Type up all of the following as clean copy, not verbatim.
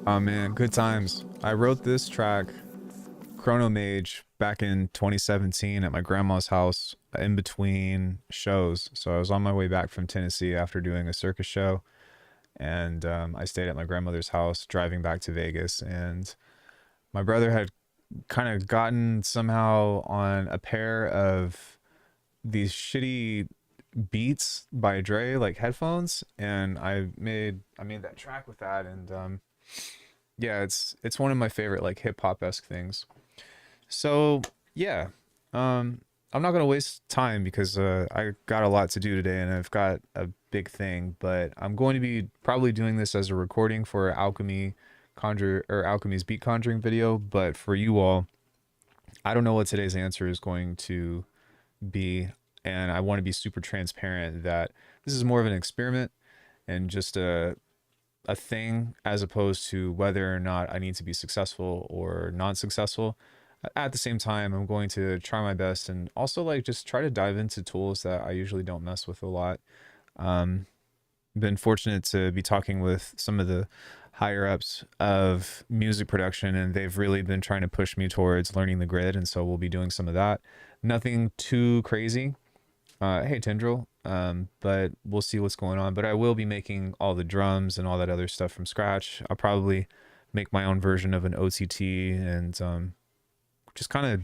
Oh man, good times. I wrote this track, Chrono Mage, back in 2017 at my grandma's house in between shows. So I was on my way back from Tennessee after doing a circus show, and I stayed at my grandmother's house driving back to Vegas. And my brother had kind of gotten somehow on a pair of these shitty Beats by Dre like headphones, and I made that track with that, and yeah, it's one of my favorite like hip hop esque things. So yeah, I'm not gonna waste time because I got a lot to do today, and I've got a big thing. But I'm going to be probably doing this as a recording for Alchemy's beat conjuring video. But for you all, I don't know what today's answer is going to be, and I want to be super transparent that this is more of an experiment and just a thing as opposed to whether or not I need to be successful or non successful. At the same time, I'm going to try my best and also like just try to dive into tools that I usually don't mess with a lot. Um, been fortunate to be talking with some of the higher ups of music production, and they've really been trying to push me towards learning the grid. And so we'll be doing some of that. Nothing too crazy. Hey, Tendril. But we'll see what's going on. But I will be making all the drums and all that other stuff from scratch. I'll probably make my own version of an OTT and just kind of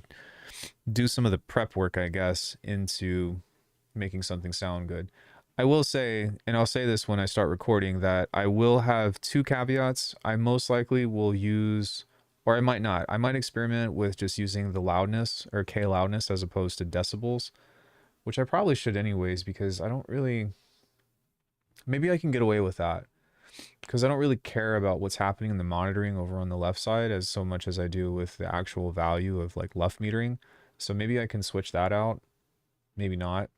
do some of the prep work, I guess, into making something sound good. I will say, and I'll say this when I start recording, that I will have two caveats. I most likely will use, or I might not. I might experiment with just using the loudness or K loudness as opposed to decibels, which I probably should anyways, because I don't really, maybe I can get away with that because I don't really care about what's happening in the monitoring over on the left side as so much as I do with the actual value of like left metering. So maybe I can switch that out. Maybe not.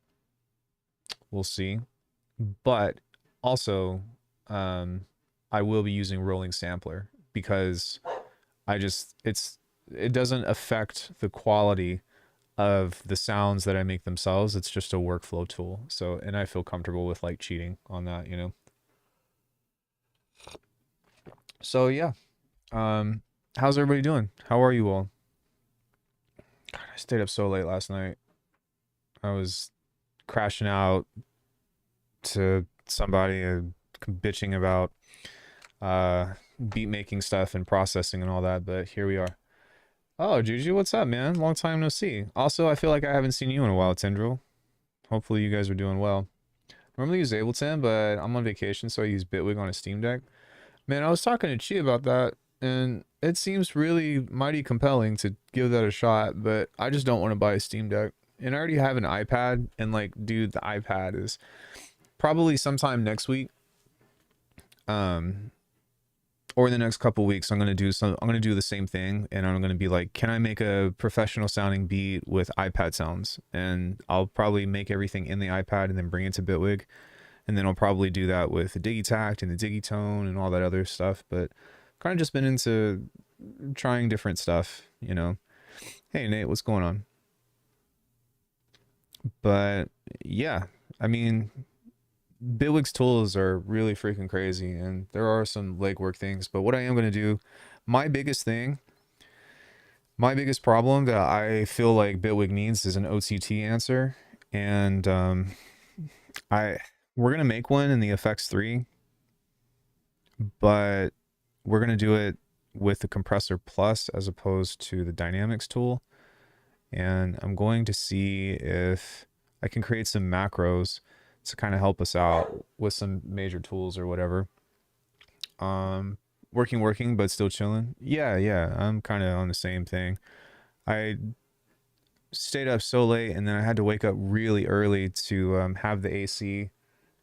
We'll see. But also, I will be using rolling sampler because it doesn't affect the quality of the sounds that I make themselves. It's just a workflow tool. So, and I feel comfortable with like cheating on that, you know? So yeah. How's everybody doing? How are you all? God, I stayed up so late last night. I was crashing out to somebody bitching about beat making stuff and processing and all that, but here we are. Oh, Juju, what's up, man? Long time no see. Also, I feel like I haven't seen you in a while, Tendril. Hopefully you guys are doing well. Normally use Ableton, but I'm on vacation, so I use Bitwig on a Steam Deck. Man, I was talking to Chi about that, and it seems really mighty compelling to give that a shot, but I just don't want to buy a Steam Deck. And I already have an iPad, and like, dude, the iPad is probably sometime next week, or in the next couple weeks. I'm gonna do the same thing, and I'm gonna be like, can I make a professional sounding beat with iPad sounds? And I'll probably make everything in the iPad and then bring it to Bitwig. And then I'll probably do that with the Digitact and the Digitone and all that other stuff. But kind of just been into trying different stuff, you know. Hey, Nate, what's going on? But yeah, I mean, Bitwig's tools are really freaking crazy, and there are some legwork things. But what I am going to do, my biggest thing, my biggest problem that I feel like Bitwig needs is an OTT answer. And I we're gonna make one in the FX3, but we're gonna do it with the compressor plus as opposed to the dynamics tool. And I'm going to see if I can create some macros to kind of help us out with some major tools or whatever. Working, but still chilling. Yeah, I'm kind of on the same thing. I stayed up so late, and then I had to wake up really early to have the AC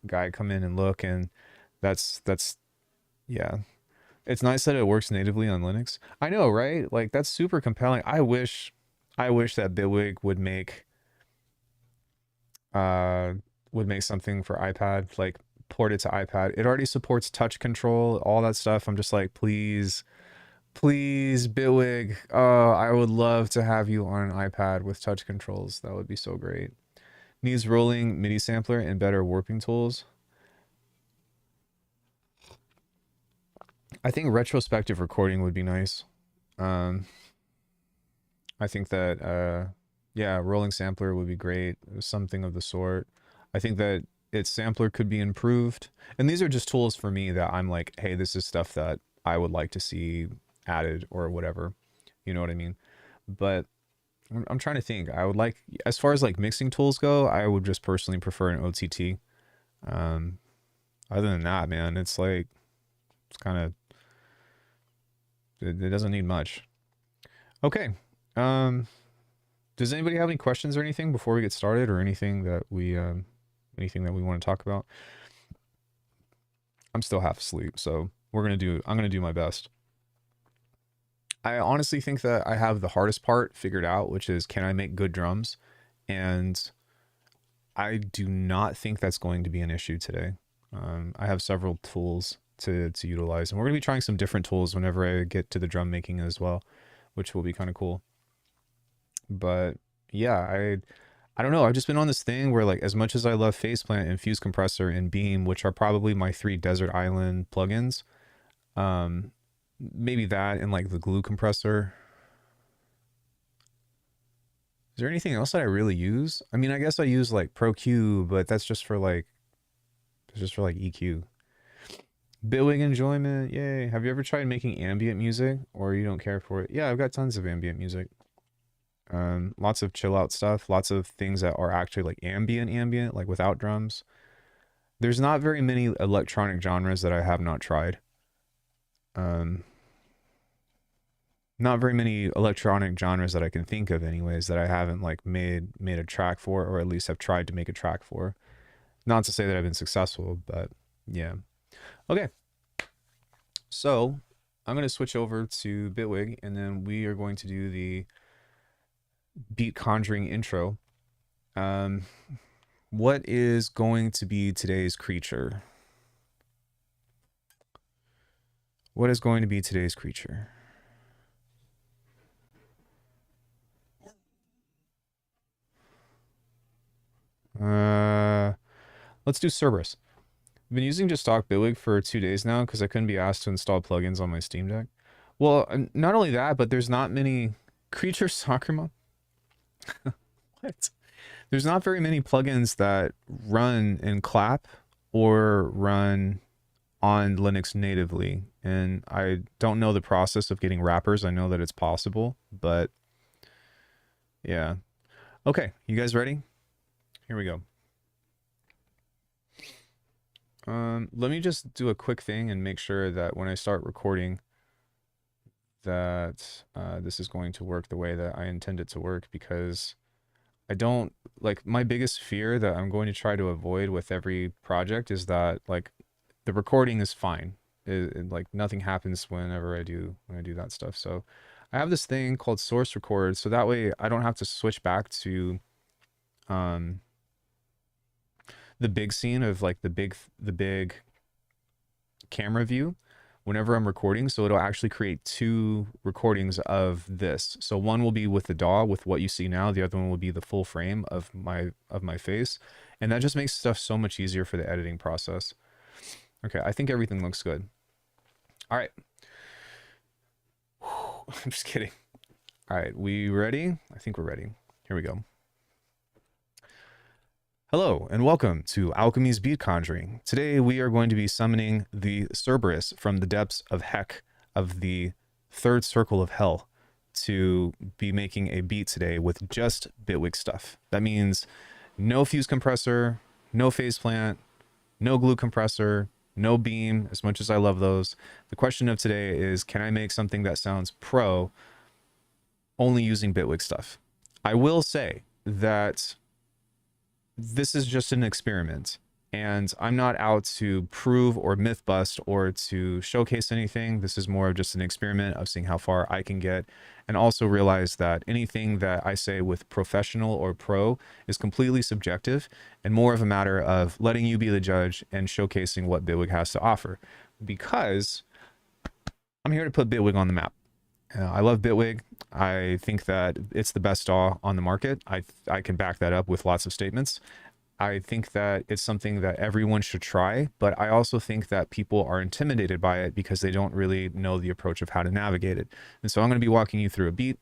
guy come in and look, and that's yeah, it's nice that it works natively on Linux. I know, right? Like that's super compelling. I wish that Bitwig uh would make something for iPad, like port it to iPad. It already supports touch control, all that stuff. I'm just like, please, please, Bitwig. Oh, I would love to have you on an iPad with touch controls. That would be so great. Needs rolling MIDI sampler and better warping tools. I think retrospective recording would be nice. I think that yeah, rolling sampler would be great, something of the sort. I think that its sampler could be improved. And these are just tools for me that I'm like, hey, this is stuff that I would like to see added or whatever. You know what I mean? But I'm trying to think. I would like, as far as like mixing tools go, I would just personally prefer an OTT. Um, Other than that, man, it's like, it's kind of, it doesn't need much. Okay. Um, does anybody have any questions or anything before we get started, or anything that we want to talk about? I'm still half asleep, so I'm gonna do my best. I honestly think that I have the hardest part figured out, which is, can I make good drums? And I do not think that's going to be an issue today. I have several tools to utilize, and we're gonna be trying some different tools whenever I get to the drum making as well, which will be kind of cool. But yeah, I don't know. I've just been on this thing where, like, as much as I love Faceplant and Fuse Compressor and Beam, which are probably my 3 Desert Island plugins, um, maybe that and like the Glue Compressor. Is there anything else that I really use? I mean, I guess I use like Pro Q, but that's just for like, EQ. Bitwig enjoyment, yay. Have you ever tried making ambient music, or you don't care for it? Yeah, I've got tons of ambient music. Lots of chill out stuff, lots of things that are actually like ambient, like without drums. There's not very many electronic genres that I have not tried. Not very many electronic genres that I can think of anyways that I haven't like made a track for, or at least have tried to make a track for. Not to say that I've been successful, but yeah. Okay. So I'm going to switch over to Bitwig, and then we are going to do the beat conjuring intro. What is going to be today's creature? What is going to be today's creature? Let's do Cerberus. I've been using just stock Bitwig for 2 days now because I couldn't be asked to install plugins on my Steam Deck. Well, not only that, but there's not many creature soccer mom. What? There's not very many plugins that run in clap or run on Linux natively, and I don't know the process of getting wrappers. I know that it's possible, but yeah. Okay, you guys ready? Here we go. Let me just do a quick thing and make sure that when I start recording that this is going to work the way that I intend it to work, because I don't, like, my biggest fear that I'm going to try to avoid with every project is that, like, the recording is fine. Like, nothing happens whenever I do that stuff. So I have this thing called source record, so that way I don't have to switch back to the big scene of like the big camera view whenever I'm recording. So it'll actually create 2 recordings of this. So one will be with the DAW with what you see now. The other one will be the full frame of my face. And that just makes stuff so much easier for the editing process. Okay, I think everything looks good. All right. I'm just kidding. All right, we ready? I think we're ready. Here we go. Hello, and welcome to Alchemy's Beat Conjuring. Today we are going to be summoning the Cerberus from the depths of heck, of the 3rd circle of hell, to be making a beat today with just Bitwig stuff. That means no Fuse Compressor, no Faceplant, no Glue Compressor, no Beam, as much as I love those. The question of today is, can I make something that sounds pro only using Bitwig stuff? I will say that this is just an experiment, and I'm not out to prove or myth bust or to showcase anything. This is more of just an experiment of seeing how far I can get, and also realize that anything that I say with professional or pro is completely subjective and more of a matter of letting you be the judge and showcasing what Bitwig has to offer, because I'm here to put Bitwig on the map. I love Bitwig. I think that it's the best DAW on the market. I can back that up with lots of statements. I think that it's something that everyone should try, but I also think that people are intimidated by it because they don't really know the approach of how to navigate it. And so I'm going to be walking you through a beat,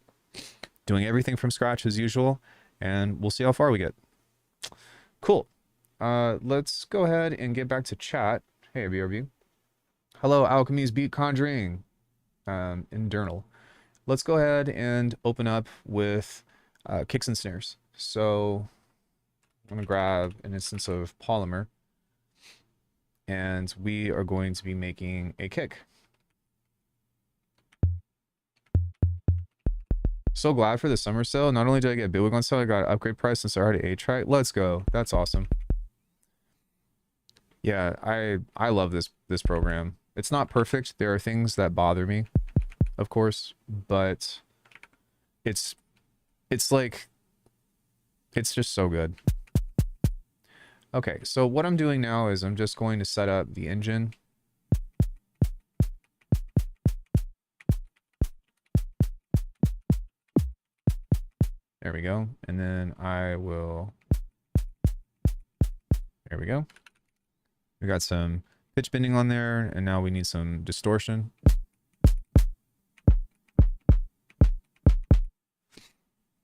doing everything from scratch as usual, and we'll see how far we get. Cool. Let's go ahead and get back to chat. Hey, BRB. Hello, Alchemy's Beat Conjuring. Internal. let's go ahead and open up with kicks and snares. So I'm going to grab an instance of Polymer, and we are going to be making a kick. So glad for the summer sale. Not only did I get Bitwig on sale, I got an upgrade price since I already 8-track. Let's go. That's awesome. Yeah, I love this program. It's not perfect. There are things that bother me, of course, but it's like it's just so good. Okay, so what I'm doing now is I'm just going to set up the engine. There we go. And then I will, there we go. We got some pitch bending on there, and now we need some distortion.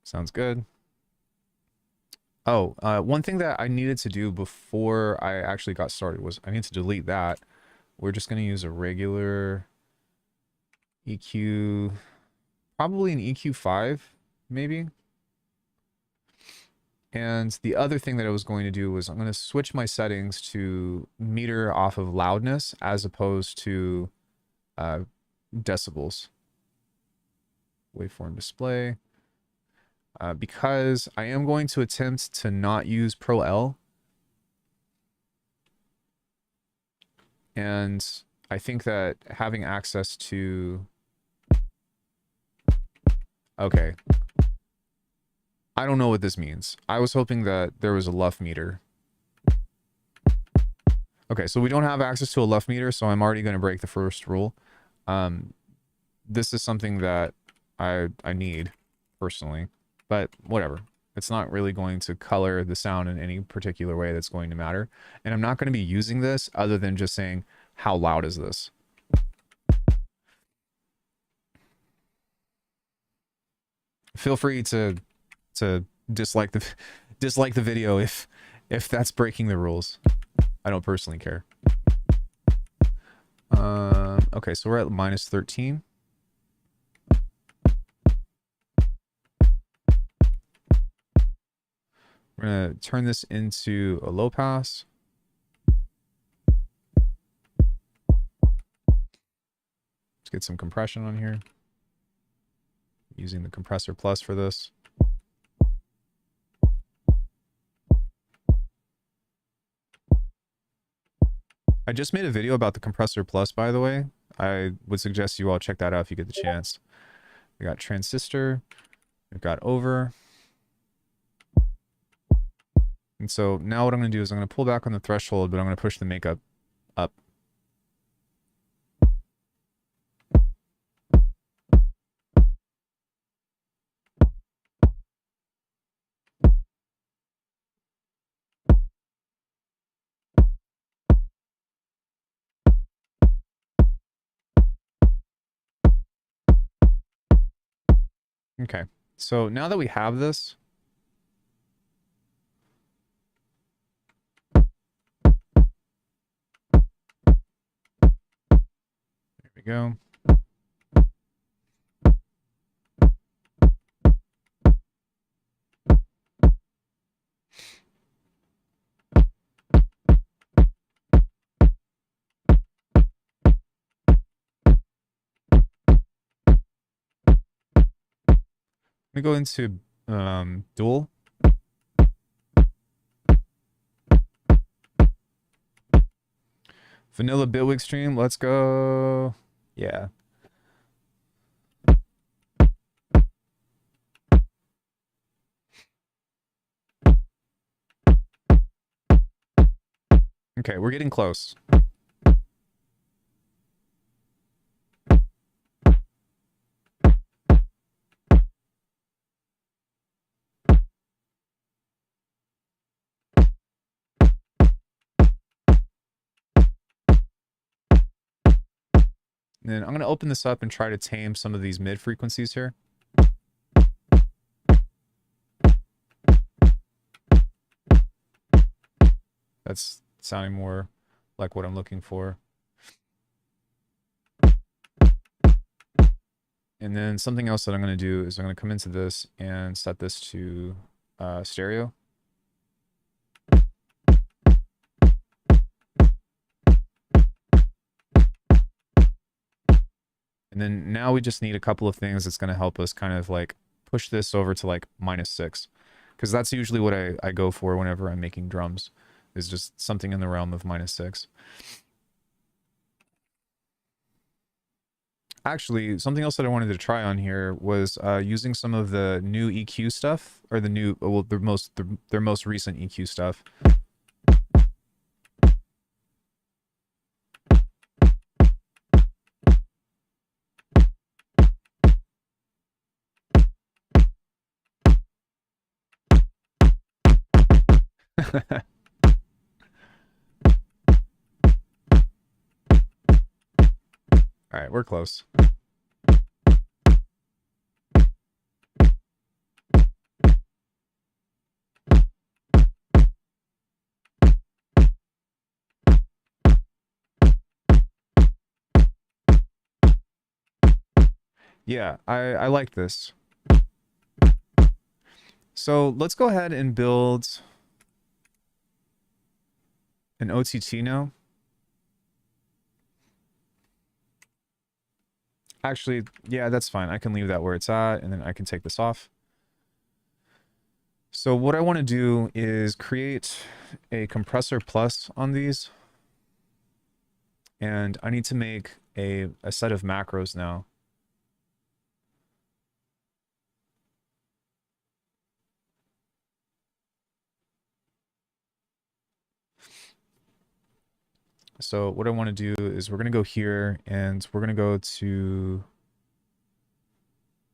Sounds good. Oh, one thing that I needed to do before I actually got started was I need to delete that. We're just going to use a regular EQ, probably an EQ5, maybe. And the other thing that I was going to do was I'm going to switch my settings to meter off of loudness as opposed to decibels. Waveform display. Because I am going to attempt to not use Pro L. And I think that having access to... Okay. I don't know what this means. I was hoping that there was a LUF meter. Okay, so we don't have access to a LUF meter, so I'm already going to break the first rule. This is something that I need, personally. But whatever. It's not really going to color the sound in any particular way that's going to matter. And I'm not going to be using this other than just saying, how loud is this? Feel free to dislike the video if that's breaking the rules. I don't personally care. Okay, so we're at -13. We're gonna turn this into a low pass. Let's get some compression on here. Using the compressor plus for this. I just made a video about the compressor plus, by the way. I would suggest you all check that out if you get the chance. We got transistor. We've got over. And so now what I'm going to do is I'm going to pull back on the threshold, but I'm going to push the makeup up. Okay, so now that we have this, there we go. Let me go into dual. Vanilla Bitwig stream, let's go. Yeah. Okay, we're getting close. And then I'm going to open this up and try to tame some of these mid frequencies here. That's sounding more like what I'm looking for. And then something else that I'm going to do is I'm going to come into this and set this to stereo. And then now we just need a couple of things that's going to help us kind of like push this over to like -6. Because that's usually what I go for whenever I'm making drums, is just something in the realm of -6. Actually, something else that I wanted to try on here was using some of the new EQ stuff, or the new, well, their most recent EQ stuff. All right, we're close. Yeah, I like this. So let's go ahead and build an OTT now. Actually, yeah, that's fine. I can leave that where it's at, and then I can take this off. So what I want to do is create a compressor plus on these. And I need to make a set of macros now. So what I want to do is we're going to go here and we're going to go to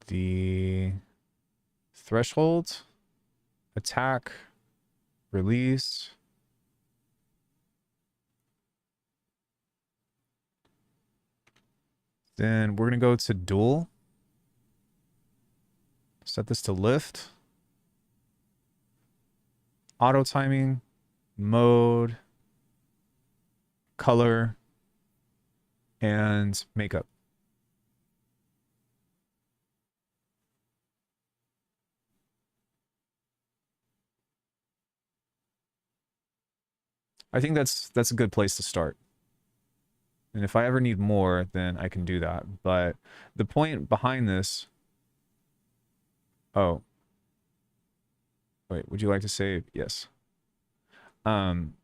the threshold, attack, release. Then we're going to go to dual. Set this to lift. Auto timing, mode, color, and makeup. I think that's a good place to start. And if I ever need more, then I can do that. But the point behind this... Oh. Wait, would you like to say yes?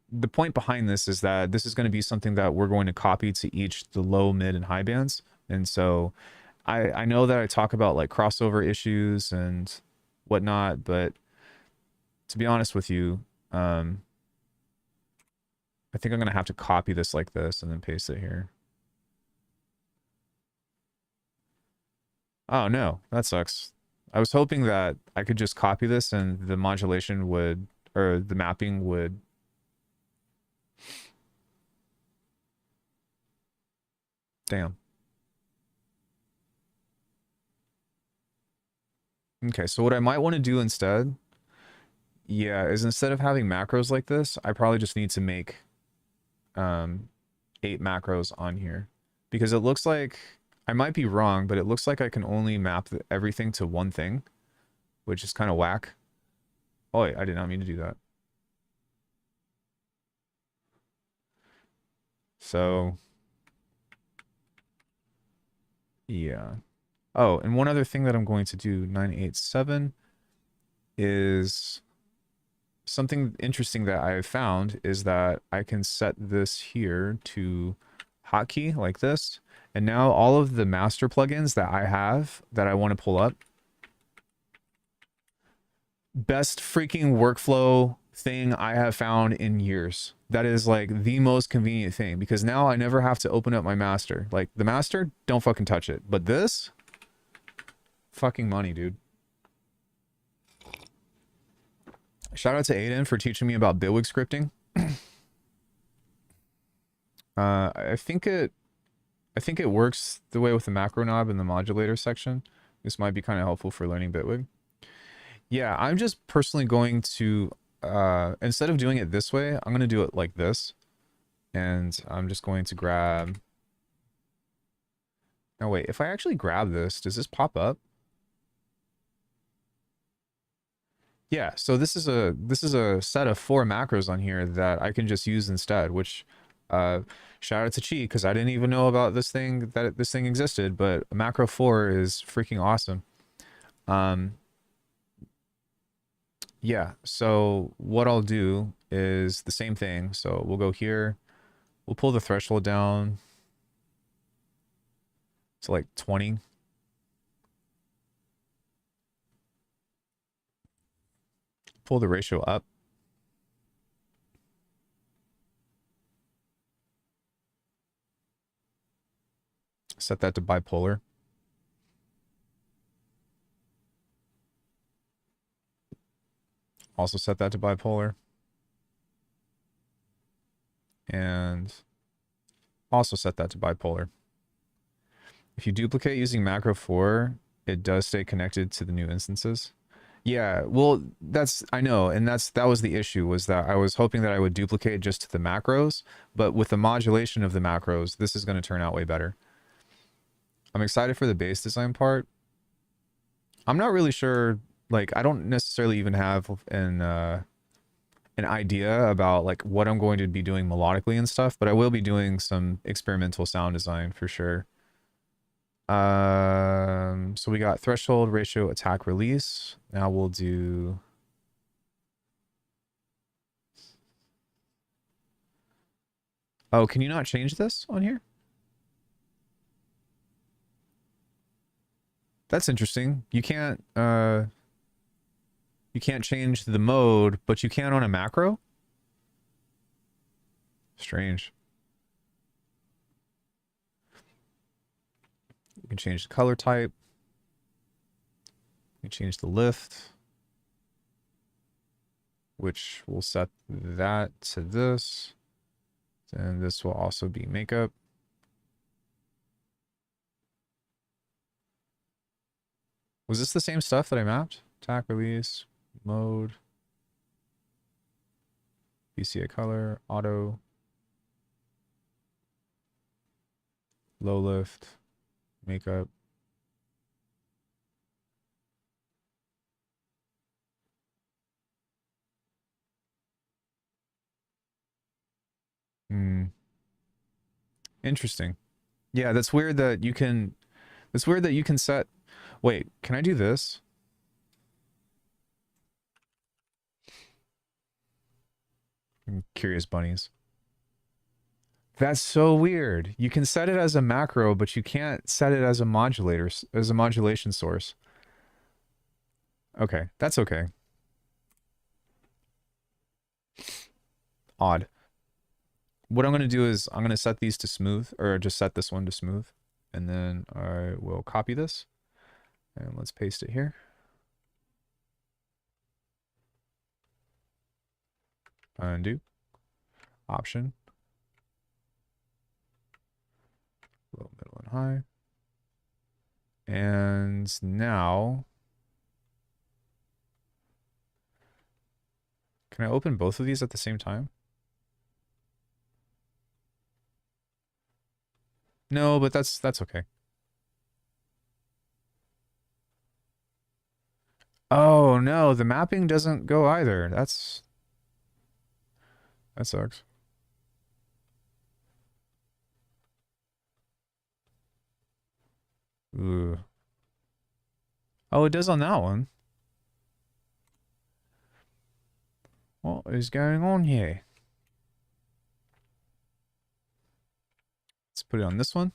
The point behind this is that this is going to be something that we're going to copy to each the low, mid, and high bands. And so I know that I talk about like crossover issues and whatnot, but to be honest with you, I think I'm going to have to copy this like this and then paste it here. Oh no, that sucks. I was hoping that I could just copy this and the modulation would, or the mapping would. Damn. Okay, so what I might want to do instead, yeah, is instead of having macros like this, I probably just need to make 8 macros on here. Because it looks like, I might be wrong, but it looks like I can only map everything to one thing, which is kind of whack. Oh, wait, I did not mean to do that. So, yeah. Oh, and one other thing that I'm going to do, 987, is something interesting that I found is that I can set this here to hotkey like this. And now all of the master plugins that I have that I want to pull up, best freaking workflow thing I have found in years. That is like the most convenient thing, because now I never have to open up my master. Like the master, don't fucking touch it. But this, fucking money, dude. Shout out to Aiden for teaching me about Bitwig scripting. I think it works the way with the macro knob in the modulator section. This might be kind of helpful for learning Bitwig. Yeah, I'm just personally going to, instead of doing it this way, I'm going to do it like this. And I'm just going to grab Now wait, if I actually grab this, does this pop up? Yeah, so this is a set of 4 macros on here that I can just use instead, which uh shout out to Chi because I didn't even know about this thing that this thing existed, but macro 4 is freaking awesome. Um yeah, so what I'll do is the same thing. So we'll go here, we'll pull the threshold down to like 20. Pull the ratio up. Set that to bipolar. Also set that to bipolar. And also set that to bipolar. If you duplicate using macro 4, it does stay connected to the new instances. Yeah, well, I know, and that was the issue, was that I was hoping that I would duplicate just to the macros, but with the modulation of the macros, this is going to turn out way better. I'm excited for the base design part. I'm not really sure, like, I don't necessarily even have an idea about like what I'm going to be doing melodically and stuff, but I will be doing some experimental sound design for sure. So we got threshold, ratio, attack, release. Now we'll do... Oh, can you not change this on here? That's interesting. You can't change the mode, but you can on a macro? Strange. You can change the color type. You can change the lift, which will set that to this. And this will also be makeup. Was this the same stuff that I mapped? Attack, release, mode, VCA color, auto, low lift, makeup. Interesting. Yeah, that's weird that you can... It's weird that you can set... Wait, can I do this? Curious bunnies. That's so weird. You can set it as a macro, but you can't set it as a modulator, as a modulation source. Okay, that's okay. Odd. What I'm going to do is I'm going to set these to smooth, or just set this one to smooth. And then I will copy this. And let's paste it here. Undo. Option. Low, middle, and high. And now... Can I open both of these at the same time? No, but that's okay. Oh no, the mapping doesn't go either. That sucks. Ooh. Oh, it does on that one. What is going on here? Let's put it on this one.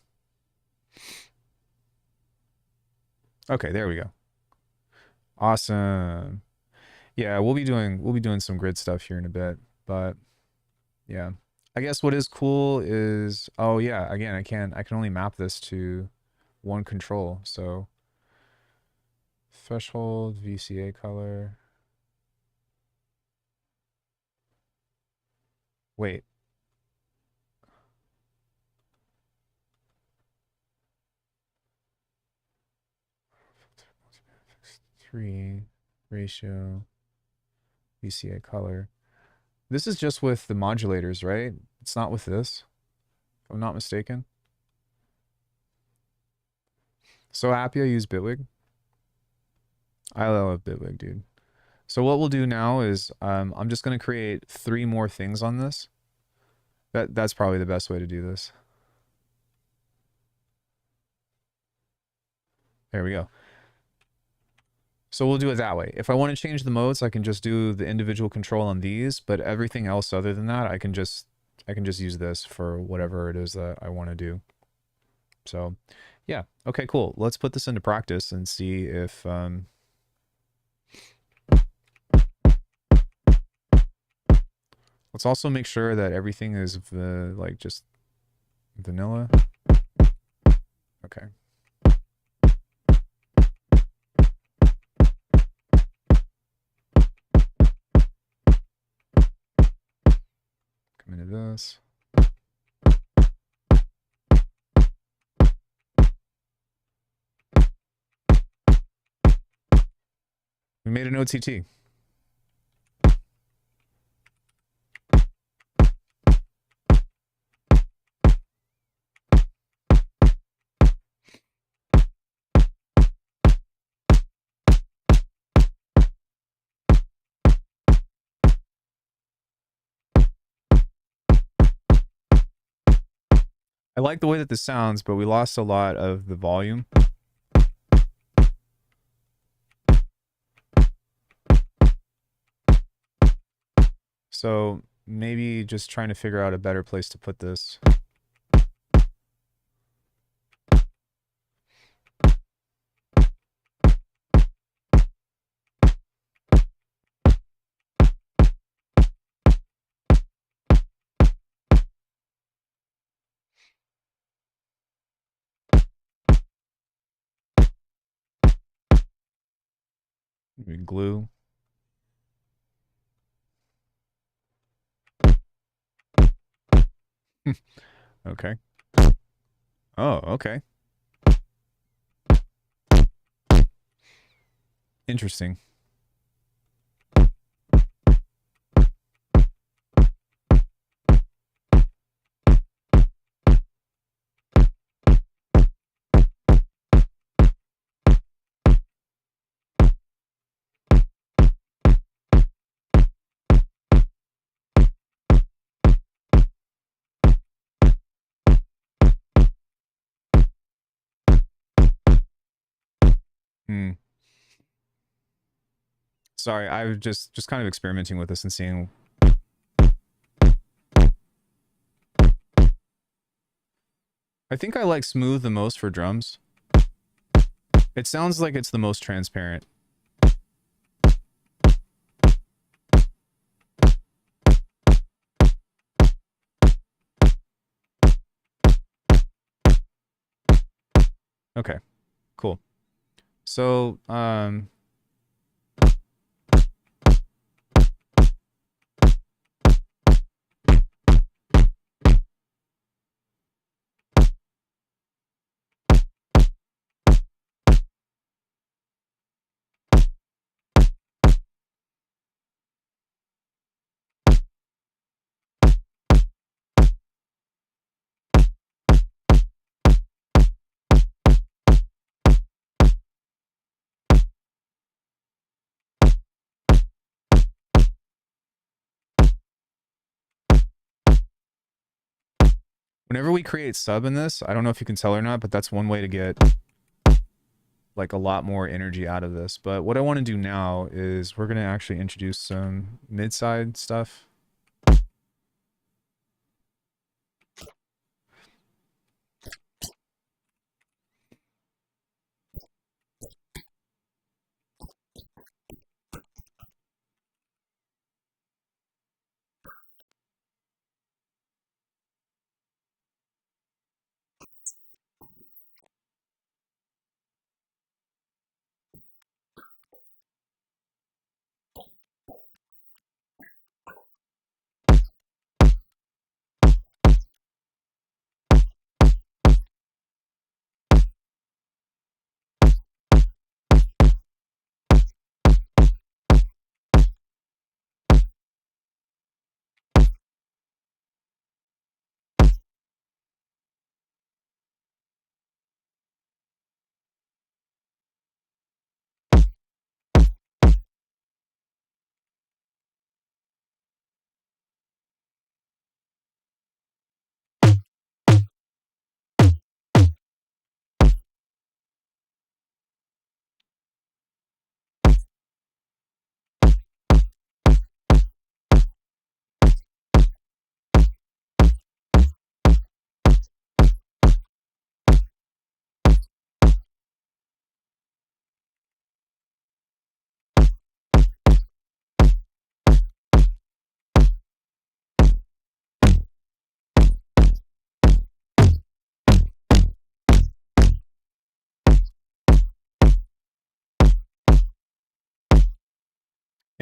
Okay, there we go. Awesome. Yeah, we'll be doing some grid stuff here in a bit, but yeah. I guess what is cool is, oh yeah, again, I can only map this to one control. So threshold, VCA color. Wait. Three ratio VCA color. This is just with the modulators, right? It's not with this, if I'm not mistaken. So happy I use Bitwig. I love Bitwig, dude. So what we'll do now is I'm just going to create 3 more things on this. That's probably the best way to do this. There we go. So we'll do it that way. If I want to change the modes, I can just do the individual control on these, but everything else other than that, I can just use this for whatever it is that I want to do. So, yeah. Okay, cool. Let's put this into practice and see if let's also make sure that everything is like just vanilla. Okay. Come into this. We made an OTT. I like the way that this sounds, but we lost a lot of the volume. So maybe just trying to figure out a better place to put this. Maybe glue. Okay. Oh, okay. Interesting. Hmm. Sorry, I was just kind of experimenting with this and seeing. I think I like smooth the most for drums. It sounds like it's the most transparent. Okay, cool. So, whenever we create sub in this, I don't know if you can tell or not, but that's one way to get like a lot more energy out of this. But what I want to do now is we're going to actually introduce some mid-side stuff.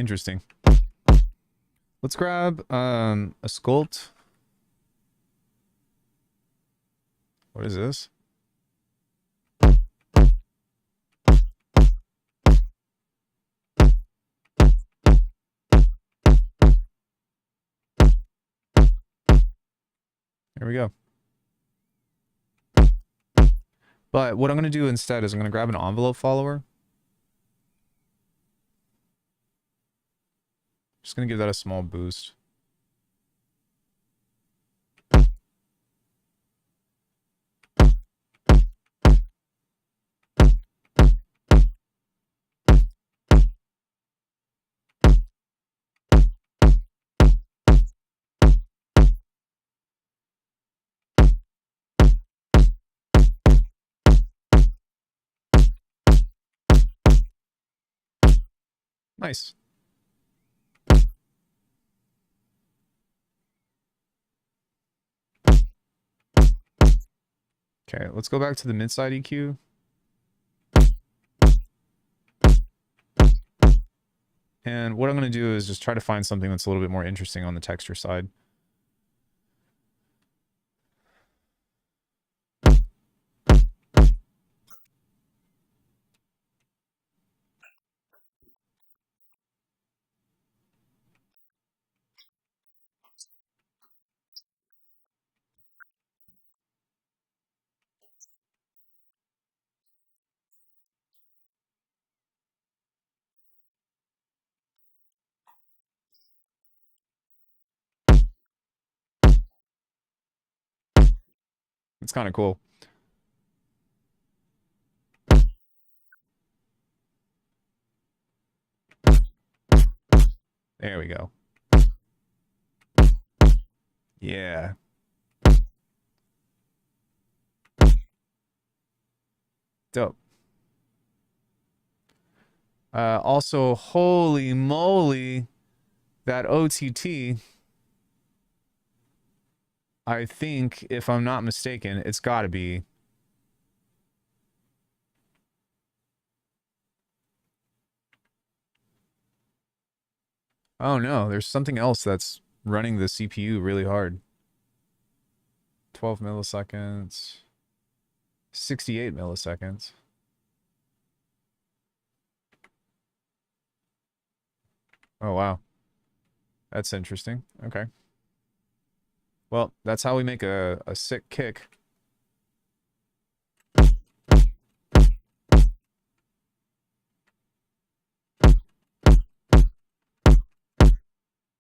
Interesting. Let's grab a sculpt. What is this? There we go. But what I'm going to do instead is I'm going to grab an envelope follower. Just going to give that a small boost. Nice. Okay, let's go back to the mid-side EQ. And what I'm going to do is just try to find something that's a little bit more interesting on the texture side. It's kind of cool. There we go. Yeah. Dope. Also, holy moly, that OTT, I think, if I'm not mistaken, it's got to be. Oh no, there's something else that's running the CPU really hard. 12 milliseconds. 68 milliseconds. Oh, wow. That's interesting. Okay. Well, that's how we make a sick kick.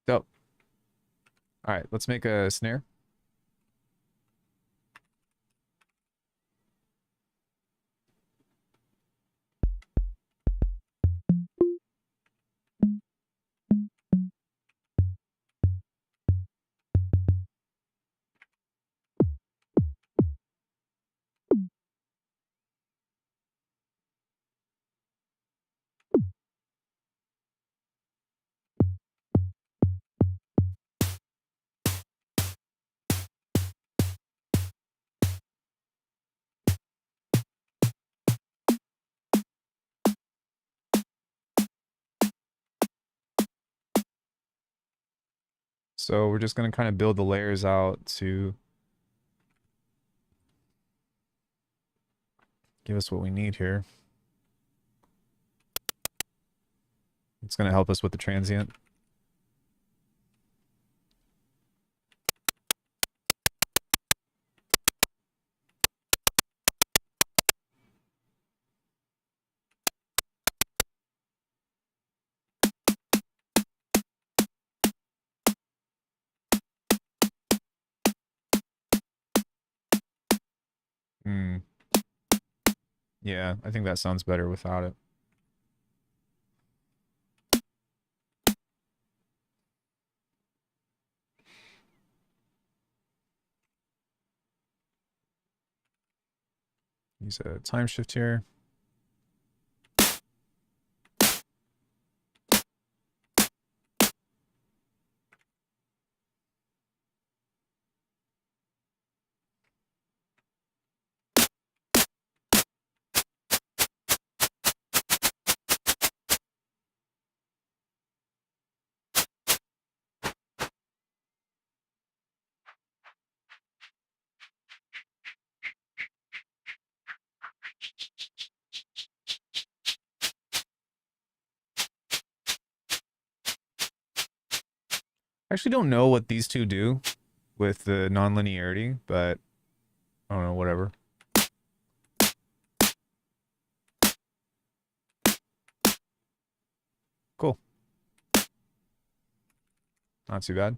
Dope. All right, let's make a snare. So we're just going to kind of build the layers out to give us what we need here. It's going to help us with the transient. Hmm. Yeah, I think that sounds better without it. Use a time shift here. I actually don't know what these two do with the nonlinearity, but I don't know, whatever. Cool. Not too bad.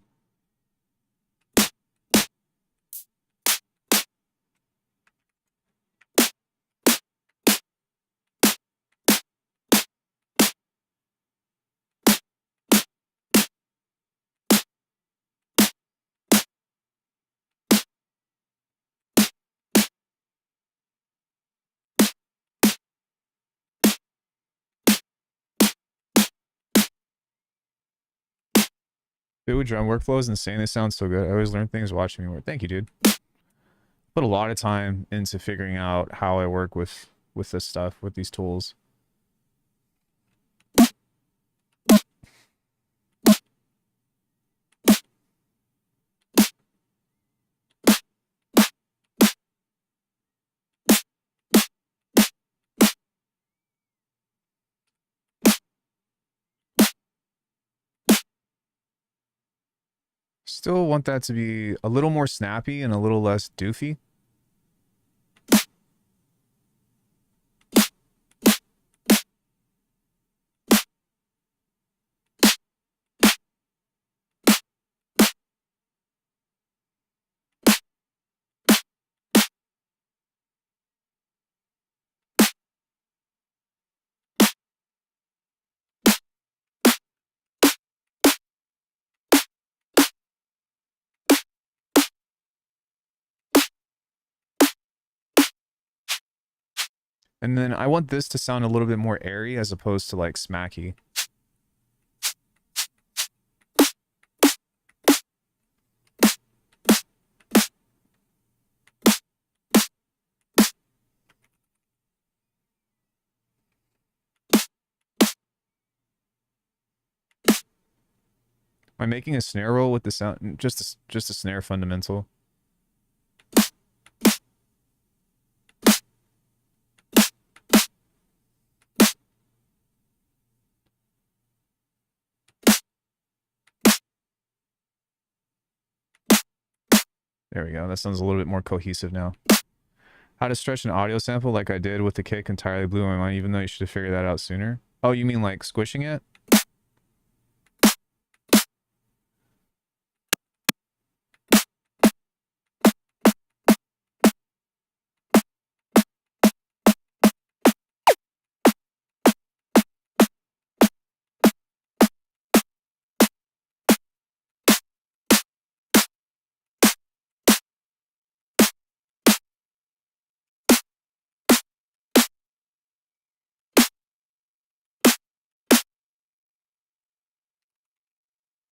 Dude, drum workflow is insane. They sound so good. I always learn things watching me work. Thank you, dude. Put a lot of time into figuring out how I work with this stuff, with these tools. Still want that to be a little more snappy and a little less doofy. And then I want this to sound a little bit more airy as opposed to like smacky. Am I making a snare roll with the sound? Just a snare fundamental. There we go. That sounds a little bit more cohesive now. How to stretch an audio sample like I did with the kick entirely blew my mind, even though you should have figured that out sooner. Oh, you mean like squishing it?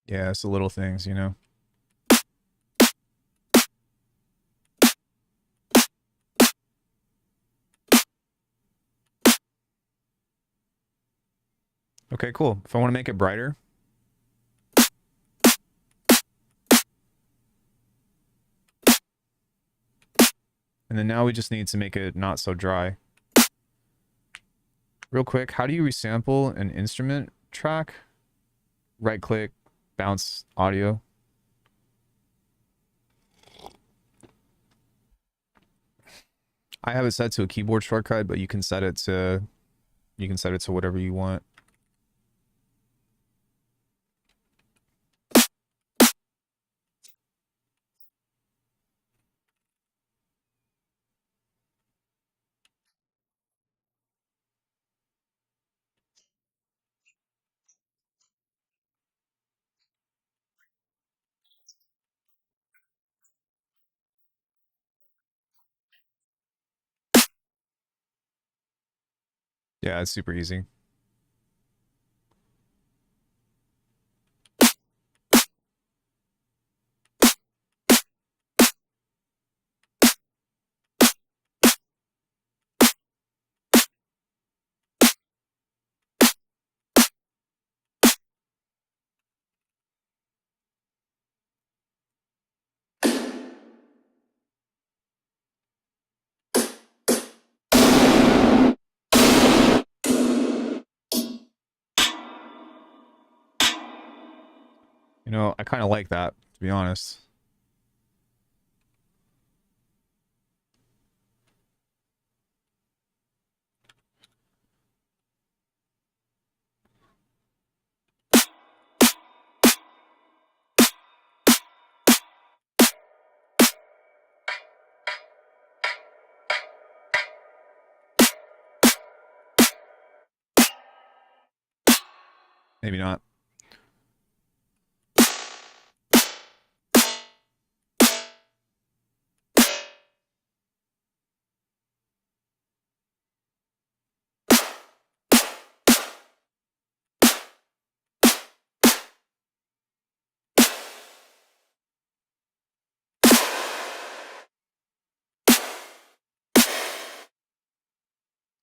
Yeah, it's the little things, you know. Okay, cool. If I want to make it brighter, and then now we just need to make it not so dry. Real quick, how do you resample an instrument track? Right click, bounce audio. I have it set to a keyboard shortcut, but you can set it to whatever you want. Yeah, it's super easy. You know, I kind of like that, to be honest. Maybe not.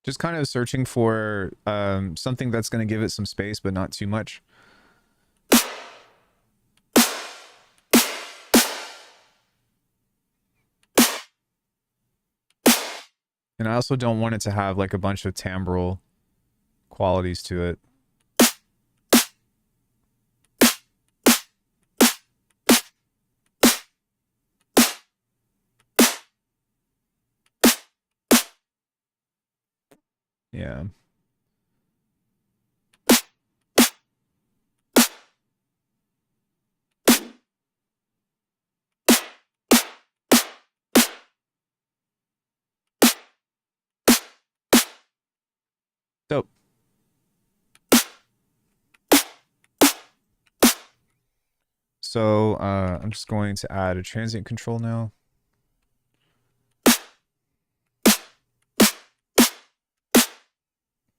Just kind of searching for something that's going to give it some space, but not too much. And I also don't want it to have like a bunch of timbral qualities to it. Yeah. Dope. So I'm just going to add a transient control now.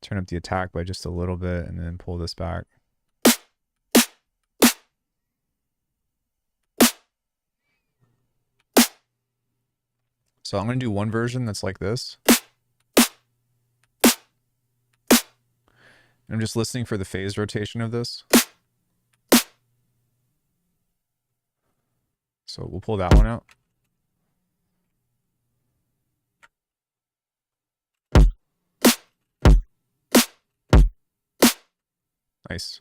Turn up the attack by just a little bit and then pull this back. So I'm going to do one version that's like this. And I'm just listening for the phase rotation of this. So we'll pull that one out. Nice.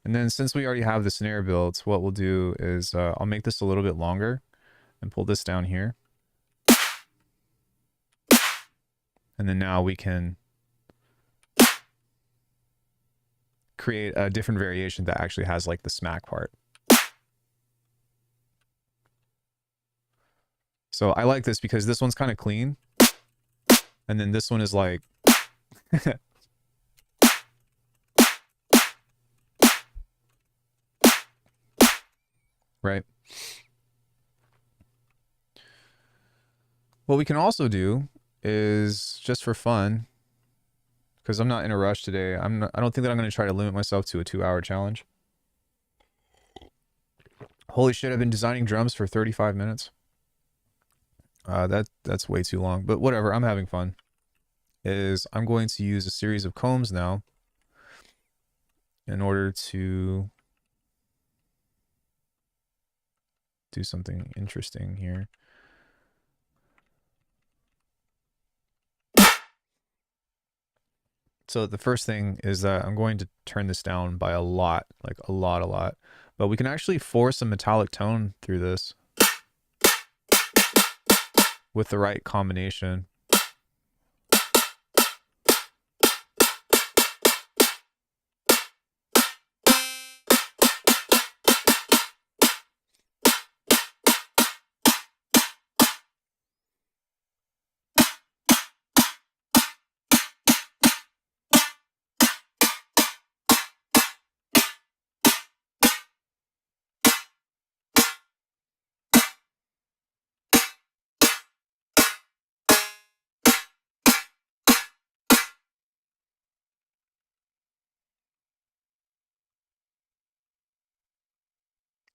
And then since we already have the snare built, what we'll do is I'll make this a little bit longer and pull this down here. And then now we can create a different variation that actually has like the smack part. So I like this because this one's kind of clean. And then this one is like... right? What we can also do is, just for fun, because I'm not in a rush today, I don't think that I'm going to try to limit myself to a 2-hour challenge. Holy shit, I've been designing drums for 35 minutes. That's way too long, but whatever, I'm having fun. I'm going to use a series of combs now in order to do something interesting here. So the first thing is that I'm going to turn this down by a lot, like a lot. But we can actually force a metallic tone through this with the right combination.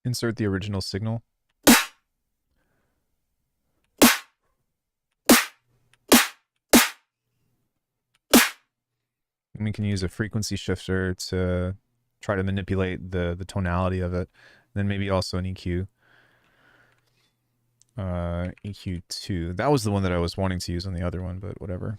Insert the original signal. And we can use a frequency shifter to try to manipulate the tonality of it. Then maybe also an EQ. EQ2. That was the one that I was wanting to use on the other one, but whatever.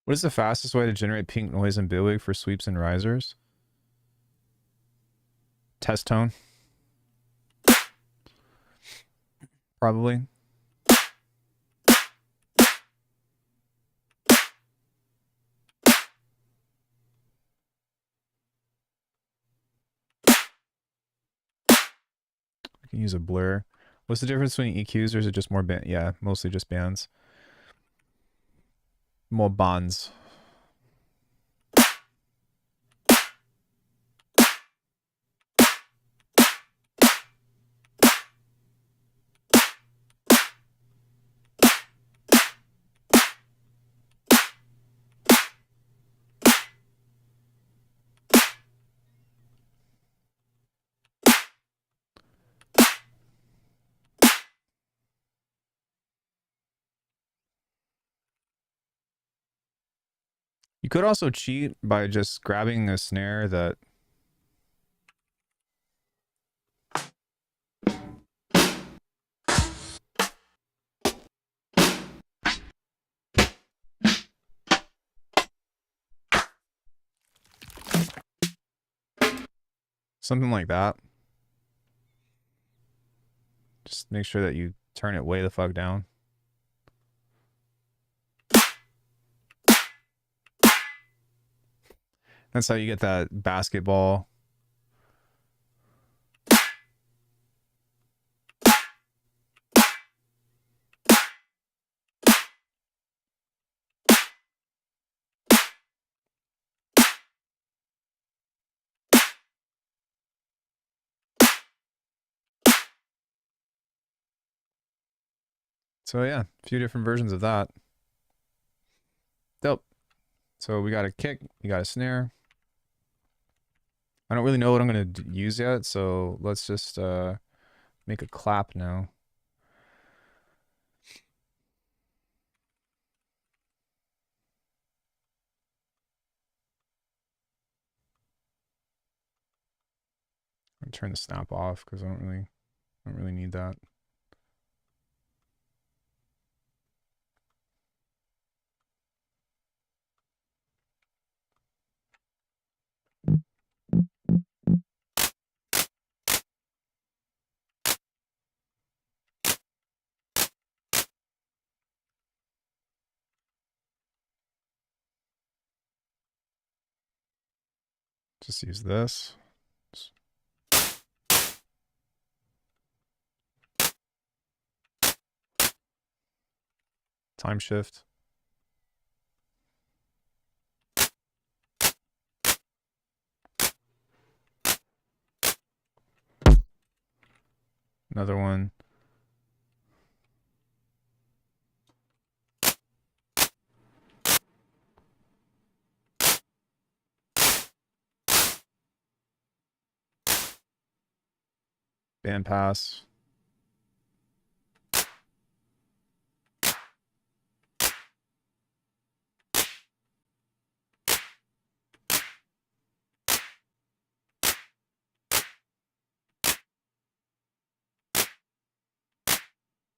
What is the fastest way to generate pink noise in Billwig for sweeps and risers? Test tone. Probably. I can use a blur. What's the difference between EQs, or is it just more band? Yeah, mostly just bands. More bonds. You could also cheat by just grabbing a snare that... Something like that. Just make sure that you turn it way the fuck down. That's how you get that basketball. So yeah, a few different versions of that. Dope. So we got a kick, we got a snare. I don't really know what I'm going to use yet, so let's just make a clap now. I'm gonna turn the snap off because I don't really need that. Just use this. Time shift. Another one. Band pass.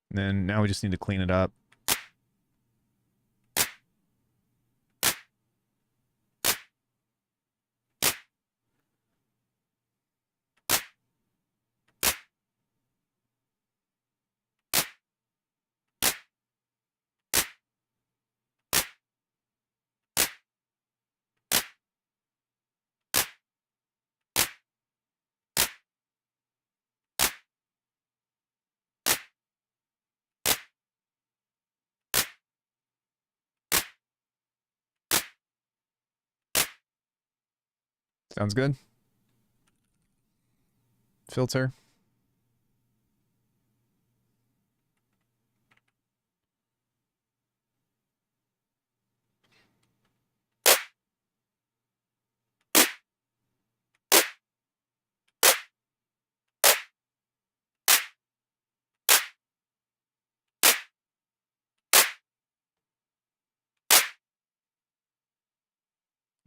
And then now we just need to clean it up. Sounds good. Filter.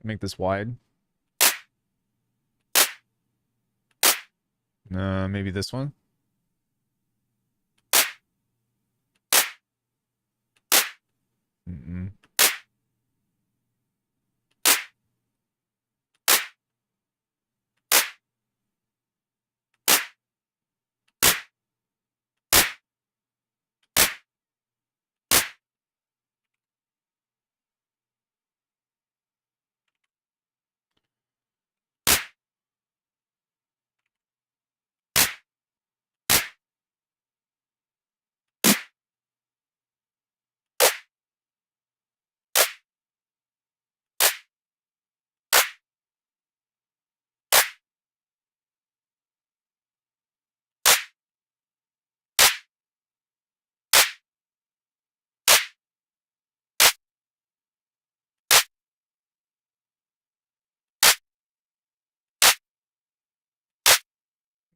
Make this wide. Maybe this one.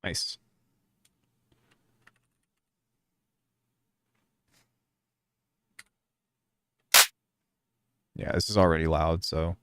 Nice. Yeah, this is already loud, so.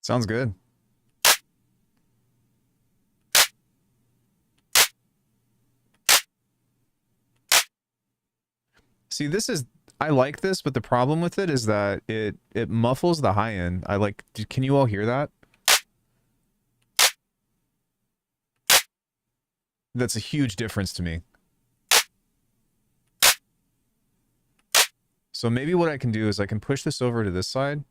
Sounds good. See, this is I like this, but the problem with it is that it muffles the high end. I like can you all hear that? That's a huge difference to me. So maybe what I can do is I can push this over to this side.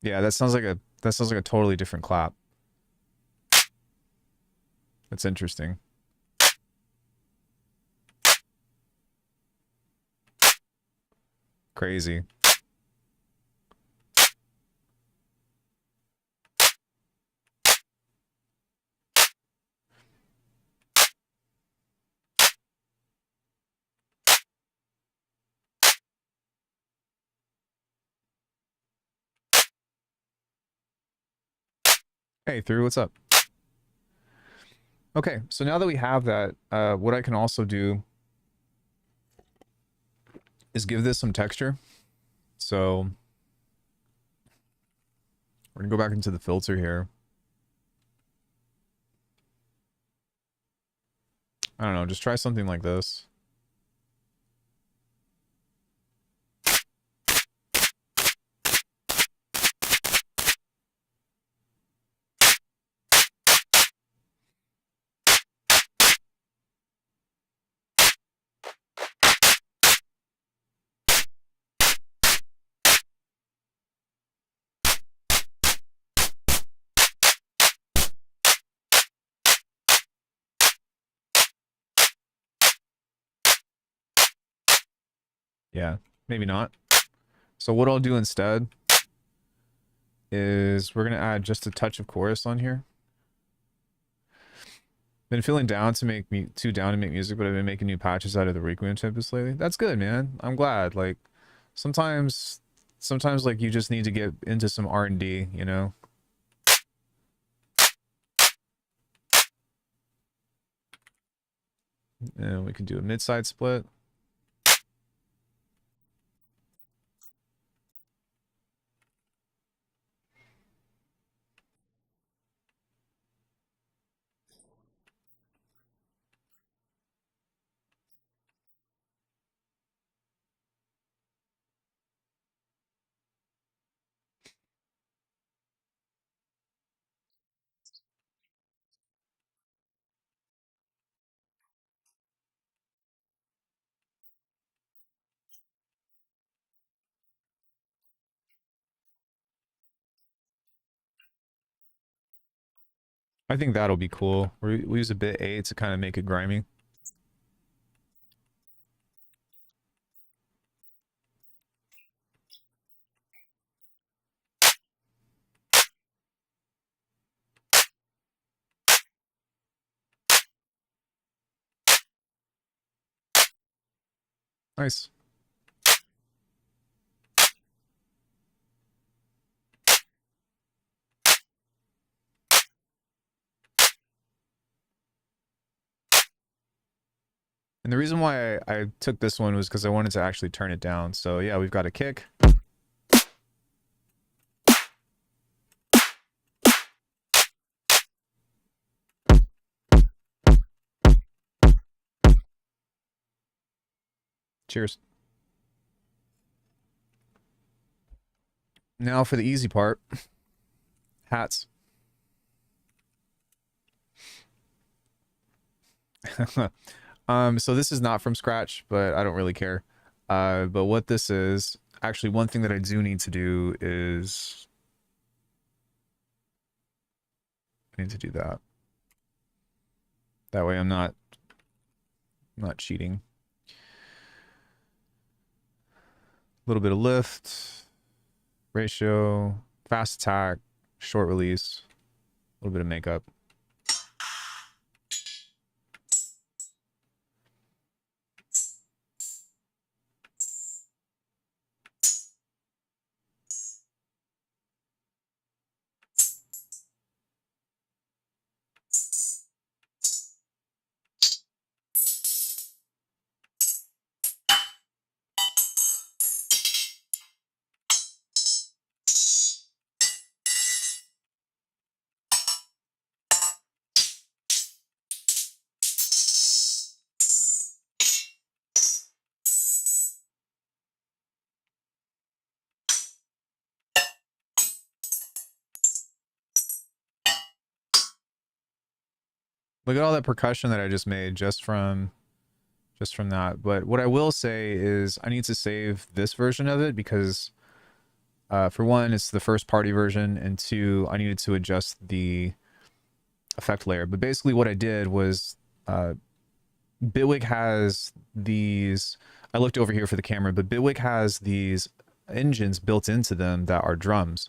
Yeah, that sounds like a totally different clap. That's interesting. Crazy. Hey, Through, what's up? Okay, so now that we have that, what I can also do is give this some texture. So we're gonna go back into the filter here. I don't know, just try something like this. Yeah, maybe not. So what I'll do instead is we're gonna add just a touch of chorus on here. Been feeling down to make me too down to make music, but I've been making new patches out of the Requiem Tempest lately. That's good, man. I'm glad. Like sometimes like you just need to get into some R&D, you know? And we can do a mid-side split. I think that'll be cool. We use a bit 8 to kind of make it grimy. Nice. And the reason why I took this one was because I wanted to actually turn it down. So yeah, we've got a kick. Cheers. Now for the easy part. Hats. So this is not from scratch, but I don't really care. But what this is, actually one thing that I do need to do is I need to do that. That way I'm not cheating. A little bit of lift, ratio, fast attack, short release, a little bit of makeup. Look at all that percussion that I just made just from that. But what I will say is I need to save this version of it because for one, it's the first party version, and two, I needed to adjust the effect layer. But basically what I did was Bitwig has these, I looked over here for the camera, but Bitwig has these engines built into them that are drums,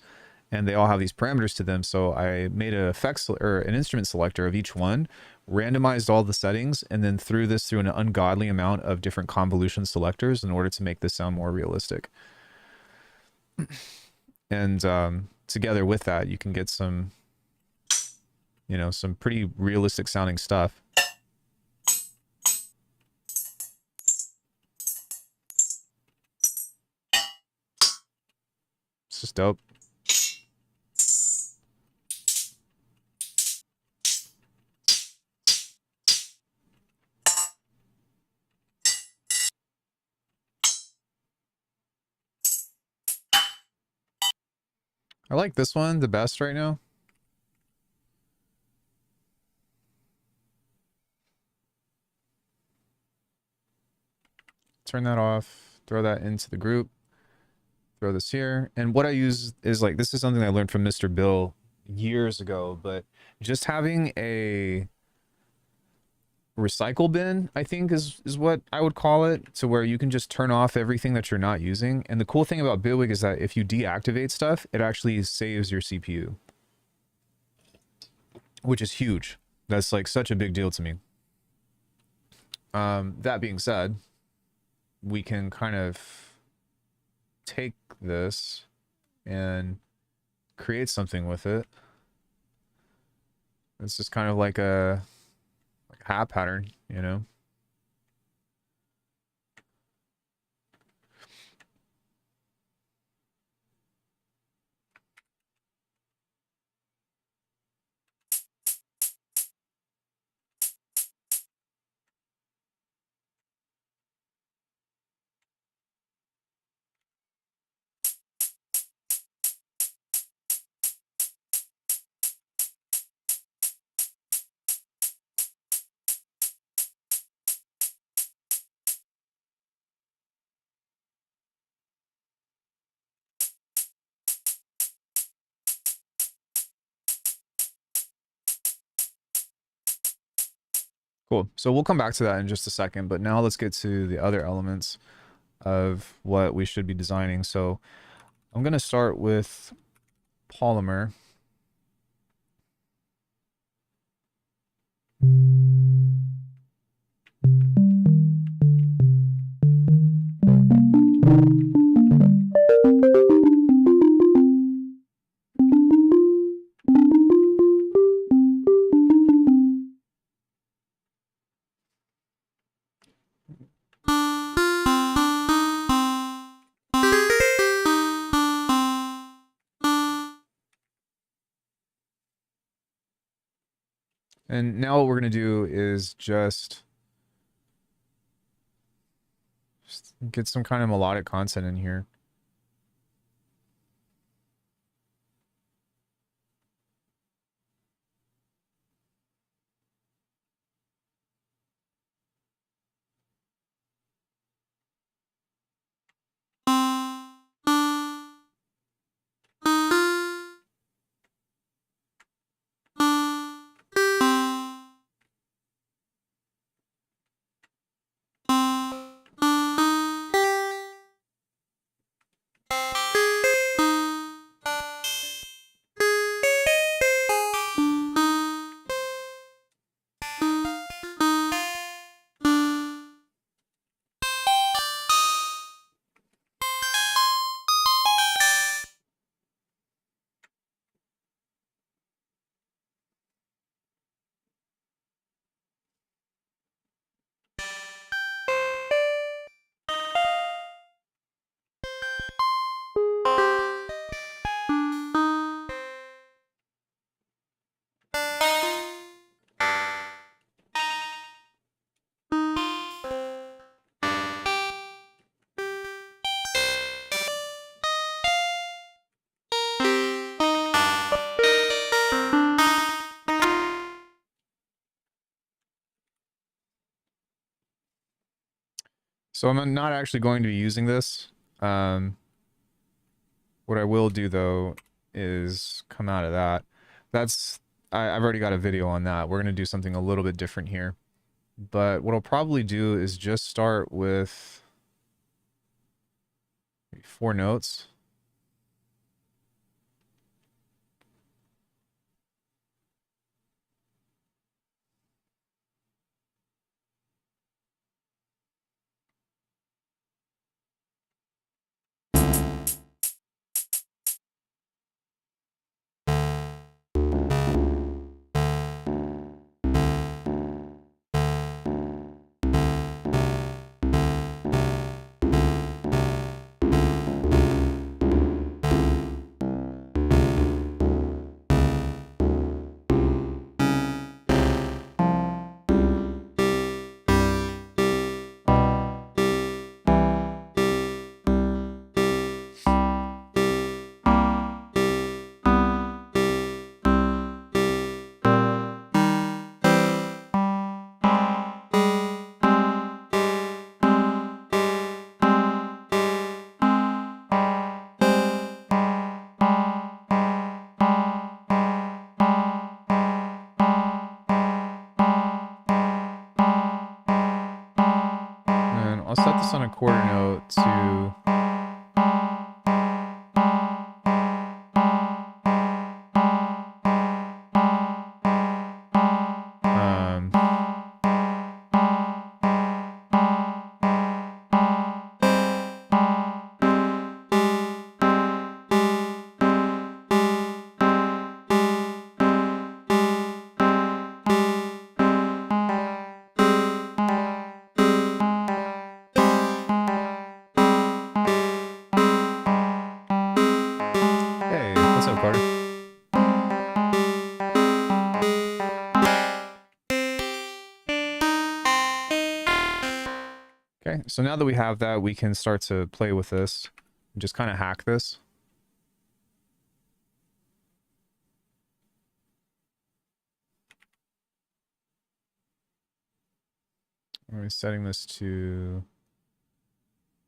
and they all have these parameters to them. So I made an effects or an instrument selector of each one, randomized all the settings, and then threw this through an ungodly amount of different convolution selectors in order to make this sound more realistic. And together with that, you can get some, you know, some pretty realistic sounding stuff. It's just dope. I like this one the best right now. Turn that off, throw that into the group, throw this here. And what I use is like, this is something I learned from Mr. Bill years ago, but just having a recycle bin, I think is what I would call it, to where you can just turn off everything that you're not using. And the cool thing about Bitwig is that if you deactivate stuff, it actually saves your CPU, which is huge. That's like such a big deal to me. That being said, we can kind of take this and create something with it. It's just kind of like a hat pattern, you know? Cool. So we'll come back to that in just a second, but now let's get to the other elements of what we should be designing. So I'm going to start with polymer. And now what we're going to do is just get some kind of melodic content in here. So I'm not actually going to be using this. What I will do though is come out of that. I've already got a video on that. We're gonna do something a little bit different here. But what I'll probably do is just start with 4 notes. And I'll set this on a quarter note to hey, what's up, Carter? Okay, so now that we have that, we can start to play with this and just kind of hack this. We're setting this to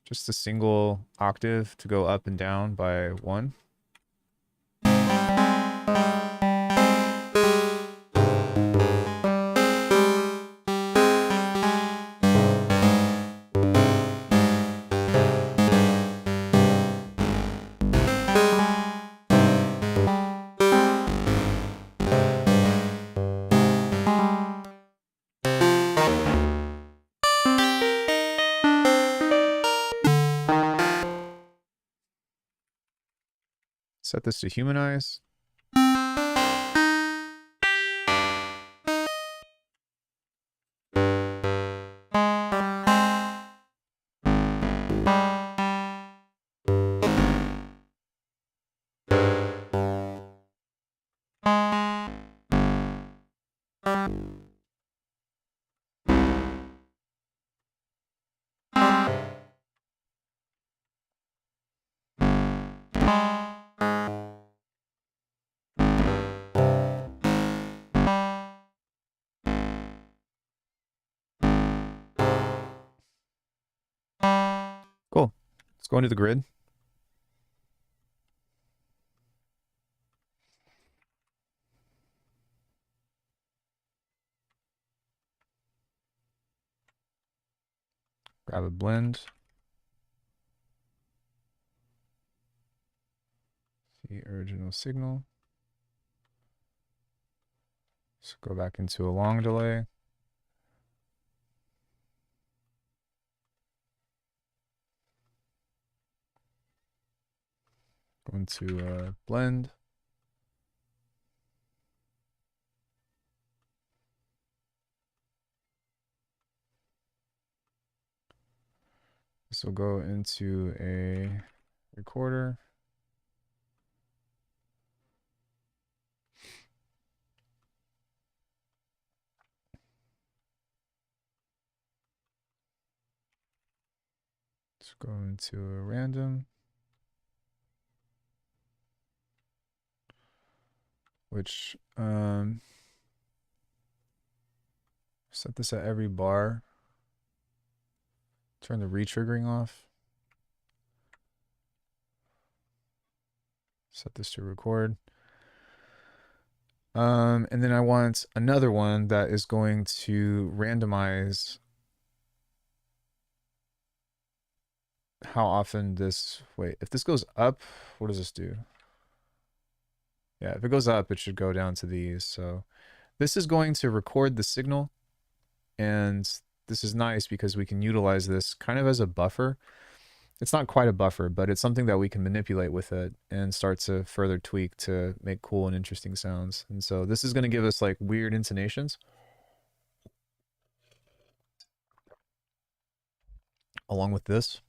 just a single octave to go up and down by 1. Set this to humanize. Cool. Let's go into the grid. Grab a blend. The original signal. Let's go back into a long delay. Go into blend. This will go into a recorder. Let's go into a random, which set this at every bar Turn the re-triggering off. Set this to record. And then I want another one that is going to randomize how often this, wait, if this goes up, what does this do? Yeah, if it goes up, it should go down to these. So this is going to record the signal, and this is nice because we can utilize this kind of as a buffer. It's not quite a buffer, but it's something that we can manipulate with it and start to further tweak to make cool and interesting sounds. And so this is going to give us like weird intonations along with this.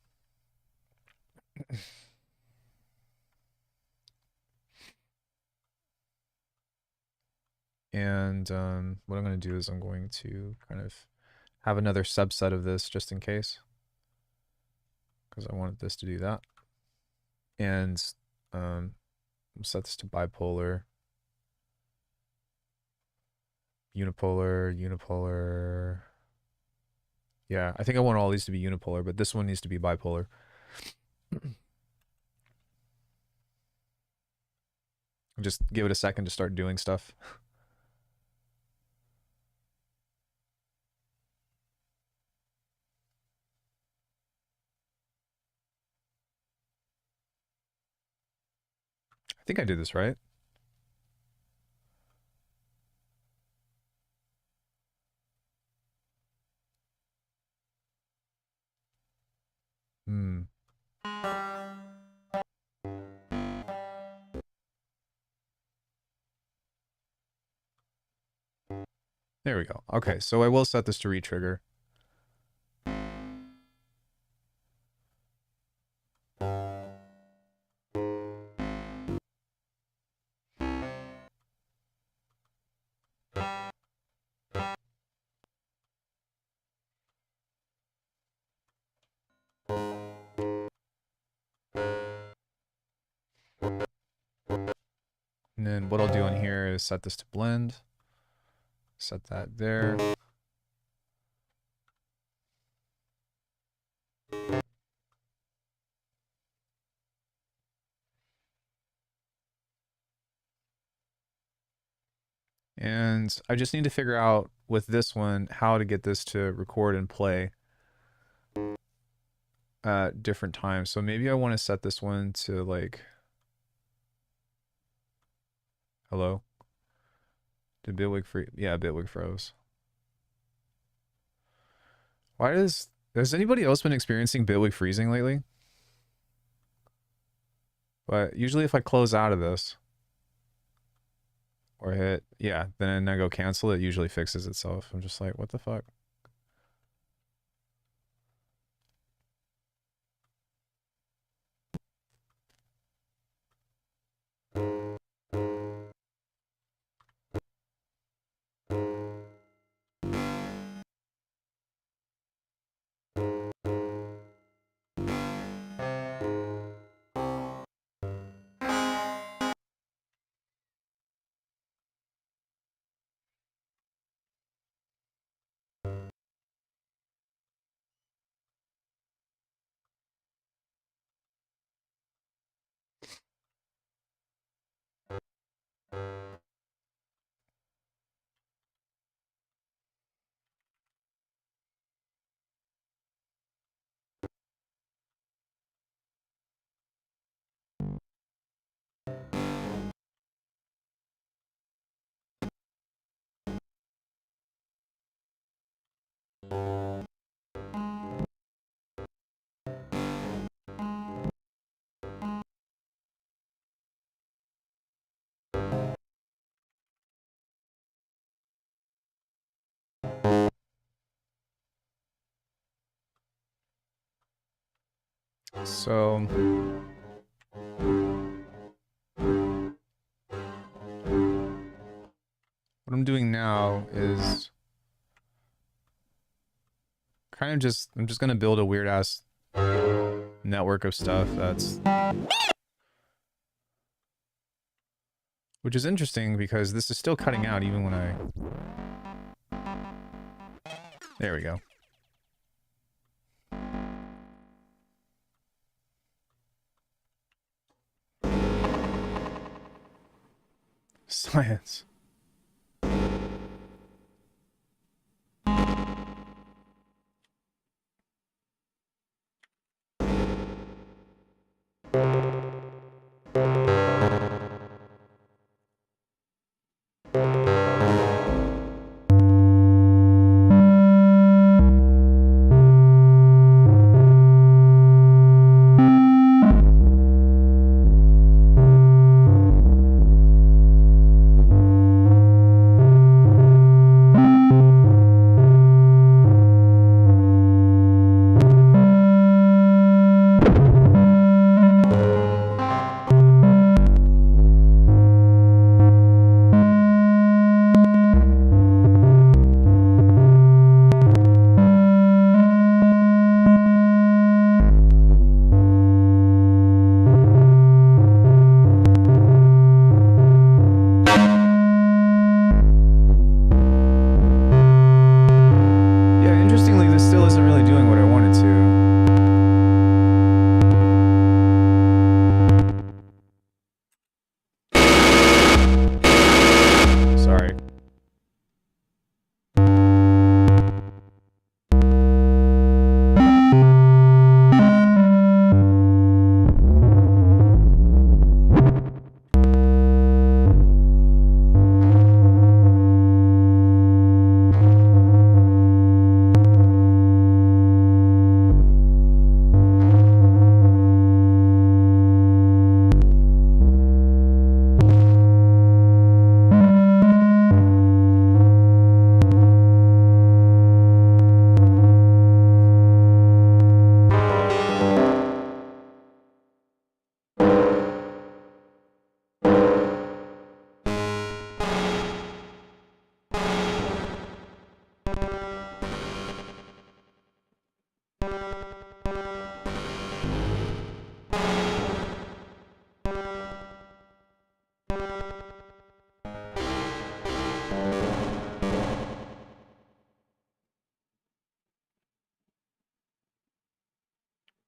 And what I'm going to do is I'm going to kind of have another subset of this just in case, because I wanted this to do that. And set this to bipolar, unipolar, unipolar. Yeah, I think I want all these to be unipolar, but this one needs to be bipolar. Just give it a second to start doing stuff. I think I did this right. There we go. Okay, so I will set this to re-trigger. And then what I'll do on here is set this to blend. Set that there. And I just need to figure out with this one how to get this to record and play at different times. So maybe I want to set this one to like, hello? Did Bitwig free? Yeah, Bitwig froze. Why has anybody else been experiencing Bitwig freezing lately? But usually if I close out of this or hit, yeah, then I go cancel, it usually fixes itself. I'm just like, what the fuck? So what I'm doing now is kind of just, I'm just going to build a weird ass network of stuff that's, which is interesting because this is still cutting out even when I, there we go. Science.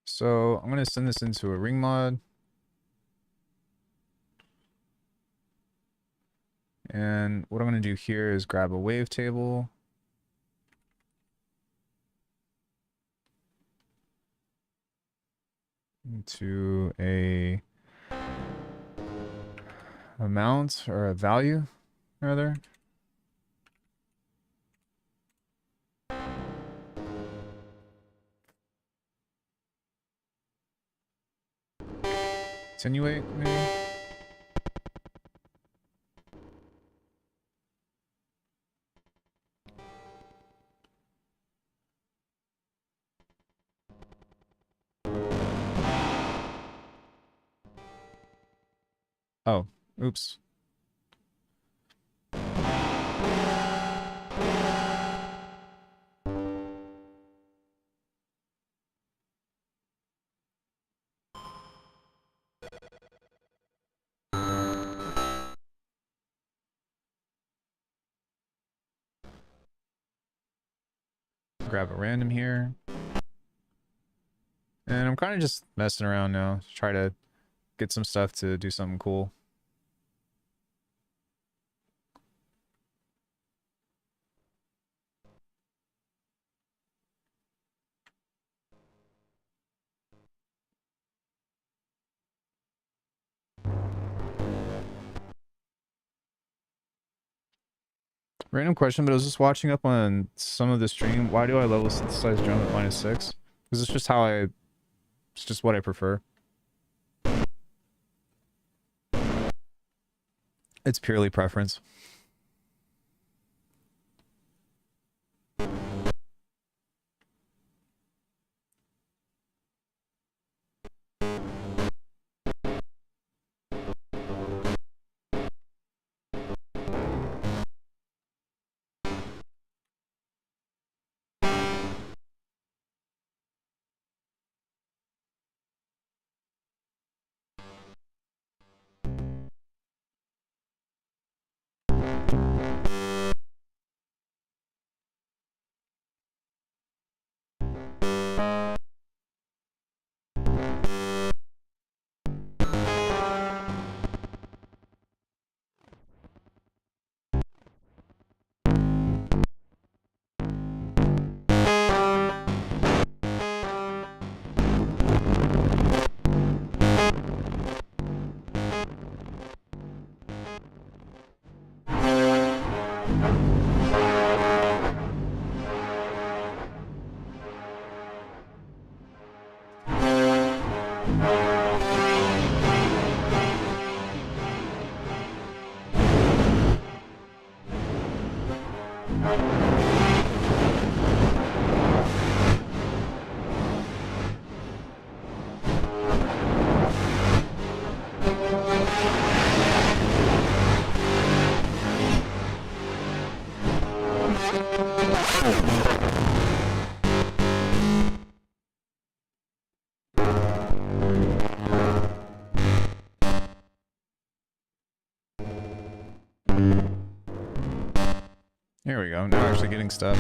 So I'm going to send this into a ring mod. And what I'm going to do here is grab a wavetable. Into a amount or a value rather. Attenuate maybe. Oh, oops. Grab a random here. And I'm kind of just messing around now. Try to get some stuff to do something cool. Random question, but I was just watching up on some of the stream. Why do I level synthesize drum at -6? Because it's just how it's just what I prefer. It's purely preference. Here we go. Now actually getting stuff.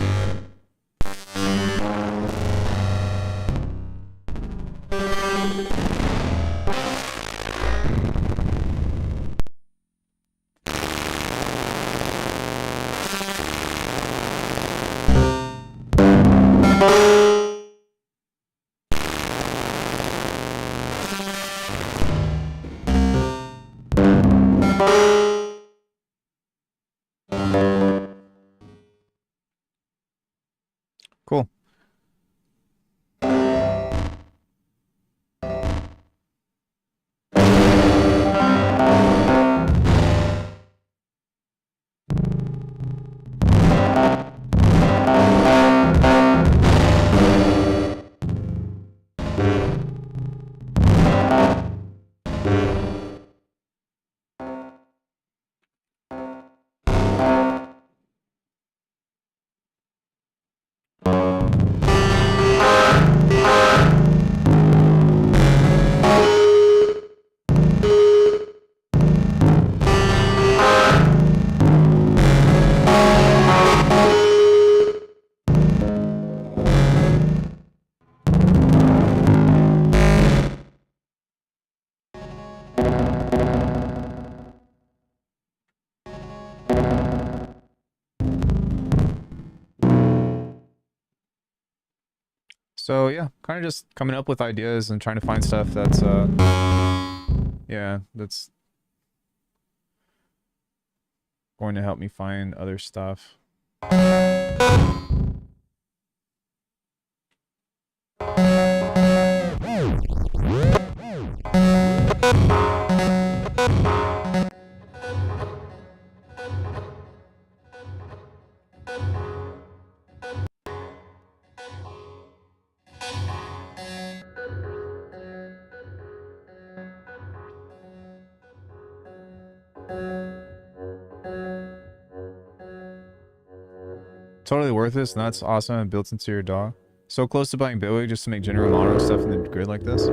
Cool. So yeah, kind of just coming up with ideas and trying to find stuff that's yeah, that's going to help me find other stuff. Totally worth this, and that's awesome and built into your DAW. So close to buying Bitwig just to make general mono stuff in the grid like this.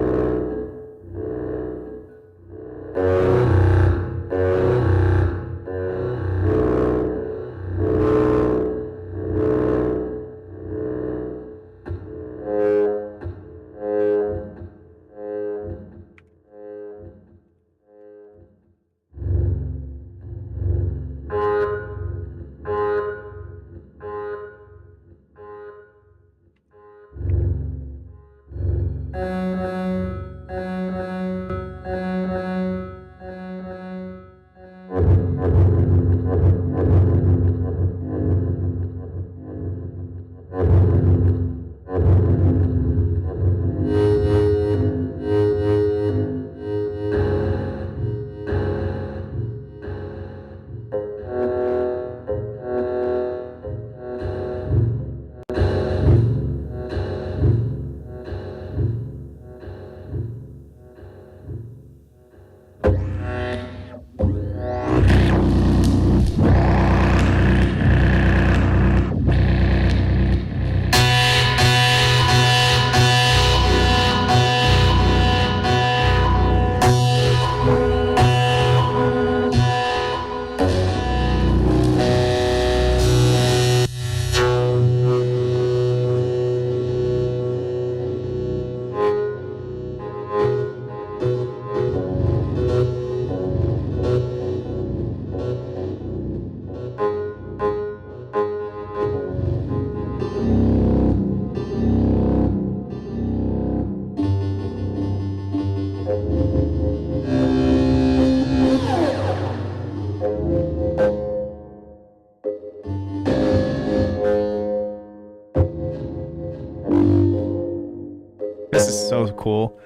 so cool.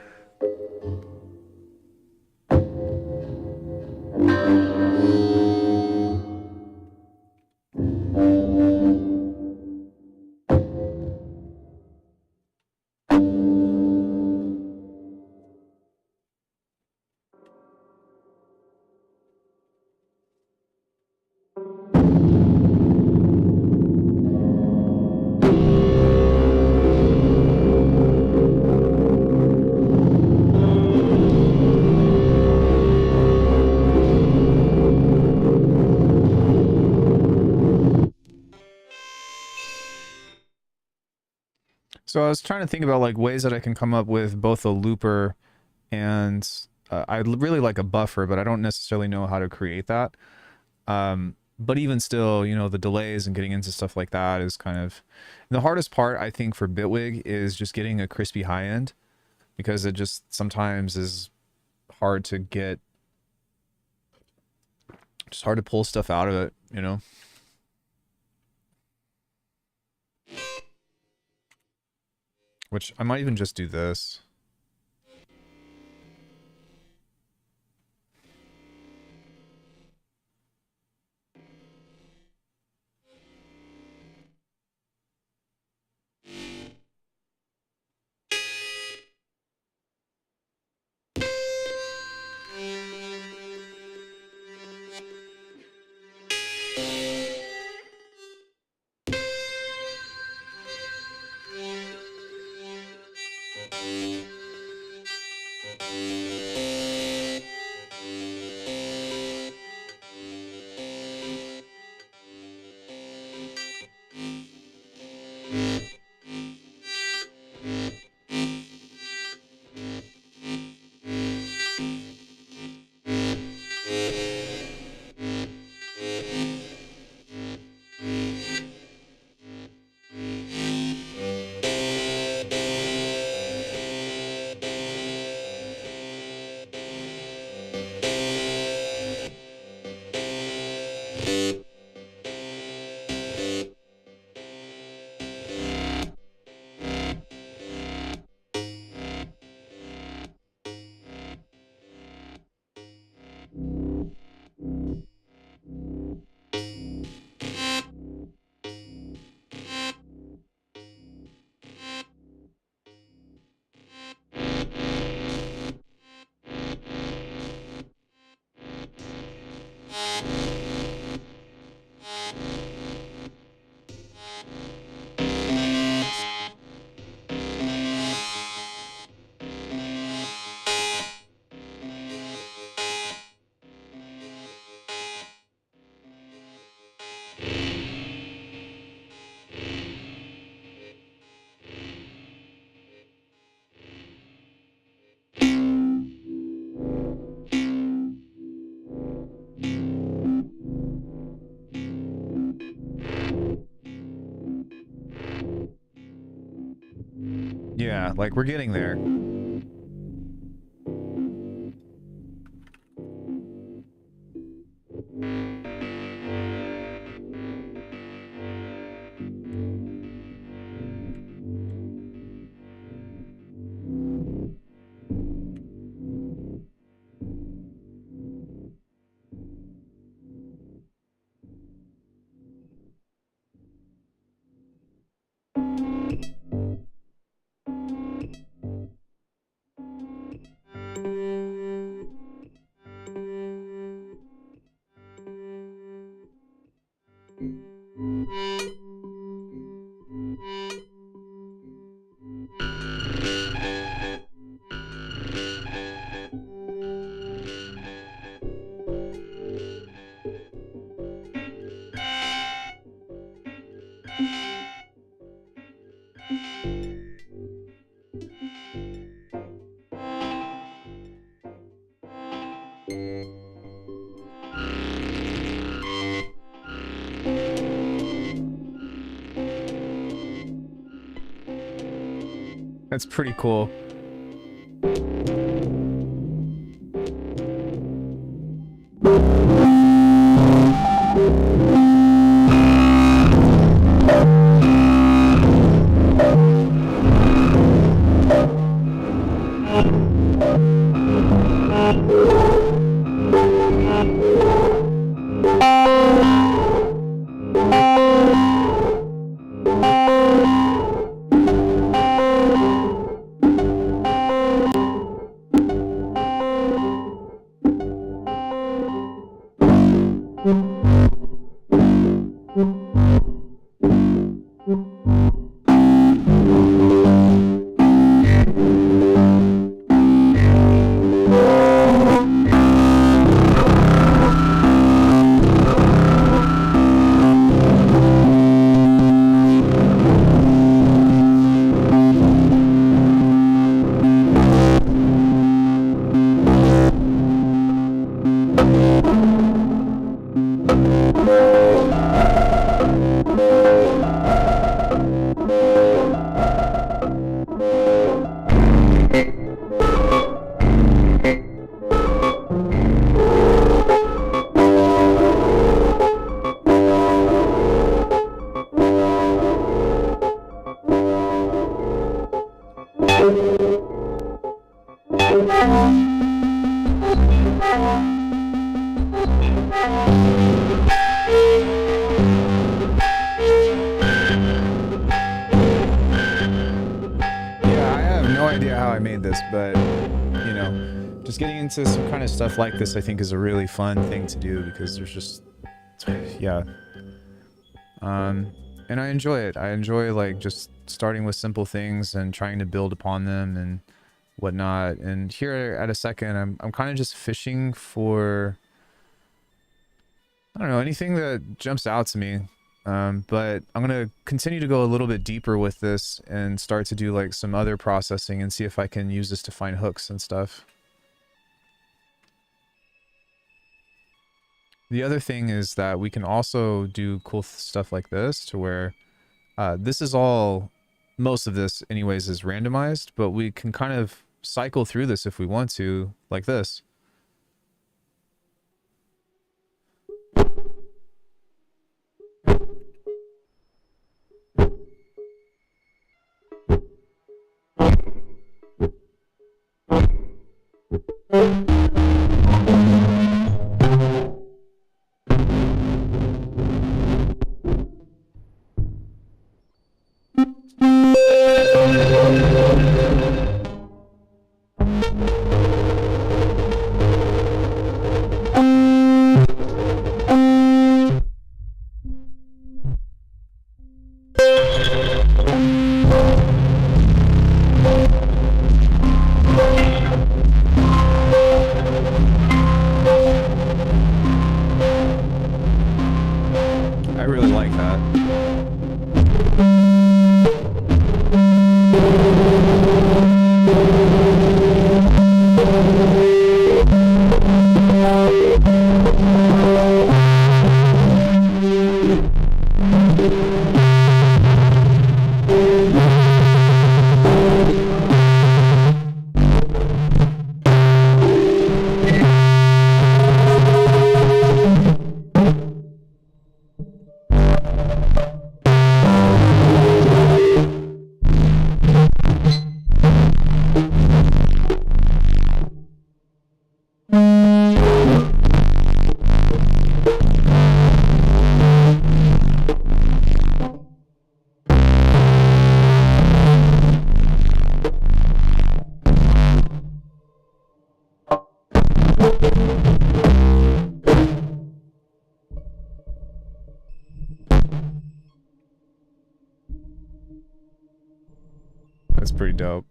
So I was trying to think about like ways that I can come up with both a looper and I'd really like a buffer, but I don't necessarily know how to create that. But even still, you know, the delays and getting into stuff like that is kind of the hardest part, I think, for Bitwig is just getting a crispy high end, because it just sometimes is hard to get, just hard to pull stuff out of it, you know? Which I might even just do this. Yeah, like we're getting there. That's pretty cool. Into some kind of stuff like this, I think, is a really fun thing to do because there's just, yeah. And I enjoy it. I enjoy like just starting with simple things and trying to build upon them and whatnot. And here at a second, I'm kind of just fishing for, I don't know, anything that jumps out to me. But I'm gonna continue to go a little bit deeper with this and start to do like some other processing and see if I can use this to find hooks and stuff. The other thing is that we can also do cool stuff like this to where this is all, most of this anyways is randomized, but we can kind of cycle through this if we want to, like this. That's pretty dope.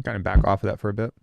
Kind of back off of that for a bit.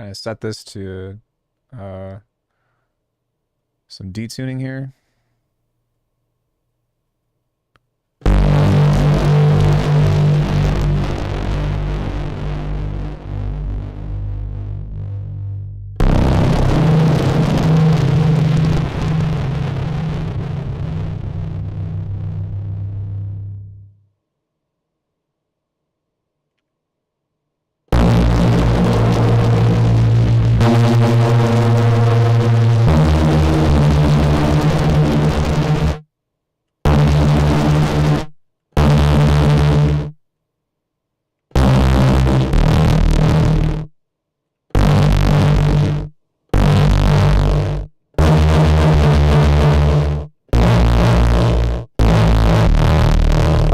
kind of set this to some detuning here.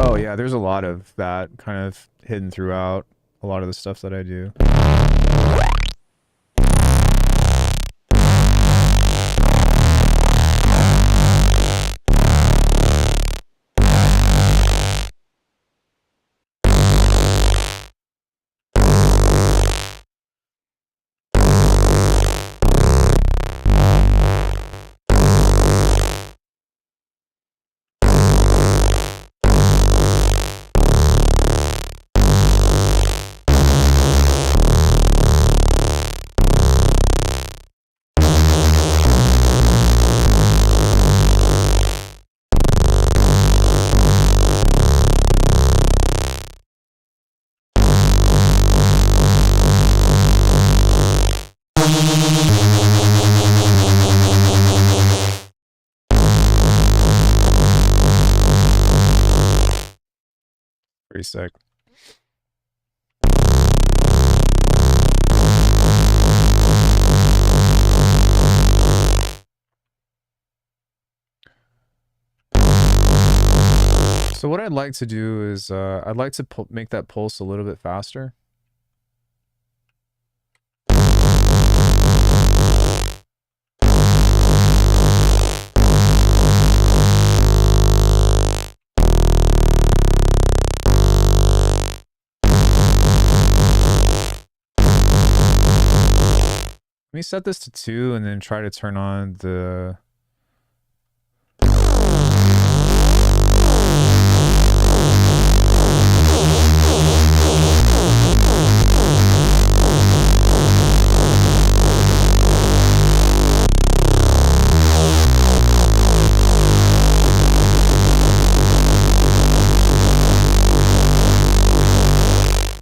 Oh yeah, there's a lot of that kind of hidden throughout a lot of the stuff that I do. Pretty sick. So what I'd like to do is I'd like to make that pulse a little bit faster. Let me set this to 2 and then try to turn on the...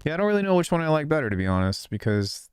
Yeah, I don't really know which one I like better, to be honest, because...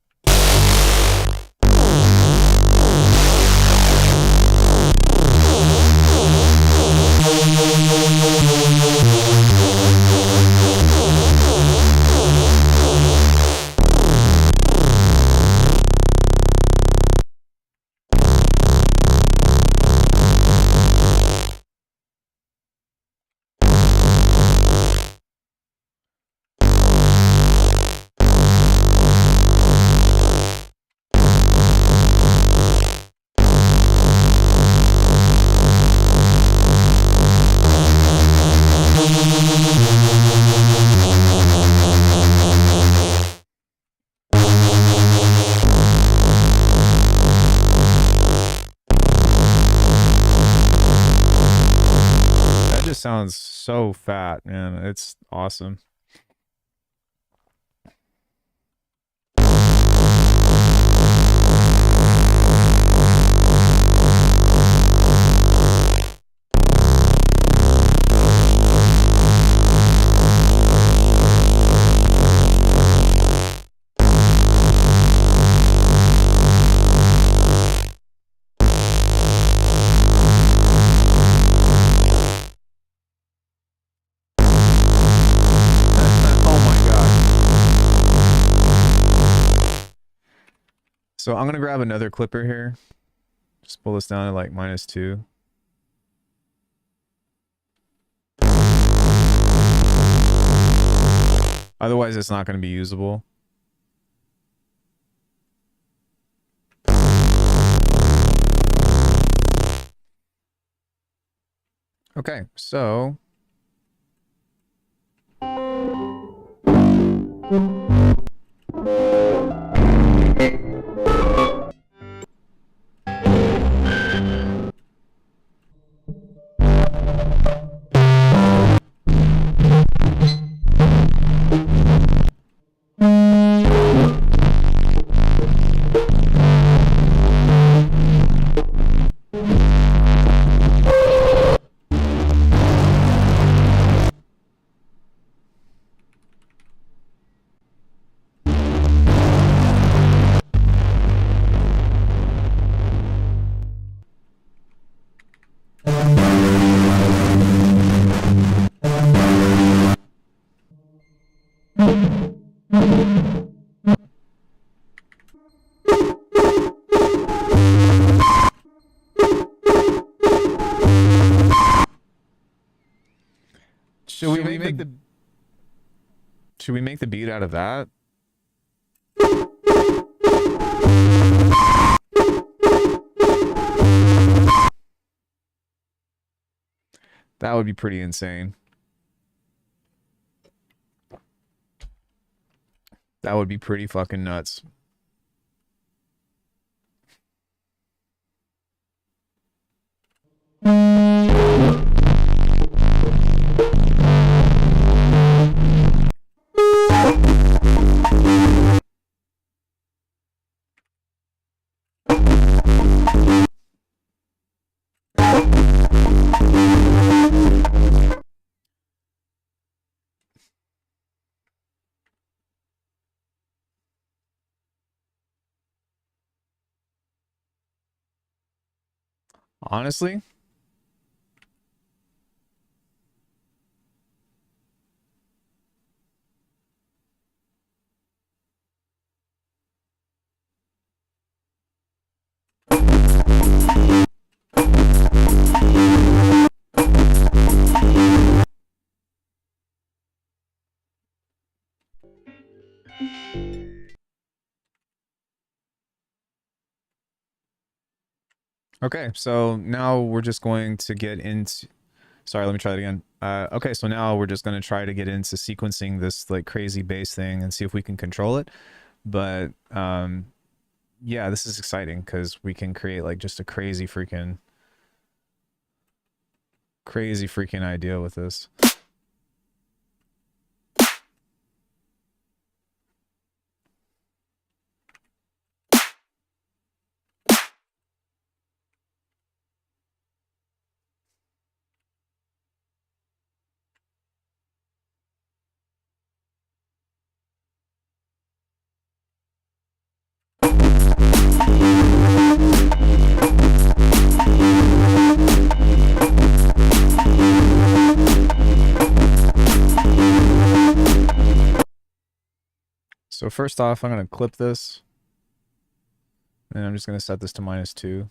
sounds so fat, man. It's awesome. So I'm gonna grab another clipper here. Just pull this down to like -2. Otherwise, it's not gonna be usable. Okay, so... Should we make the beat out of that? That would be pretty insane. That would be pretty fucking nuts. Honestly, okay, so now we're just going to get into... Sorry, let me try it again. Okay, so now we're just going to try to get into sequencing this like crazy bass thing and see if we can control it. But yeah, this is exciting because we can create like just a crazy freaking idea with this. So first off, I'm going to clip this. And I'm just going to set this to -2.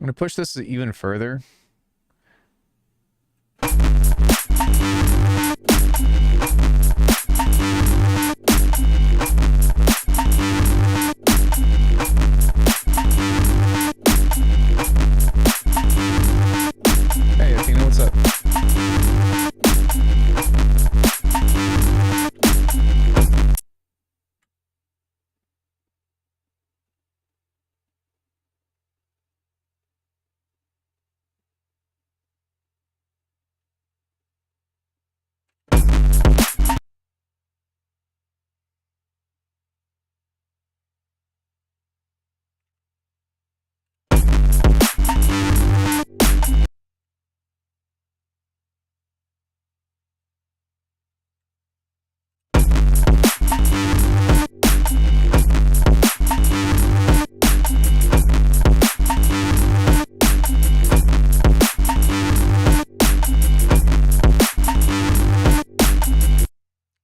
I'm going to push this even further. Hey, Athena, what's up?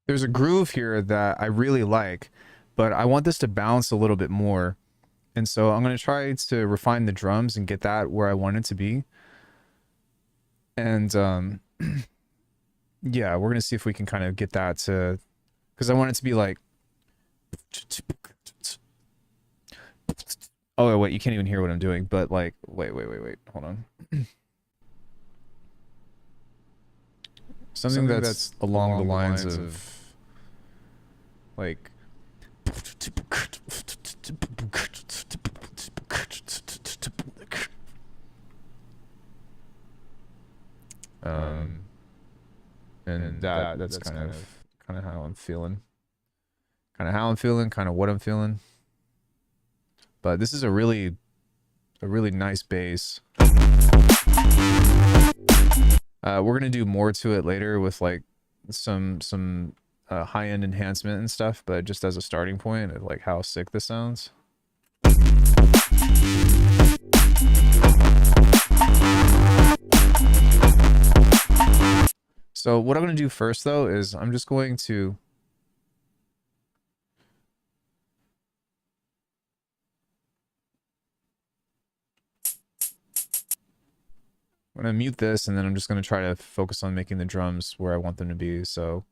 There's a groove here that I really like, but I want this to bounce a little bit more. And so I'm going to try to refine the drums and get that where I want it to be. And yeah, we're going to see if we can kind of get that to, because I want it to be like, Oh, wait, you can't even hear what I'm doing, but like, wait, hold on. Something that's along the lines of like and that's kind of how I'm feeling. Kind of how I'm feeling, kind of what I'm feeling. But this is a really nice bass. We're gonna do more to it later with like some high-end enhancement and stuff, but just as a starting point of like how sick this sounds. So what I'm gonna do first though is I'm just going to mute this, and then I'm just going to try to focus on making the drums where I want them to be. So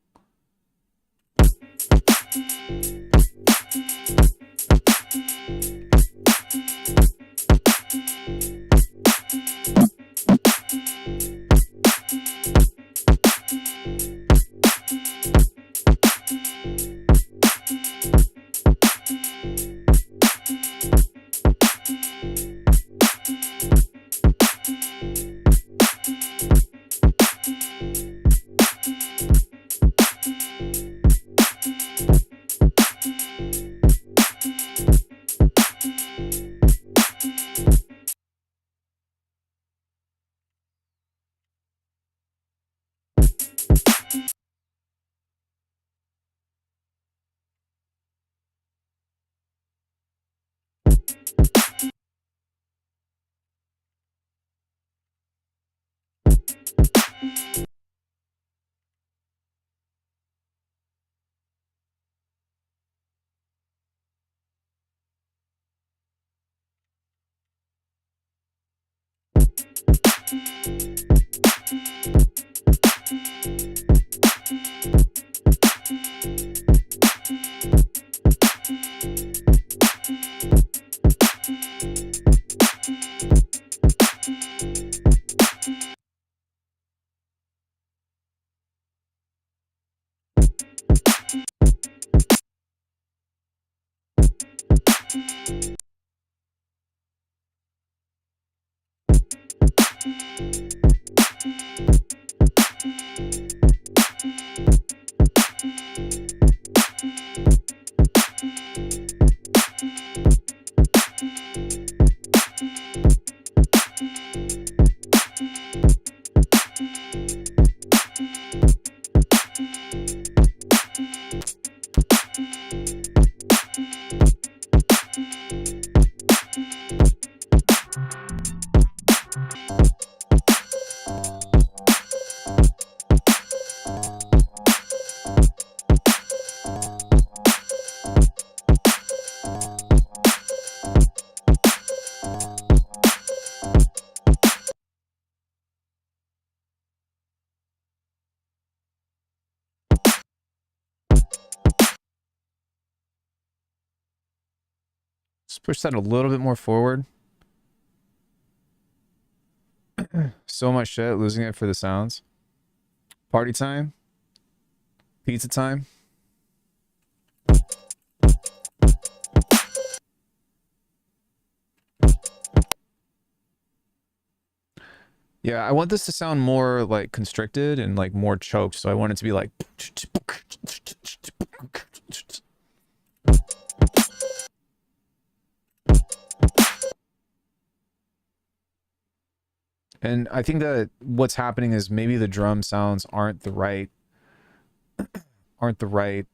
just push that a little bit more forward. So much shit, losing it for the sounds. Party time. Pizza time. Yeah, I want this to sound more like constricted and like more choked, so I want it to be like and I think that what's happening is maybe the drum sounds aren't the right vibe,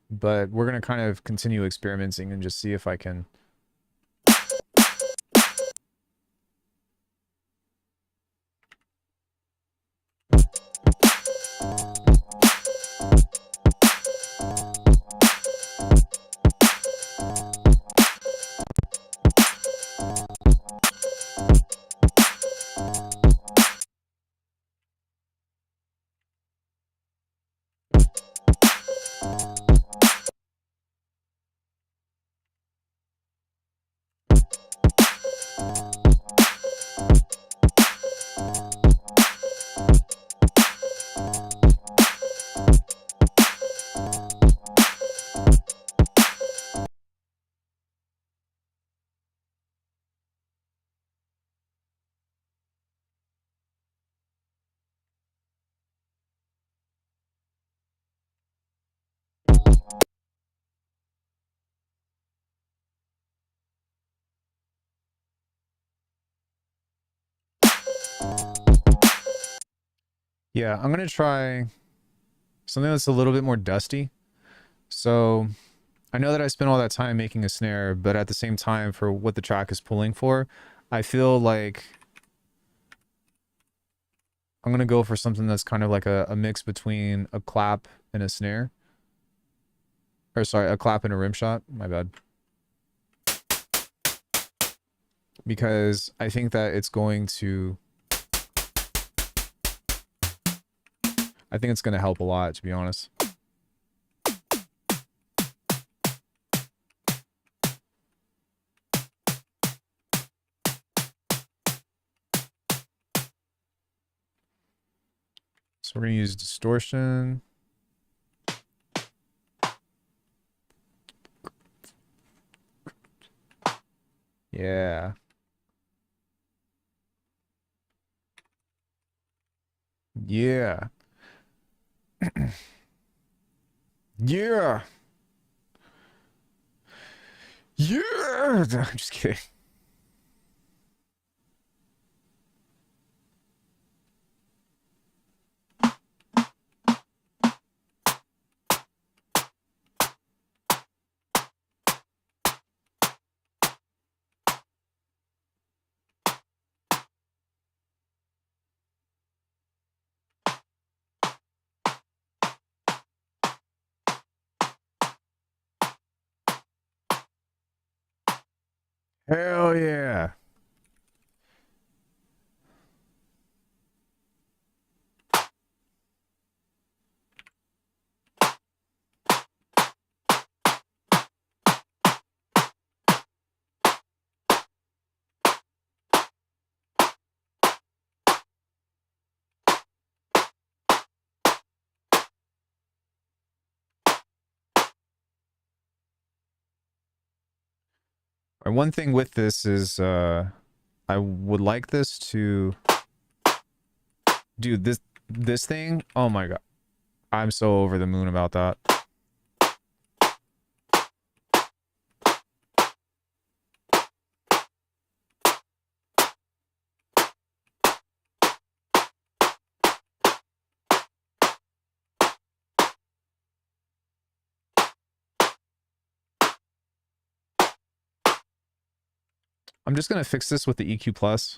but we're going to kind of continue experimenting and just see if I can Yeah, I'm gonna try something that's a little bit more dusty. So I know that I spent all that time making a snare, but at the same time, for what the track is pulling for, I feel like I'm gonna go for something that's kind of like a mix between a clap and a snare. Or sorry, a clap and a rim shot. My bad. Because I think that it's going to... I think it's going to help a lot, to be honest. So we're going to use distortion. Yeah. Yeah. Yeah. Yeah. I'm just kidding. Hell yeah. And one thing with this is I would like this to... Dude, this thing, oh my god. I'm so over the moon about that. I'm just going to fix this with the EQ plus.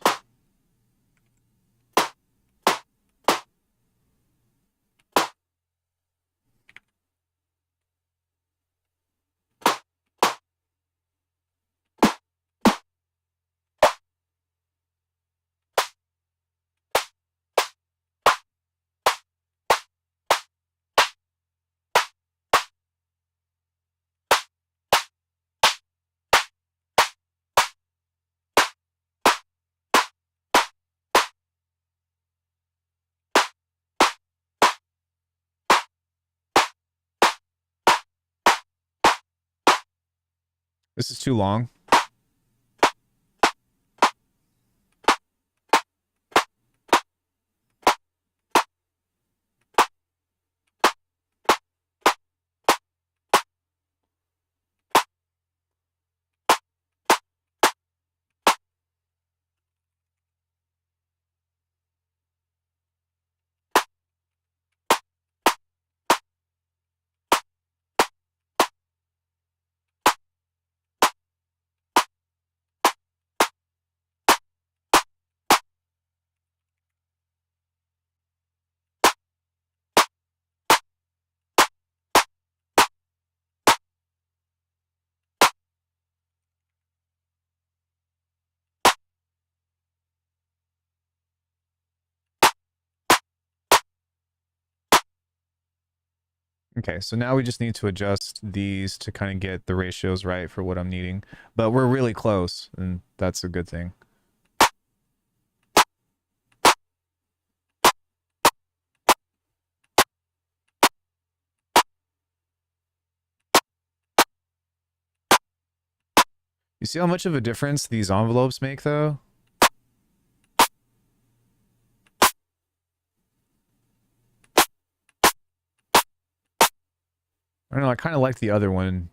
This is too long. Okay, so now we just need to adjust these to kind of get the ratios right for what I'm needing. But we're really close, and that's a good thing. You see how much of a difference these envelopes make, though? I don't know, I kind of like the other one.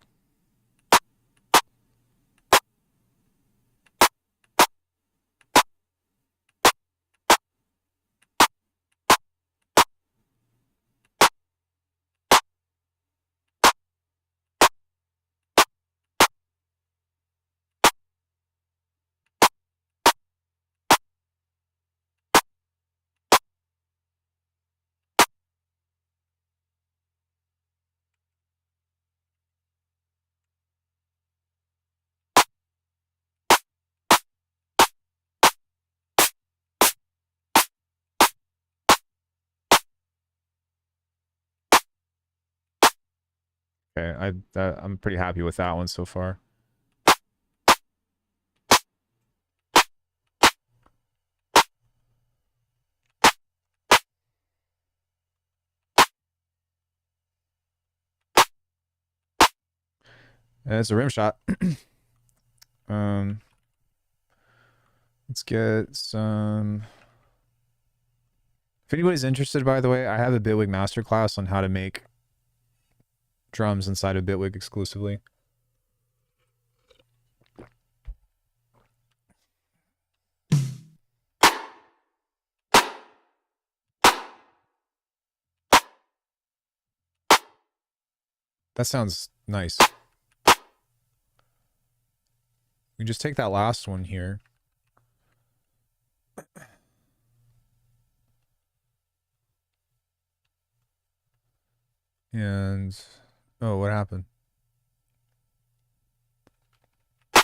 Okay, I'm pretty happy with that one so far. And it's a rim shot. Let's get some. If anybody's interested, by the way, I have a Bitwig masterclass on how to make drums inside of Bitwig exclusively. That sounds nice. We just take that last one here. And oh, what happened? I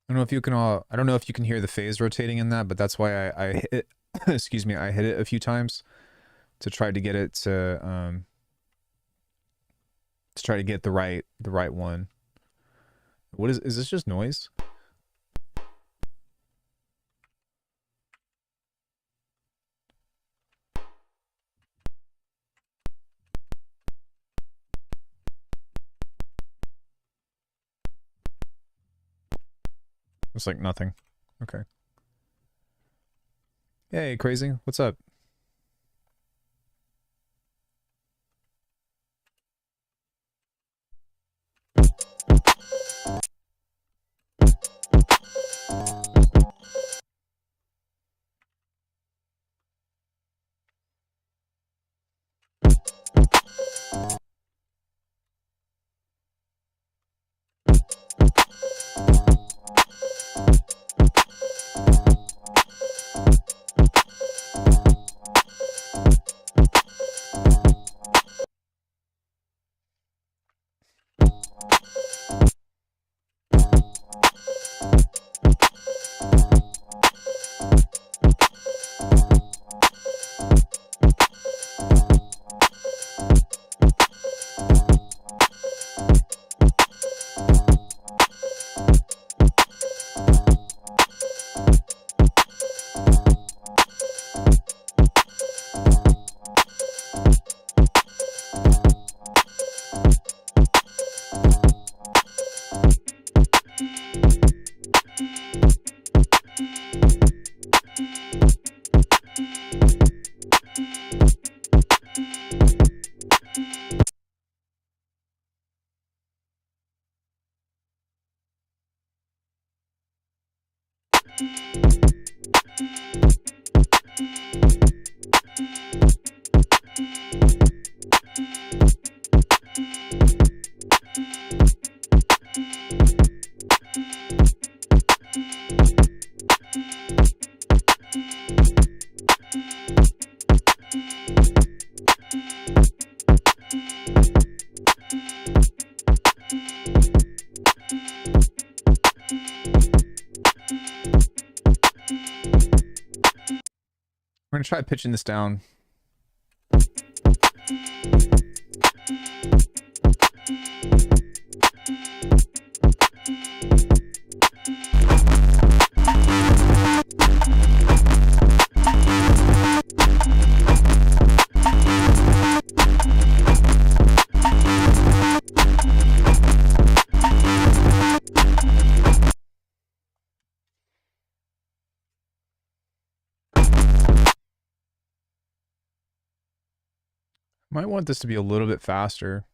don't know if you can all. I don't know if you can hear the phase rotating in that, but that's why I hit. Excuse me, I hit it a few times to try to get it to try to get the right one. What is this just noise? It's like nothing. Okay. Hey, crazy. What's up? We're gonna try pitching this down. Might want this to be a little bit faster.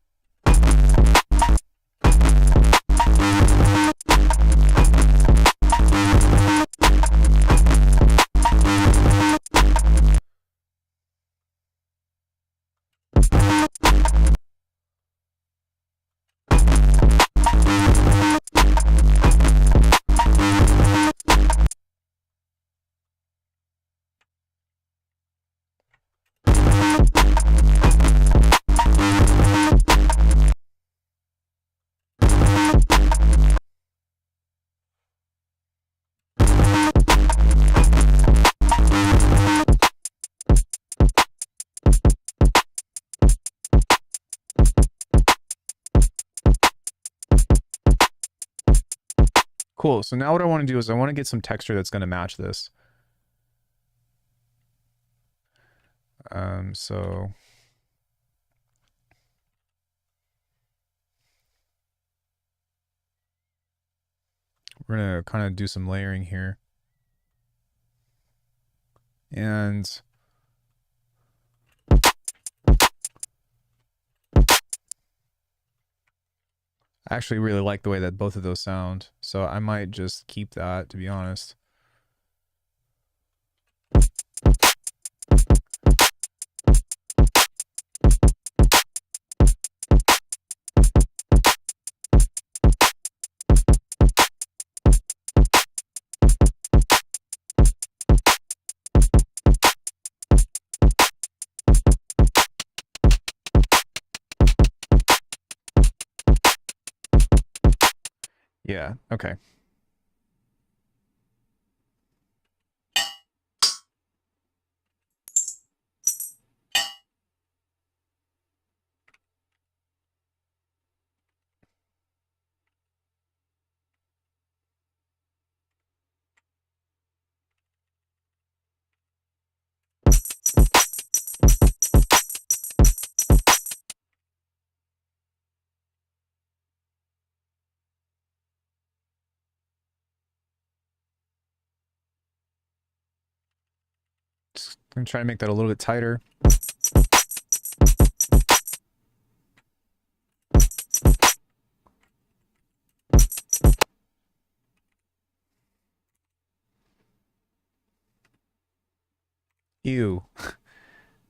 Cool. So now what I want to do is I want to get some texture that's going to match this. So we're going to kind of do some layering here. And I actually really like the way that both of those sound. So I might just keep that, to be honest. Yeah, okay. Just gonna try to make that a little bit tighter. Ew.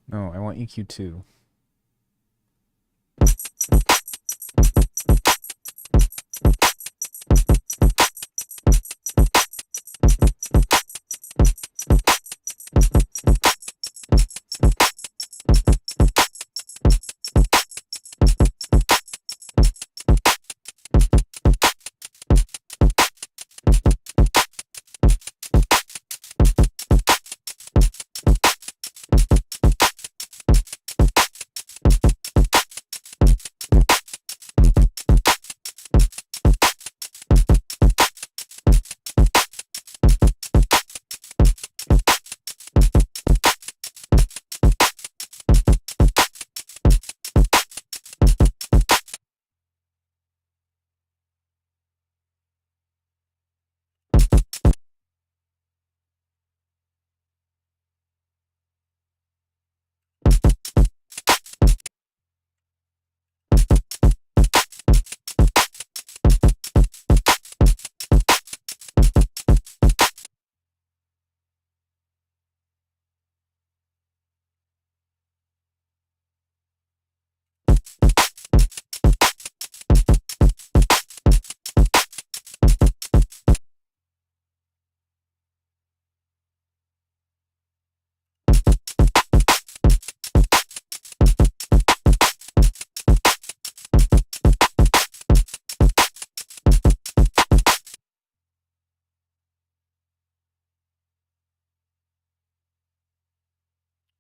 No, I want EQ2.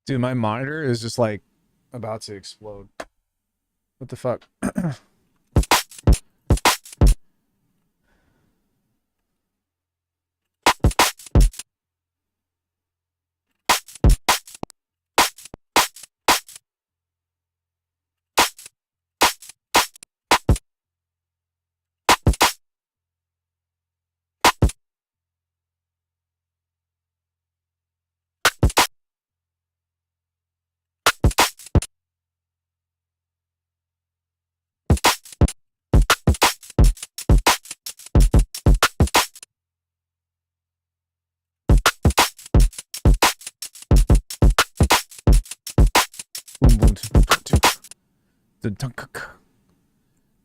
Dude, my monitor is just like about to explode. What the fuck?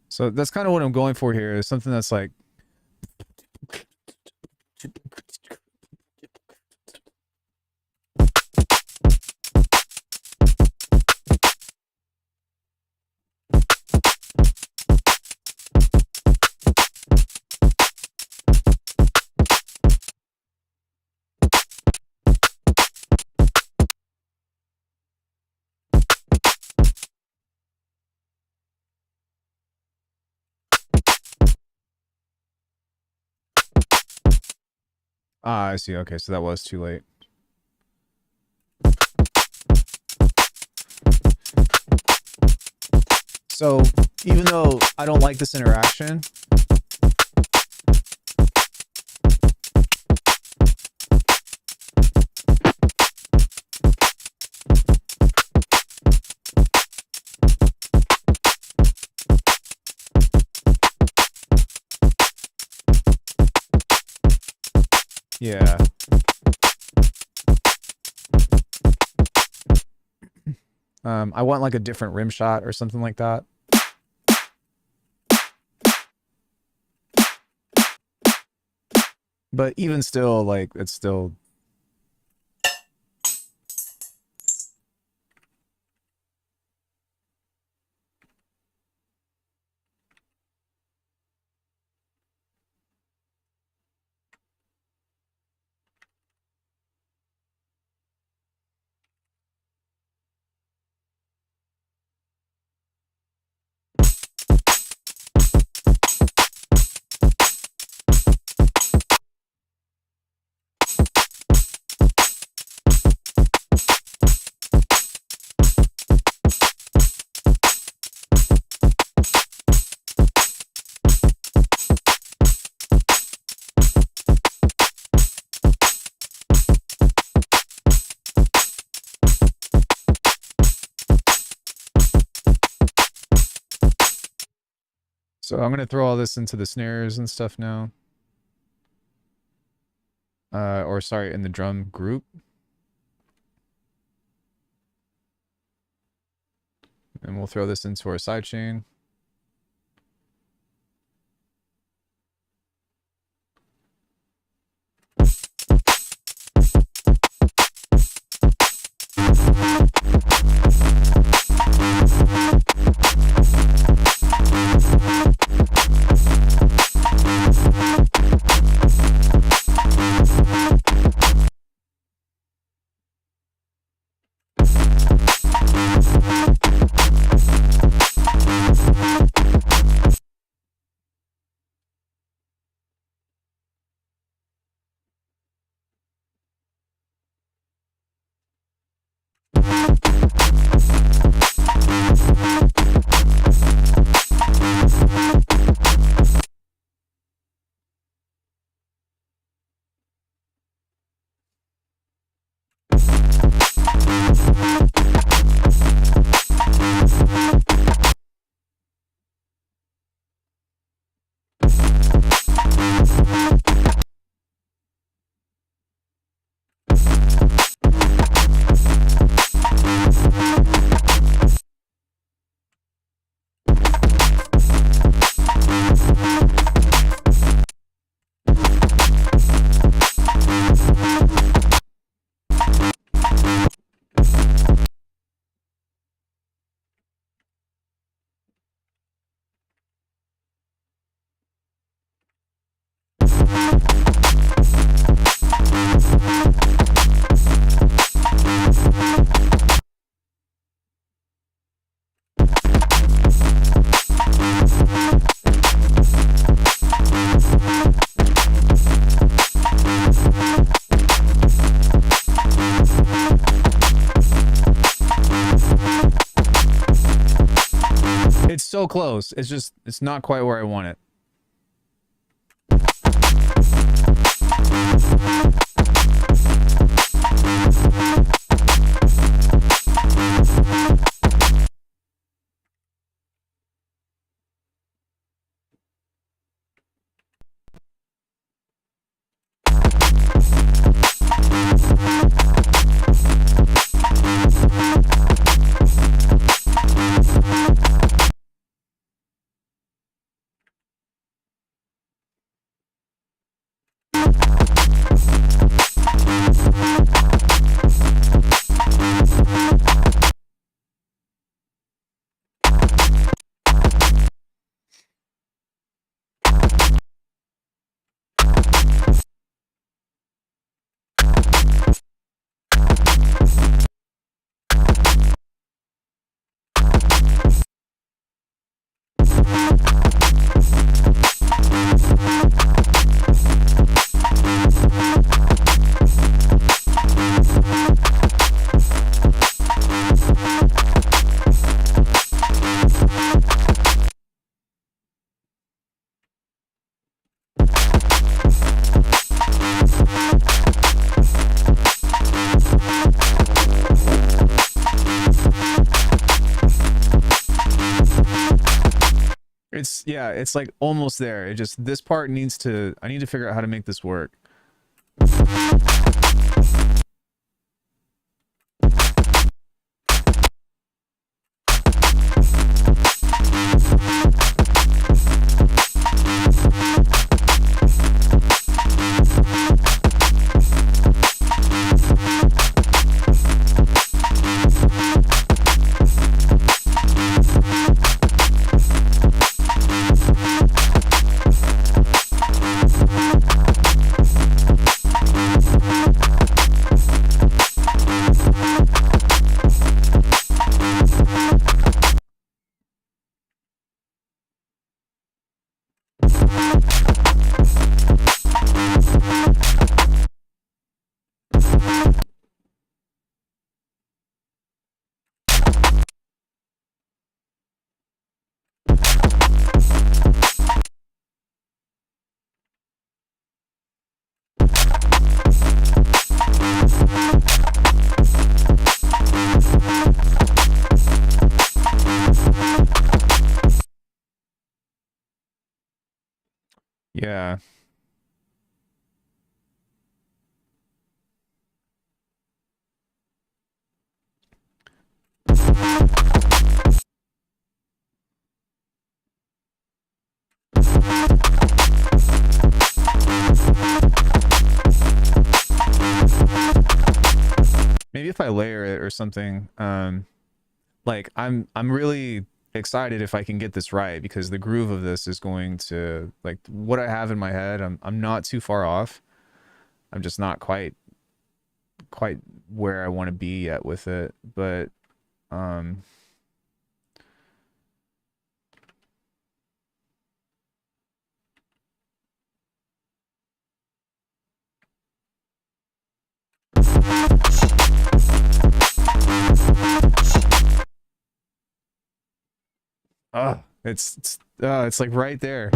So that's kind of what I'm going for here, is something that's like Ah, I see. Okay, so that was too late. So even though I don't like this interaction, yeah. I want like a different rim shot or something like that. But even still, like, it's still... So I'm going to throw all this into the snares and stuff now. Or sorry, in the drum group. And we'll throw this into our sidechain. It's so close. It's just, it's not quite where I want it. Yeah, it's like almost there. It just, this part needs to, I need to figure out how to make this work. Yeah. Maybe if I layer it or something, like I'm really excited if I can get this right, because the groove of this is going to, like, what I have in my head, I'm not too far off. I'm just not quite where I want to be yet with it, but um it's like right there.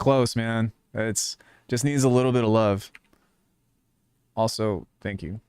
close, man. It's just needs a little bit of love. Also, thank you.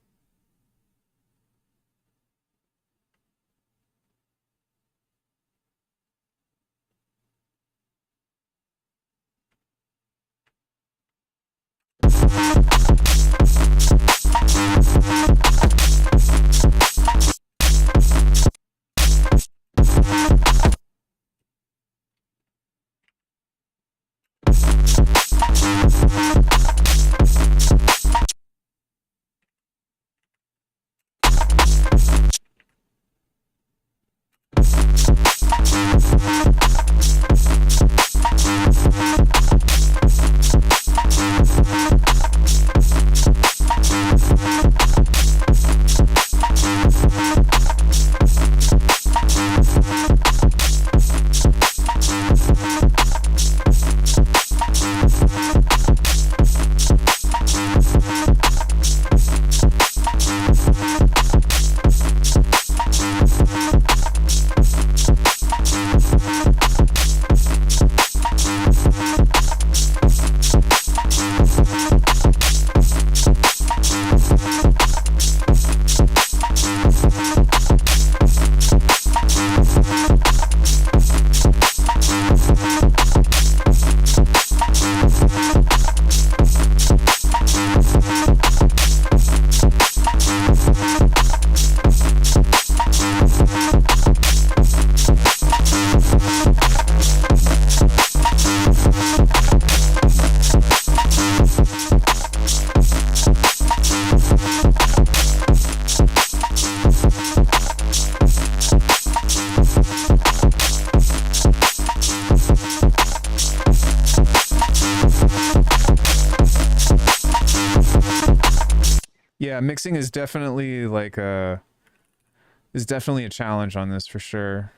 Yeah, mixing is definitely like is definitely a challenge on this for sure.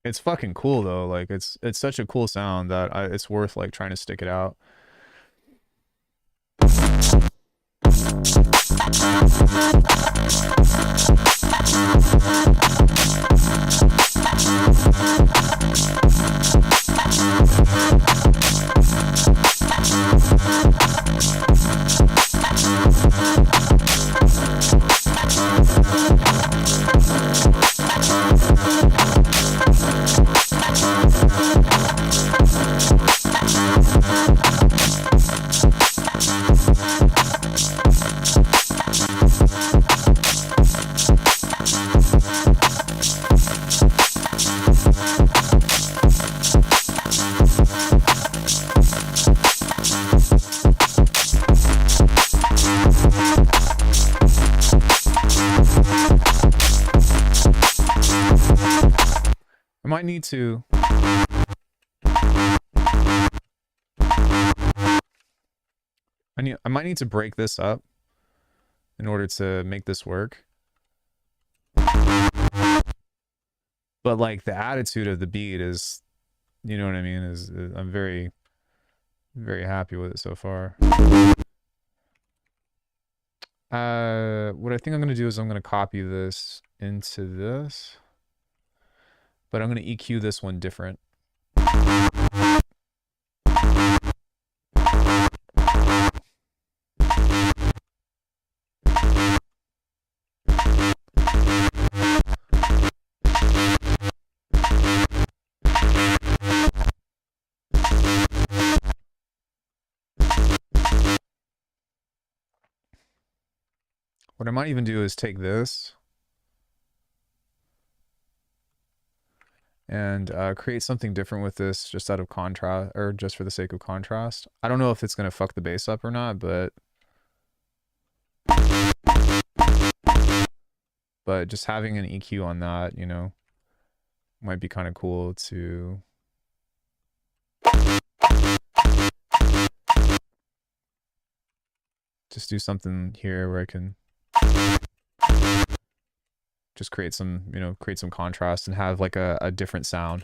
It's fucking cool though. Like it's such a cool sound that it's worth like trying to stick it out. I might need to. I might need to break this up in order to make this work. But like the attitude of the beat is, you know what I mean, is I'm very, very happy with it so far. What I think I'm going to do is I'm going to copy this into this, but I'm going to EQ this one different. What I might even do is take this and create something different with this just out of contrast, or just for the sake of contrast. I don't know if it's going to fuck the bass up or not, but just having an EQ on that, you know, might be kind of cool to just do something here where I can just create some, you know, create some contrast and have like a different sound.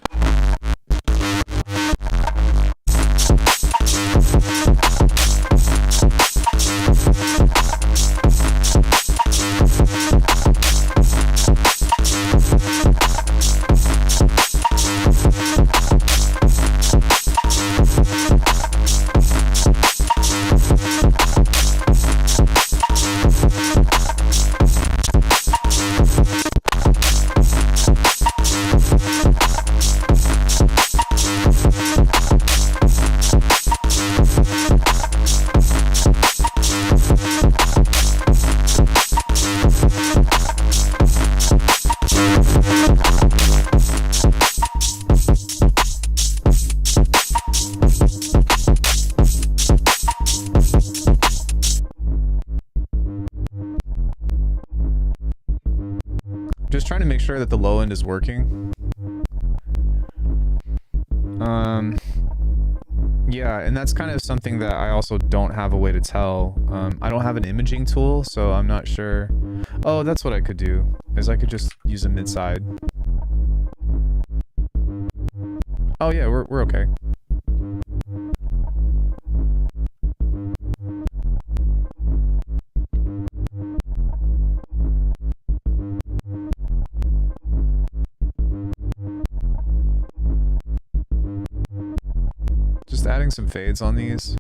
Just trying to make sure that the low end is working. Yeah, and that's kind of something that I also don't have a way to tell. I don't have an imaging tool, so I'm not sure. Oh, that's what I could do, is I could just use a mid-side. Oh yeah, we're okay. Just adding some fades on these.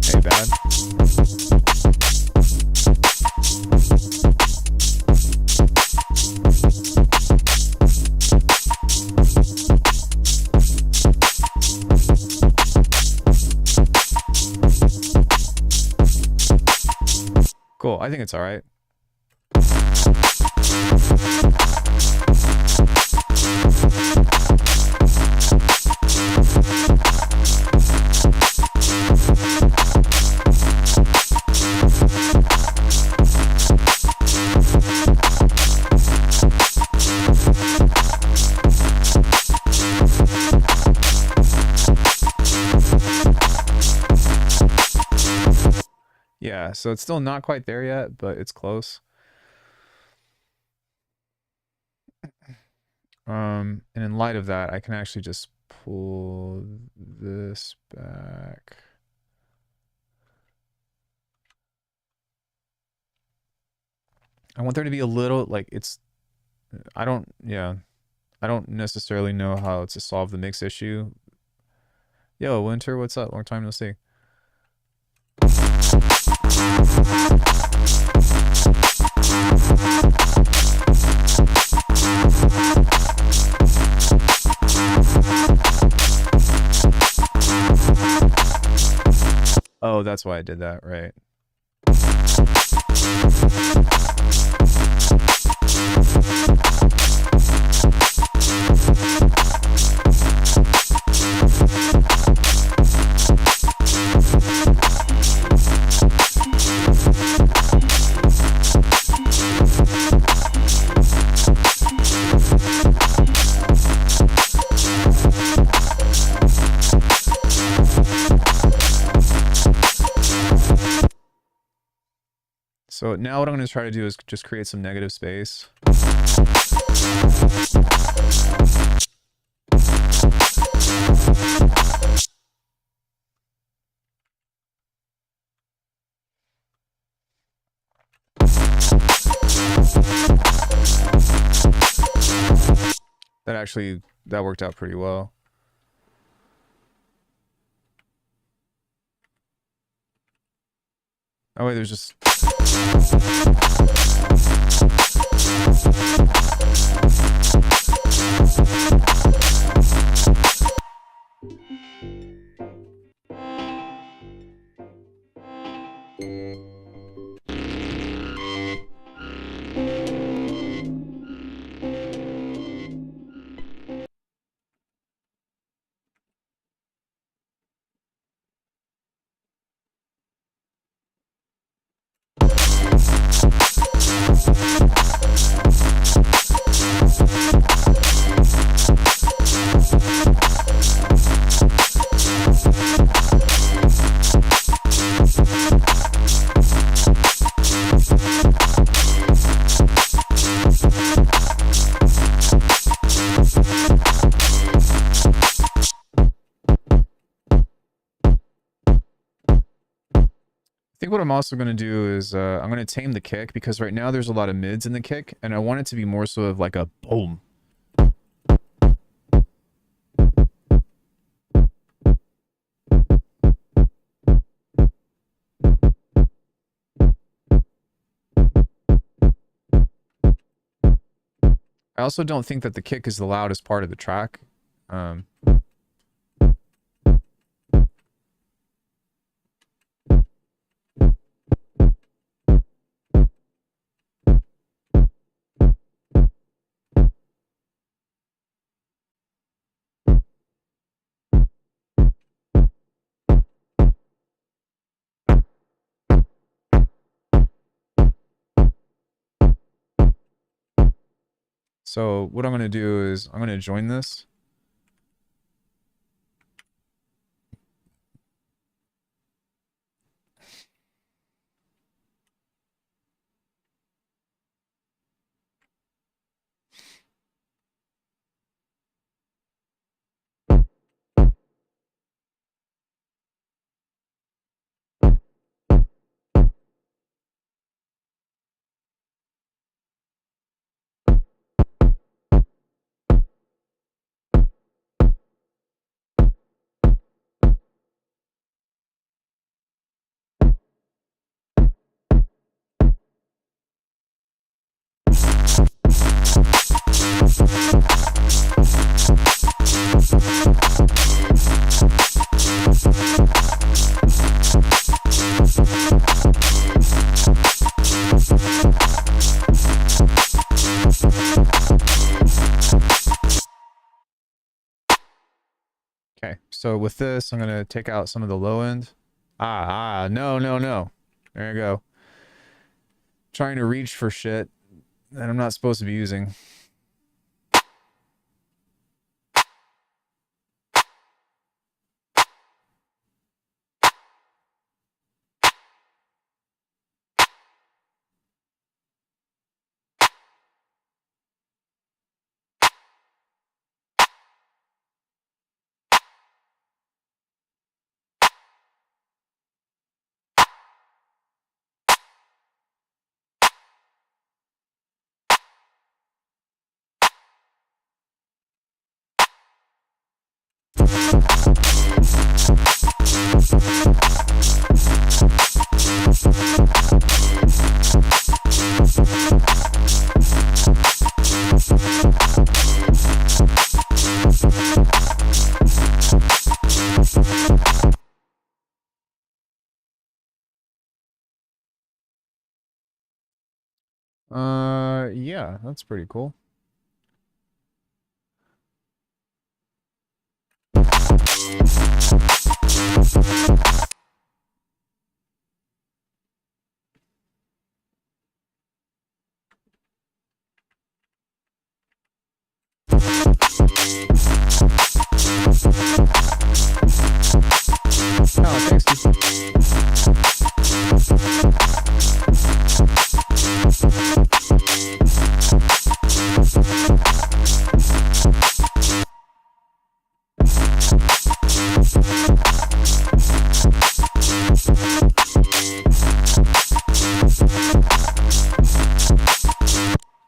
Hey, bad. Cool, I think it's all right. Yeah, so it's still not quite there yet, but it's close. And in light of that, I can actually just pull this back. I want there to be a little, like, I don't necessarily know how to solve the mix issue. Yo, Winter, what's up? Long time no see. Oh, that's why I did that, right. So now what I'm going to try to do is just create some negative space. That worked out pretty well. Oh wait, there's just... think what I'm also going to do is I'm going to tame the kick, because right now there's a lot of mids in the kick, and I want it to be more so of like a boom. I also don't think that the kick is the loudest part of the track. So what I'm going to do is I'm going to join this. Okay, so with this, I'm going to take out some of the low end. No. There you go. Trying to reach for shit that I'm not supposed to be using. Yeah, that's pretty cool. Oh, thanks, dude.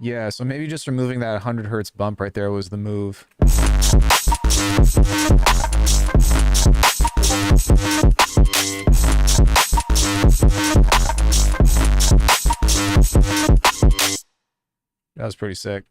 Yeah, so maybe just removing that 100 hertz bump right there was the move. That was pretty sick.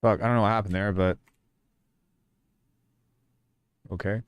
Fuck, I don't know what happened there, but okay.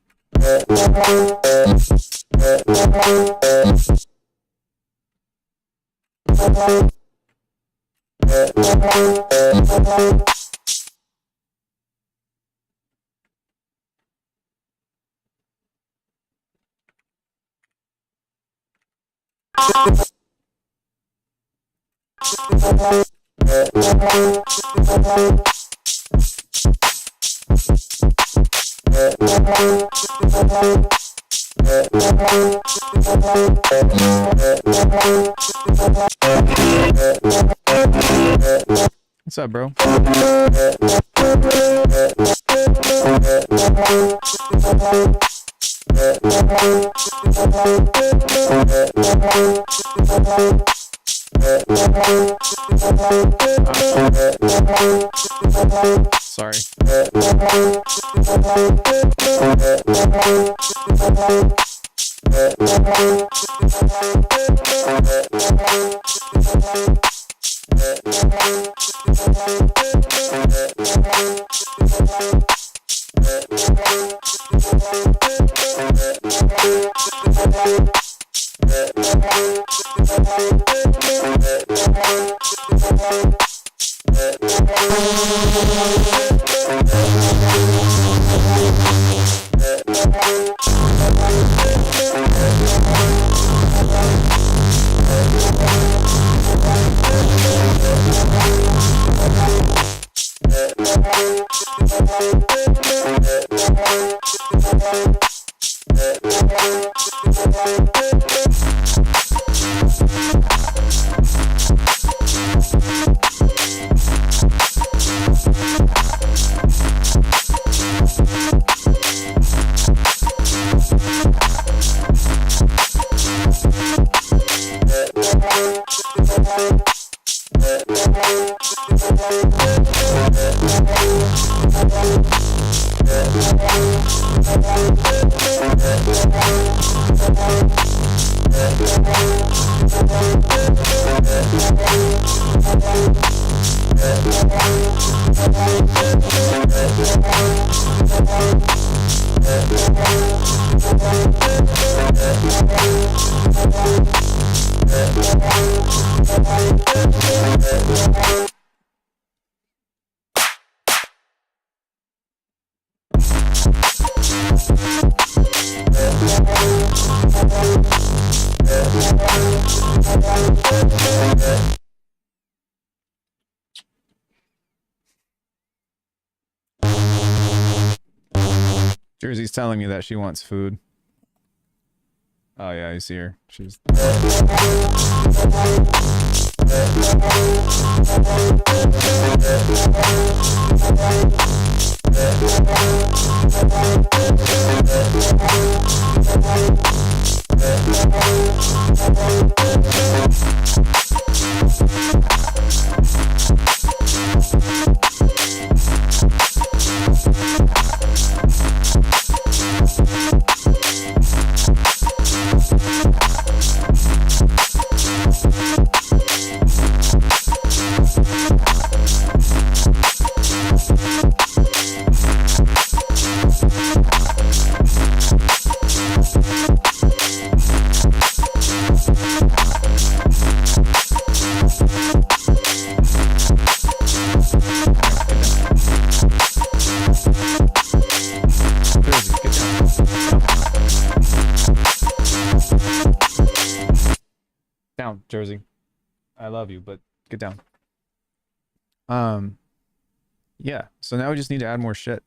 What's up, bro? Sorry. Jersey's telling me that she wants food. Oh yeah, I see her. She's... Down, Jersey. I love you, but get down. Yeah, so now we just need to add more shit.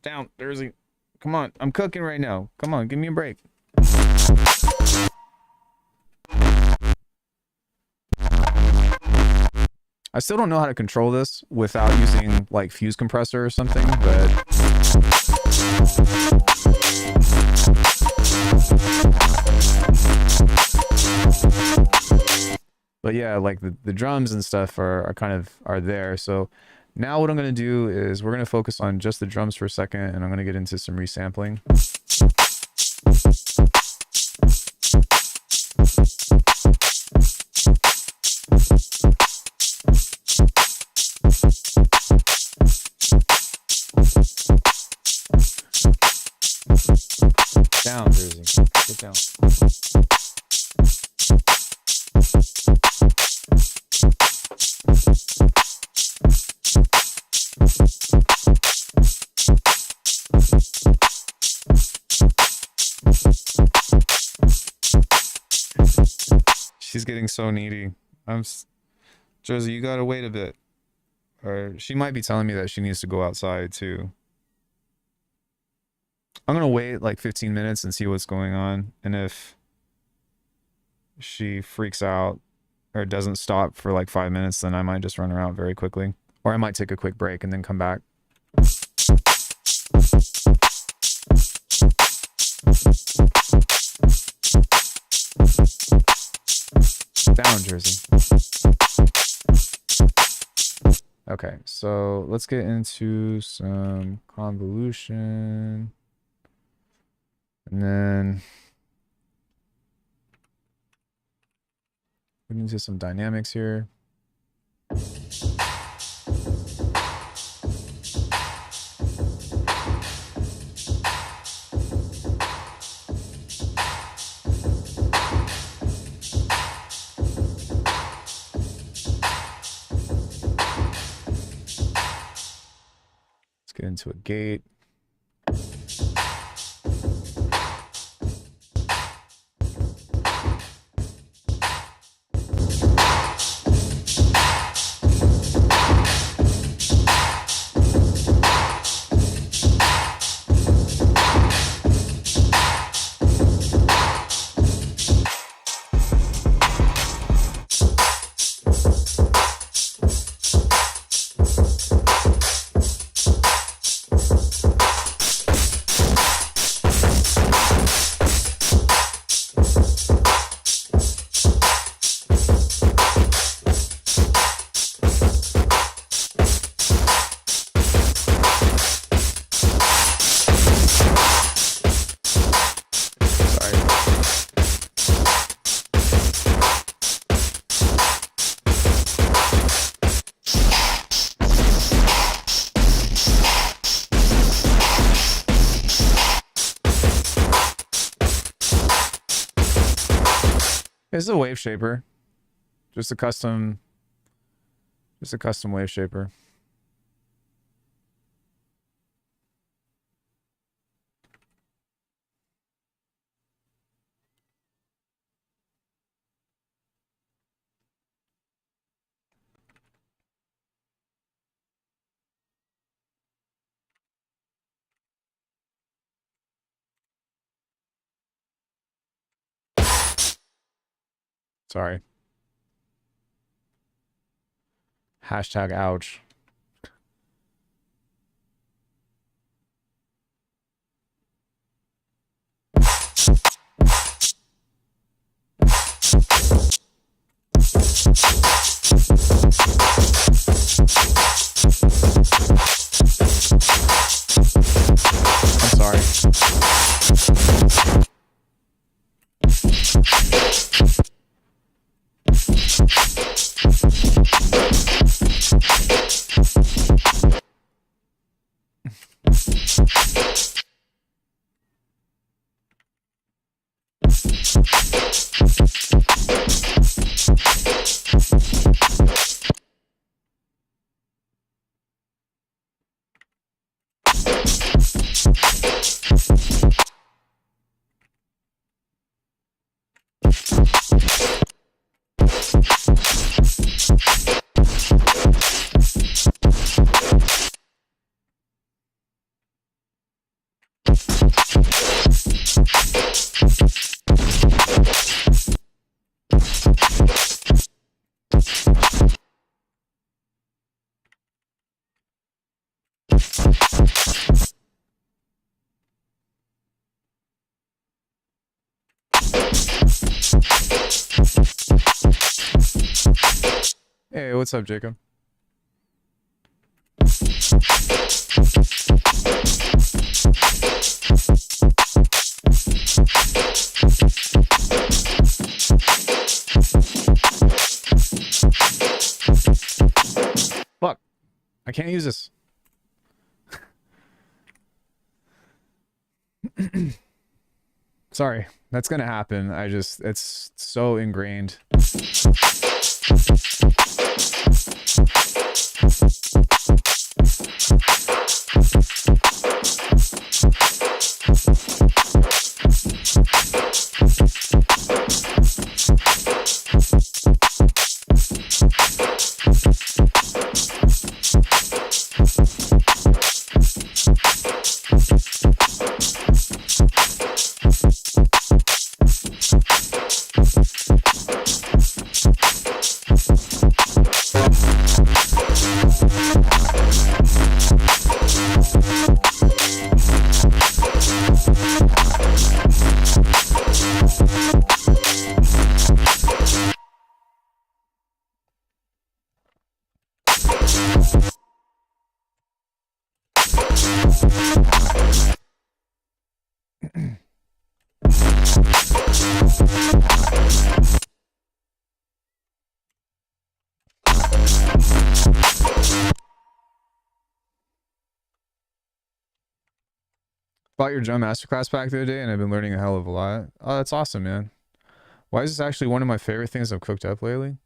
Down, Jersey. Come on, I'm cooking right now. Come on, give me a break. I still don't know how to control this without using like fuse compressor or something, but yeah, like the drums and stuff are kind of are there. So now what I'm gonna do is we're gonna focus on just the drums for a second, and I'm gonna get into some resampling. Down, Jersey. Get down. She's getting so needy. Jersey, you gotta wait a bit. Or she might be telling me that she needs to go outside too. I'm gonna wait like 15 minutes and see what's going on. And if she freaks out or doesn't stop for like 5 minutes, then I might just run her out very quickly. Or I might take a quick break and then come back. Down, Jersey. Okay, so let's get into some convolution. And then get into some dynamics here. Let's get into a gate. It's a wave shaper. Just a custom wave shaper. Sorry. Hashtag ouch. I'm sorry. what's up, Jacob? Fuck. I can't use this. Sorry. That's gonna happen. It's so ingrained. Bought your drum masterclass pack the other day and I've been learning a hell of a lot. Oh, that's awesome, man. Why is this actually one of my favorite things I've cooked up lately?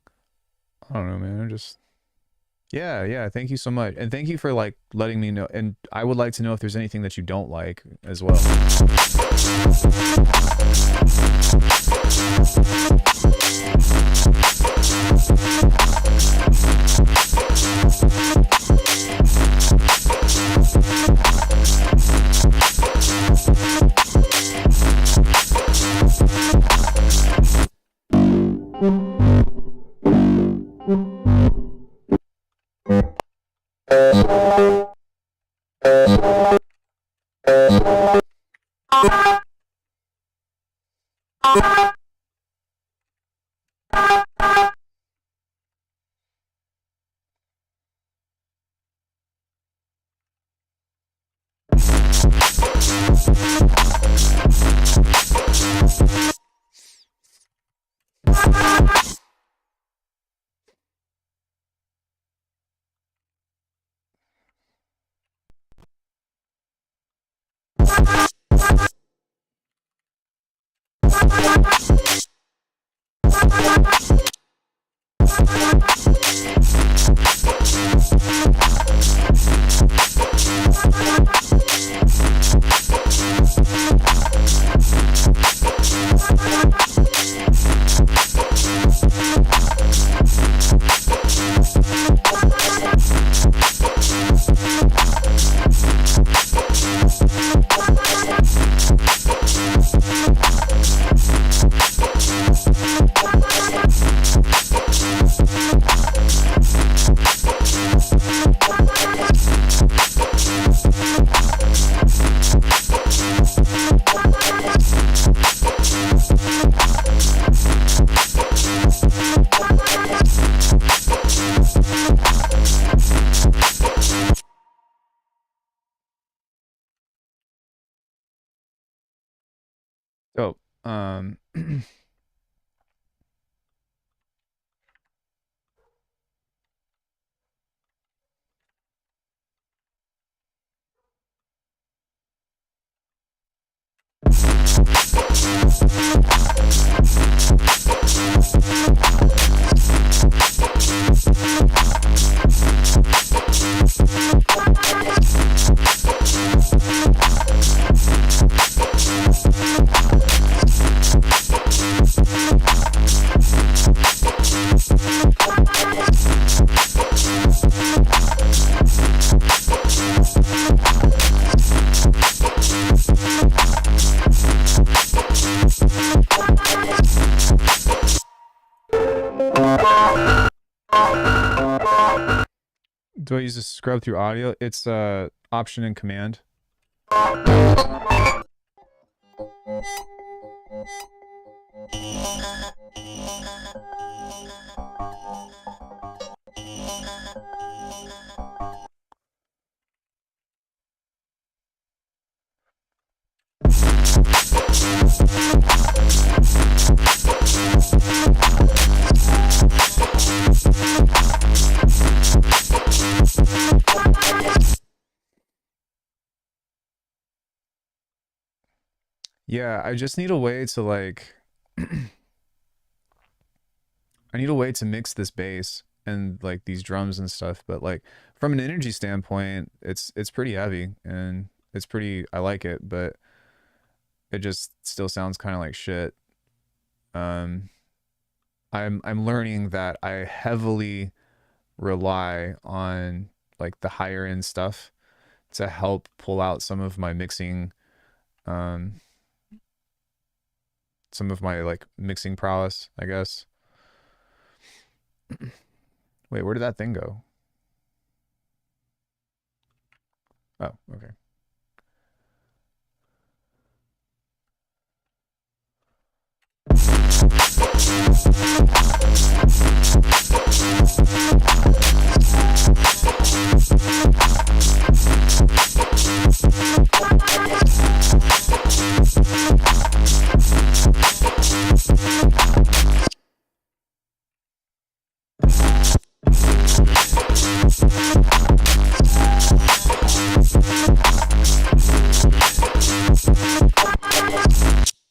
I don't know, man. I'm just... Yeah, thank you so much. And thank you for, like, letting me know. And I would like to know if there's anything that you don't like as well. So, do I use this scrub through audio? It's option and command. Yeah, I just need a way to like I need a way to mix this bass and like these drums and stuff, but like from an energy standpoint, it's pretty heavy and it's pretty I like it, but it just still sounds kind of like shit. Um I'm learning that I heavily rely on like the higher end stuff to help pull out some of my mixing um some of my like mixing prowess, I guess. Wait, where did that thing go? Oh, okay.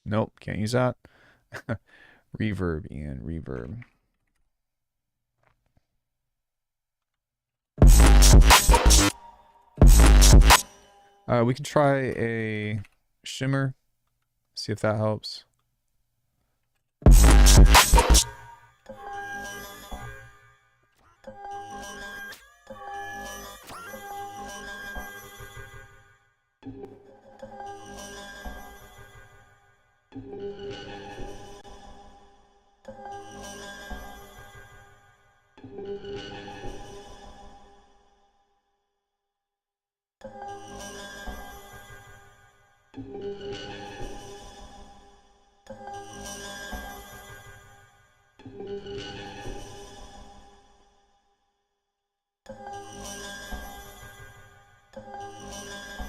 Nope, can't use that. Reverb, Ian, reverb. We could try a shimmer, see if that helps.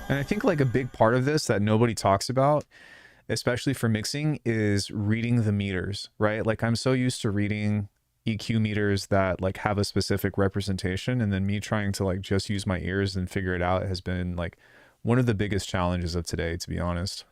And I think like a big part of this that nobody talks about, especially for mixing, is reading the meters, right? Like I'm so used to reading EQ meters that like have a specific representation, and then me trying to like just use my ears and figure it out has been like one of the biggest challenges of today, to be honest.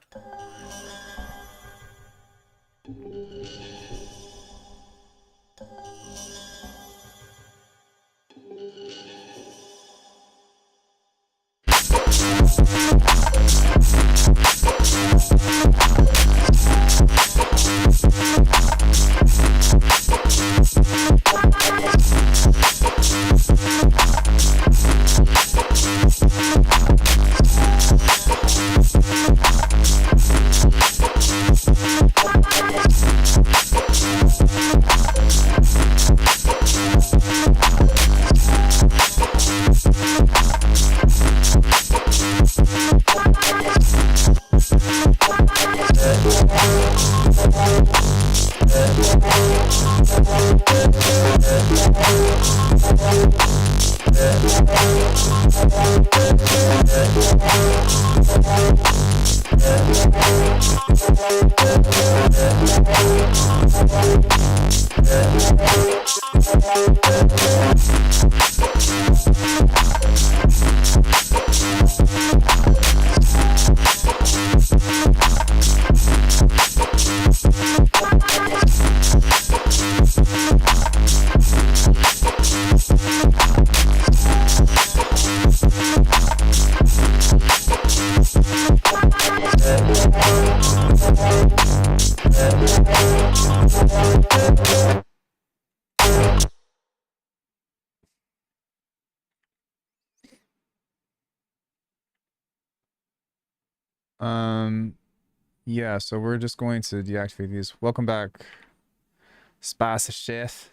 Yeah, so we're just going to deactivate these. Welcome back, Spice Chef.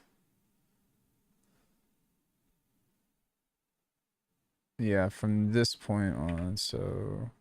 Yeah, from this point on, so...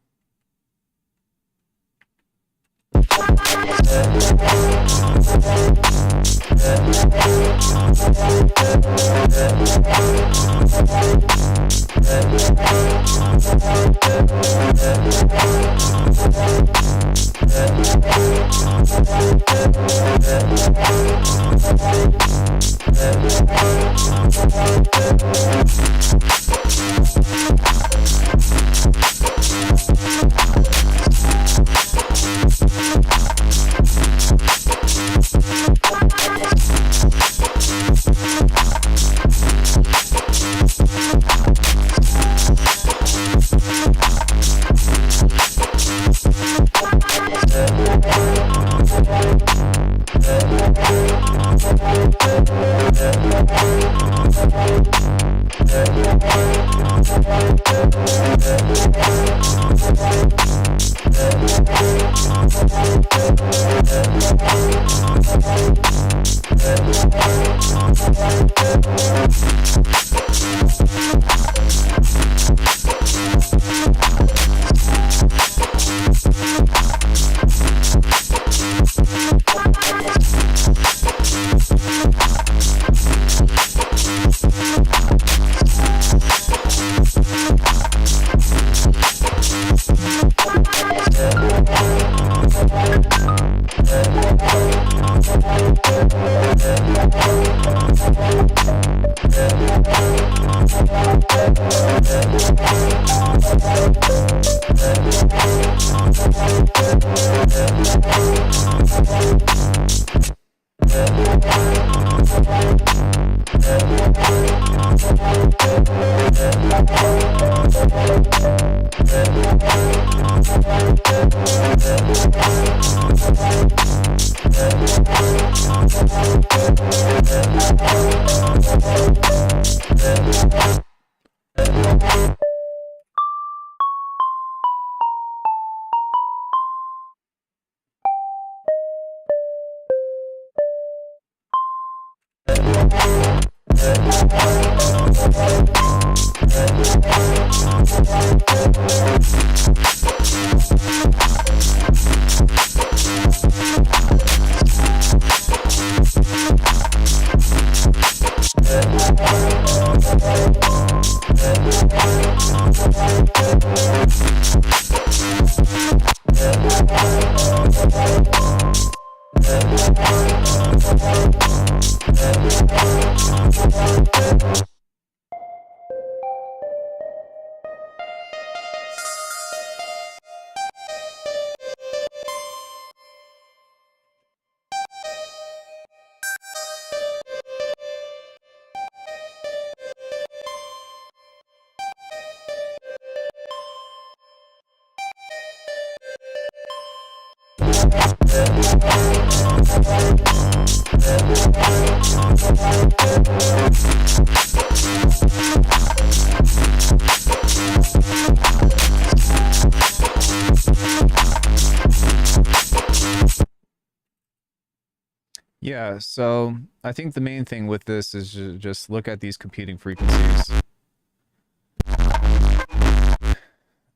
Yeah, so I think the main thing with this is just look at these competing frequencies.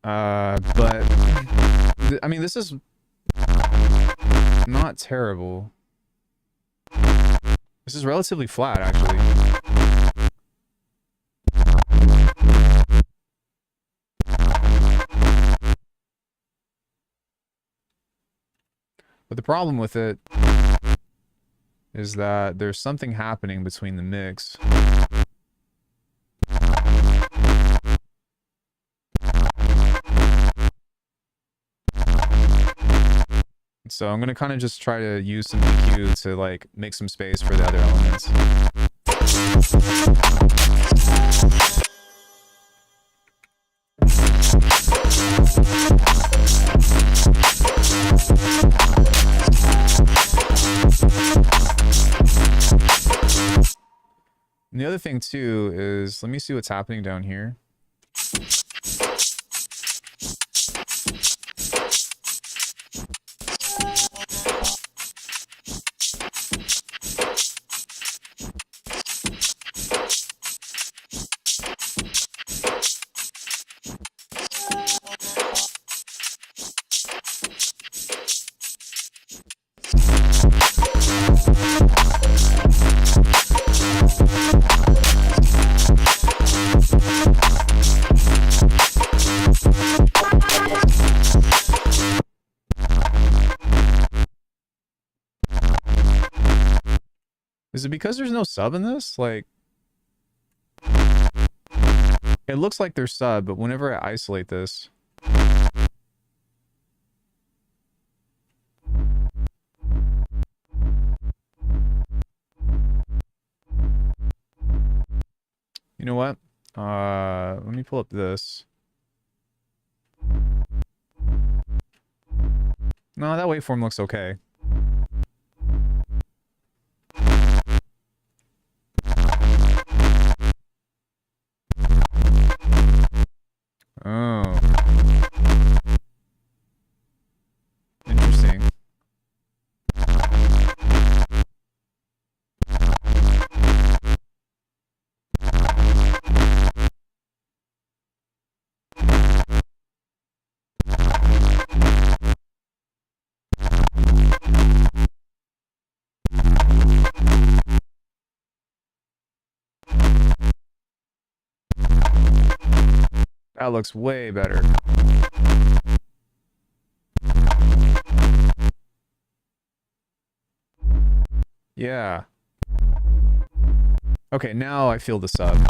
But I mean, this is not terrible. This is relatively flat, actually. But the problem with it is that there's something happening between the mix. So I'm gonna kind of just try to use some EQ to like make some space for the other elements. And the other thing too is, let me see what's happening down here. Is it because there's no sub in this? Like, it looks like there's sub, but whenever I isolate this, you know what? Let me pull up this. No, that waveform looks okay. Oh. Interesting. That looks way better. Yeah. Okay, now I feel the sub.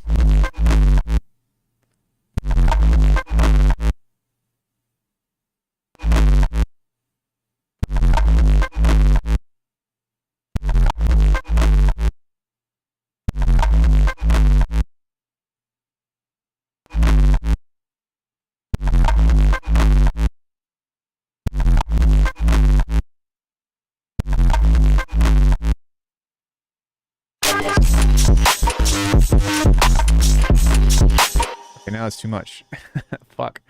Okay, now it's too much. Fuck.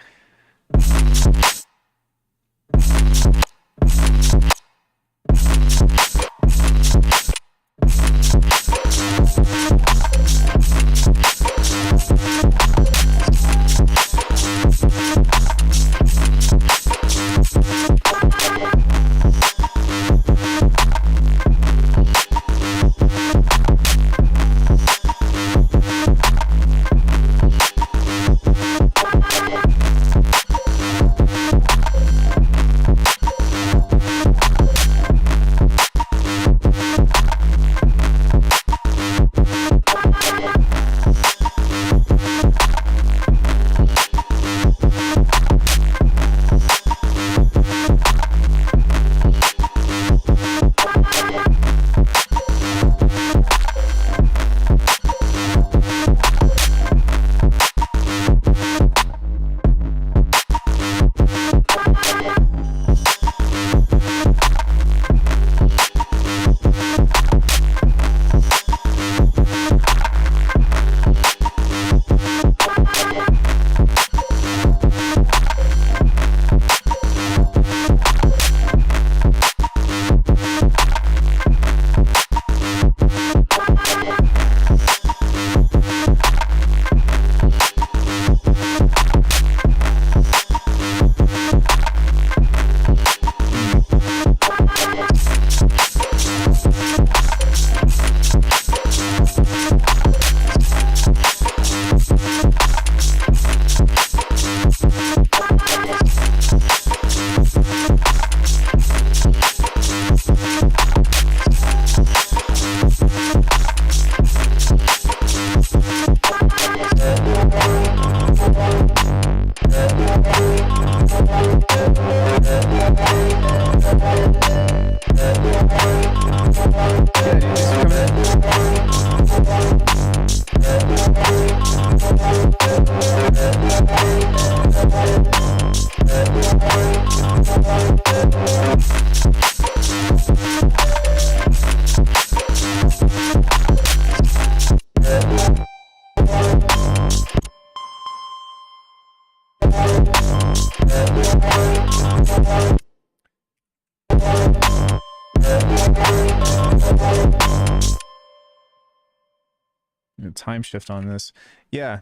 Time shift on this. Yeah,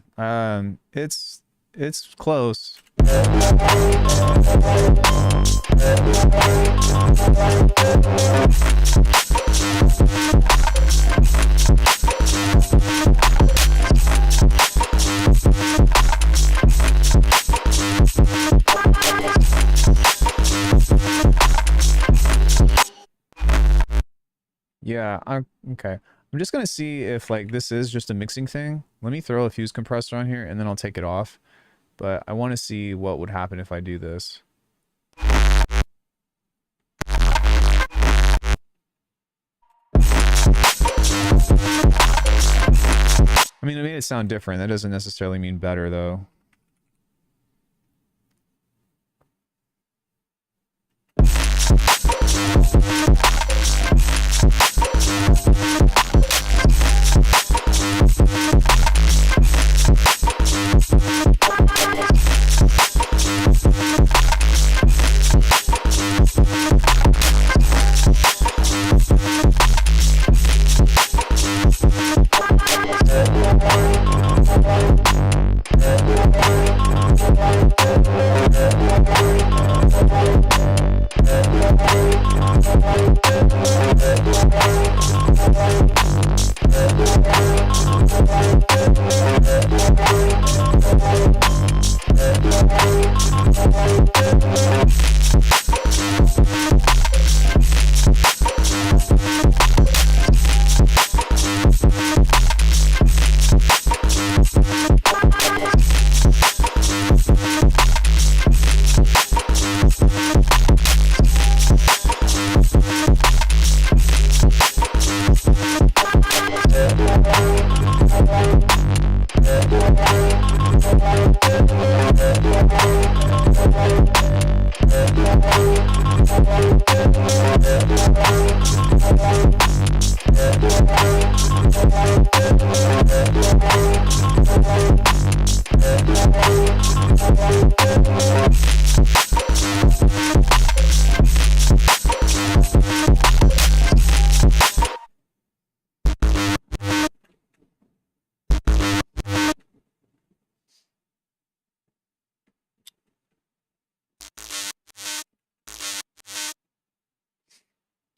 it's close. Yeah, okay. I'm just gonna see if like this is just a mixing thing. Let me throw a fuse compressor on here and then I'll take it off. But I want to see what would happen if I do this. I mean, it made it sound different. That doesn't necessarily mean better though.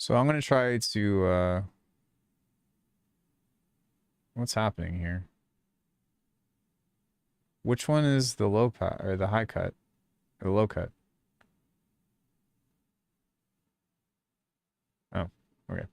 So I'm gonna try to what's happening here? Which one is the low pat or the high cut? Or the low cut? Oh, okay.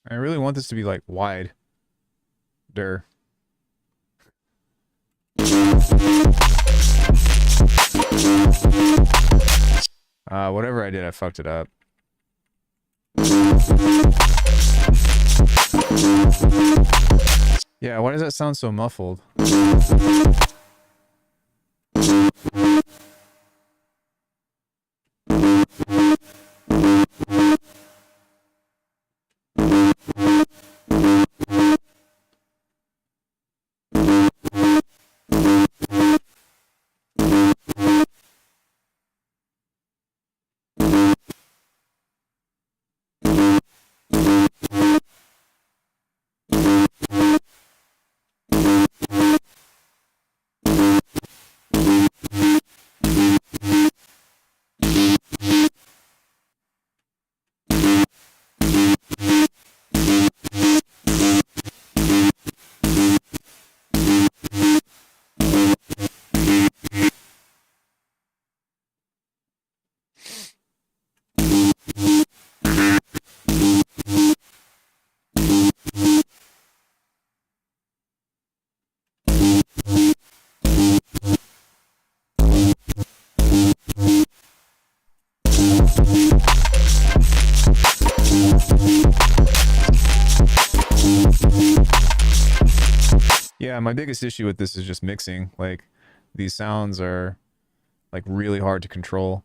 I really want this to be like wide. Der. Whatever I did, I fucked it up. Yeah, why does that sound so muffled? Yeah, my biggest issue with this is just mixing. Like, these sounds are, like, really hard to control.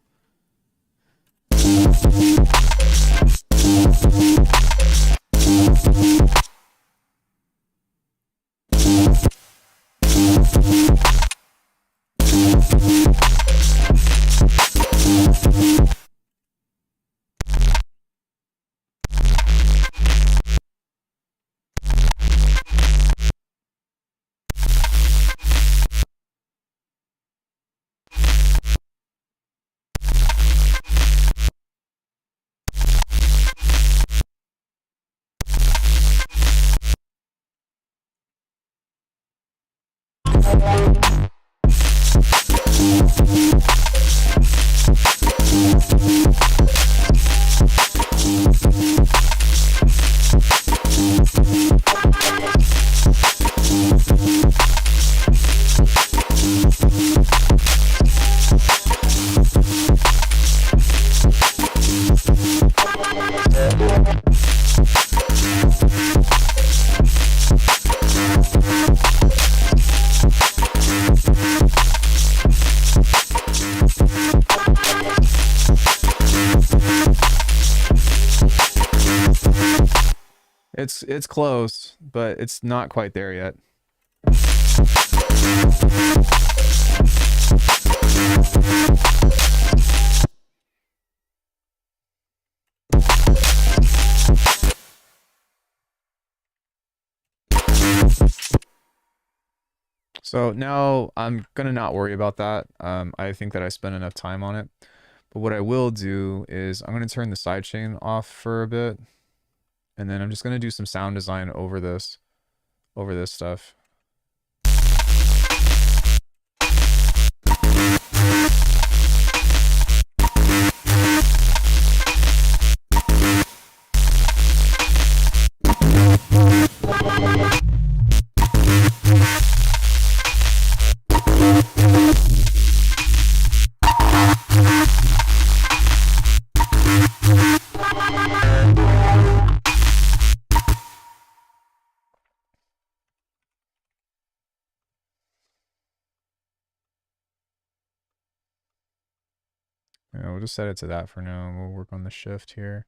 It's close, but it's not quite there yet. So now I'm gonna not worry about that. I think that I spent enough time on it. But what I will do is I'm gonna turn the sidechain off for a bit, and then I'm just gonna do some sound design over this stuff. Yeah, we'll just set it to that for now, and we'll work on the shift here.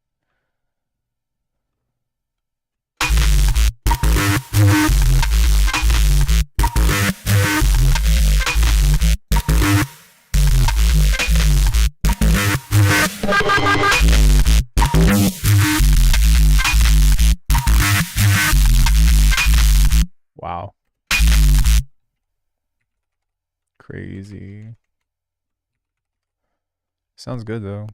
Wow. Crazy. Sounds good though.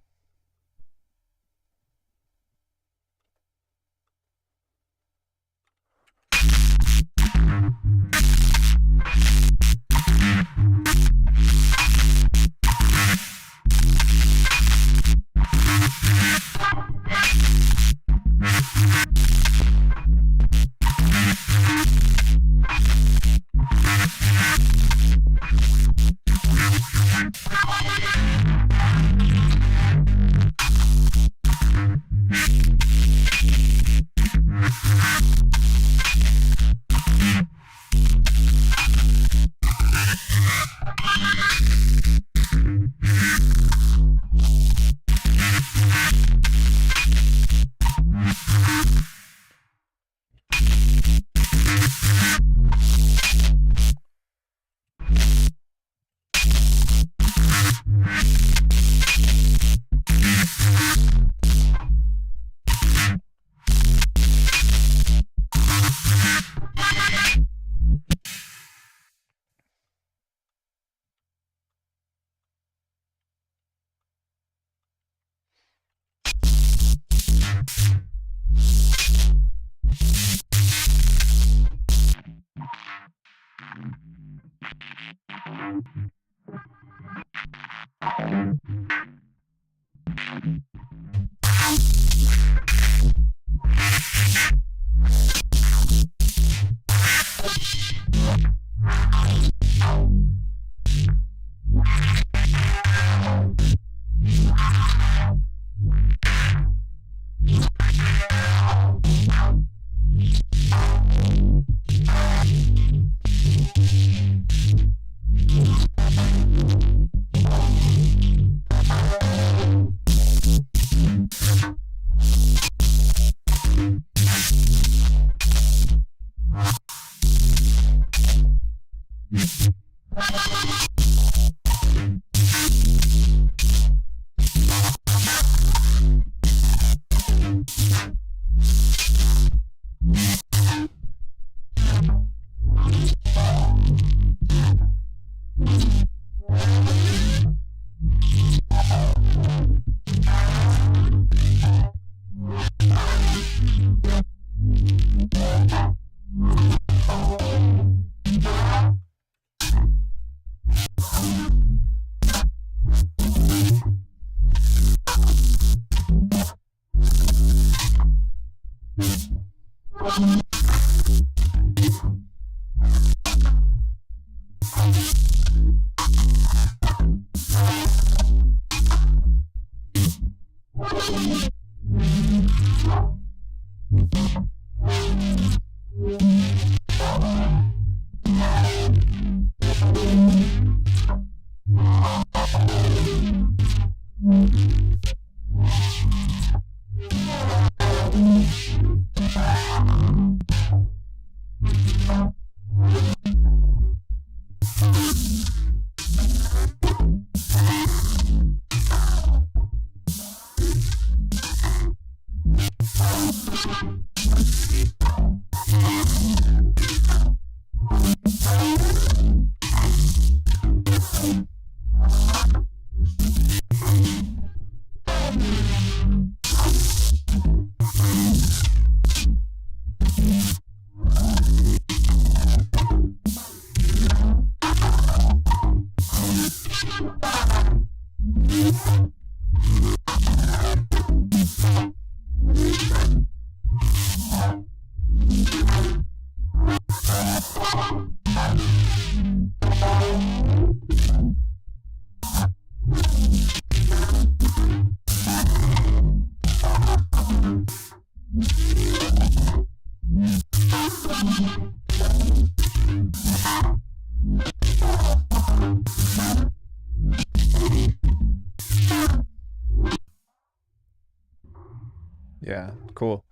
Yeah, cool.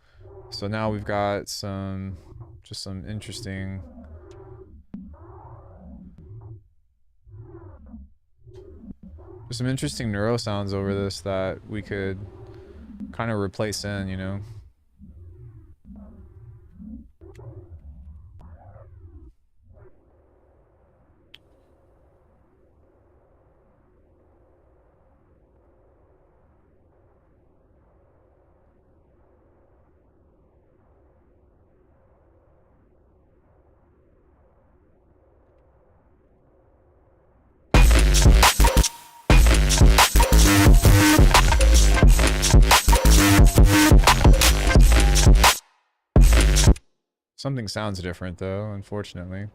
So now we've got some, just some interesting, neuro sounds over this that we could kind of replace in, you know? Something sounds different though, unfortunately.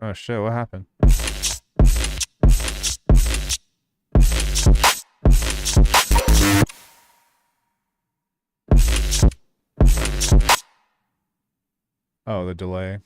Oh shit, what happened? Oh, the delay.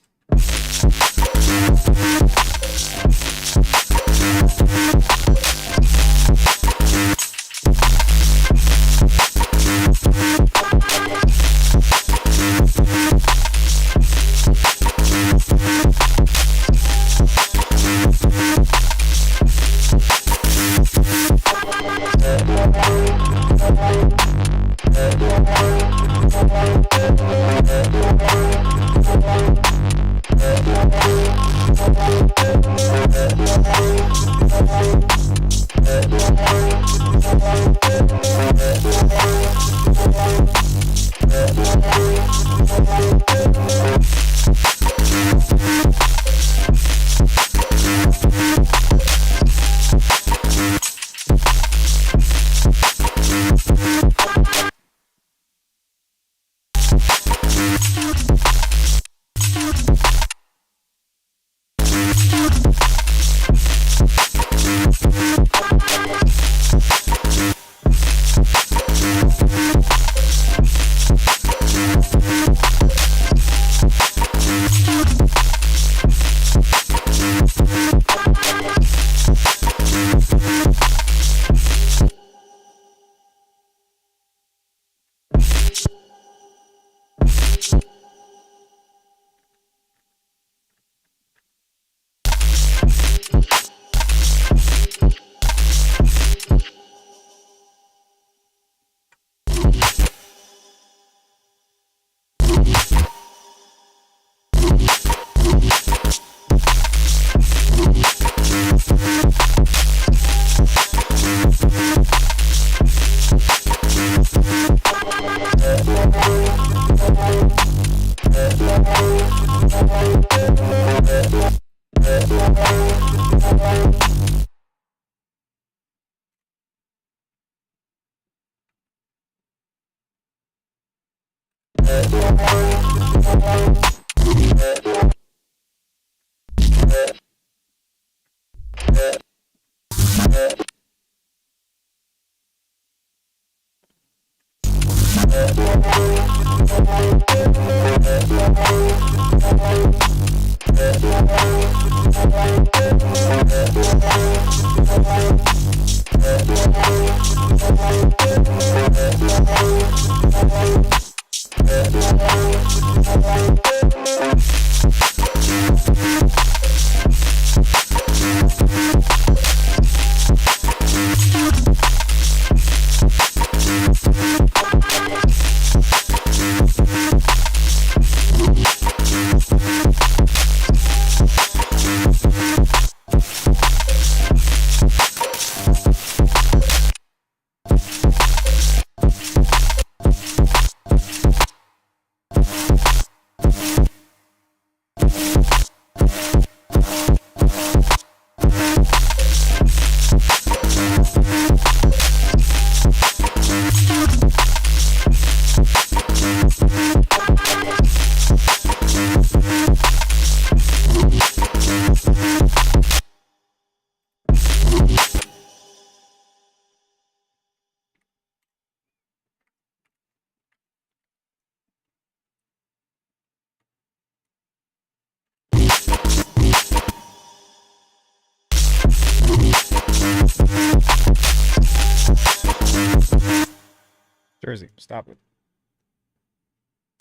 Jersey, stop it.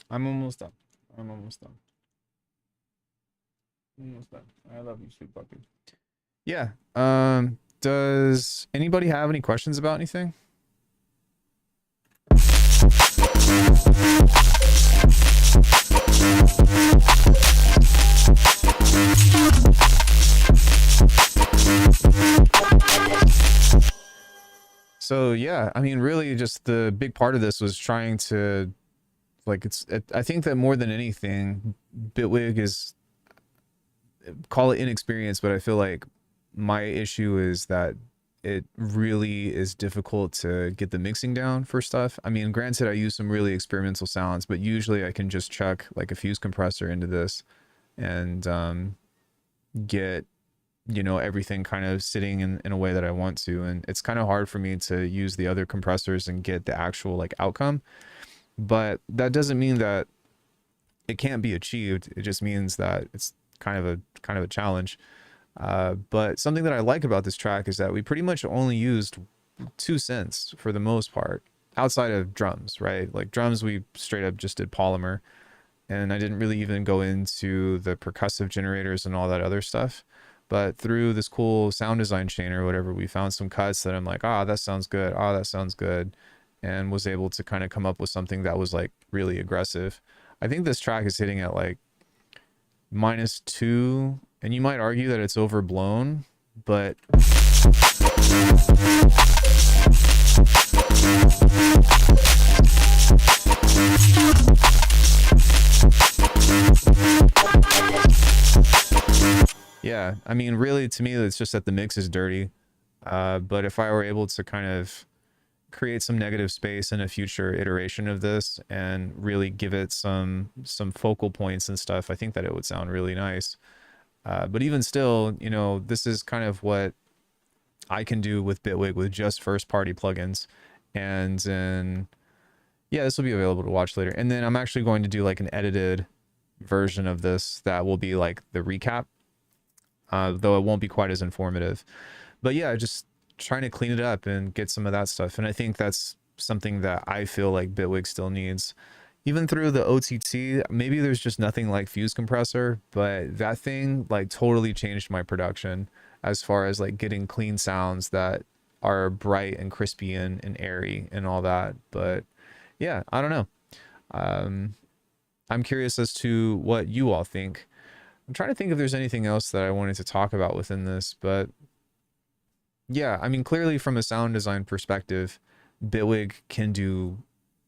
I'm almost done. I'm almost done. Almost done. I love you, sweet puppy. Yeah. Does anybody have any questions about anything? So yeah, I mean, really, just the big part of this was trying to, like, I think that more than anything, Bitwig is, call it inexperience, but I feel like my issue is that it really is difficult to get the mixing down for stuff. I mean, granted, I use some really experimental sounds, but usually I can just chuck like a fuse compressor into this and get, you know, everything kind of sitting in a way that I want to. And it's kind of hard for me to use the other compressors and get the actual like outcome. But that doesn't mean that it can't be achieved. It just means that it's kind of a challenge. But something that I like about this track is that we pretty much only used 2 synths for the most part, outside of drums, right? Like drums, we straight up just did polymer, and I didn't really even go into the percussive generators and all that other stuff. But through this cool sound design chain or whatever, we found some cuts that I'm like, ah, that sounds good. Ah, that sounds good. And was able to kind of come up with something that was like really aggressive. I think this track is hitting at like -2, and you might argue that it's overblown, but yeah, I mean, really, to me, it's just that the mix is dirty. But if I were able to kind of create some negative space in a future iteration of this and really give it some focal points and stuff, I think that it would sound really nice. But even still, you know, this is kind of what I can do with Bitwig with just first party plugins. And then, yeah, this will be available to watch later. And then I'm actually going to do like an edited version of this that will be like the recap, though it won't be quite as informative. But yeah, just trying to clean it up and get some of that stuff. And I think that's something that I feel like Bitwig still needs. Even through the OTT, maybe there's just nothing like fuse compressor, but that thing like totally changed my production as far as like getting clean sounds that are bright and crispy and airy and all that. But yeah, I don't know. I'm curious as to what you all think. I'm trying to think if there's anything else that I wanted to talk about within this, but yeah, I mean, clearly from a sound design perspective, Bitwig can do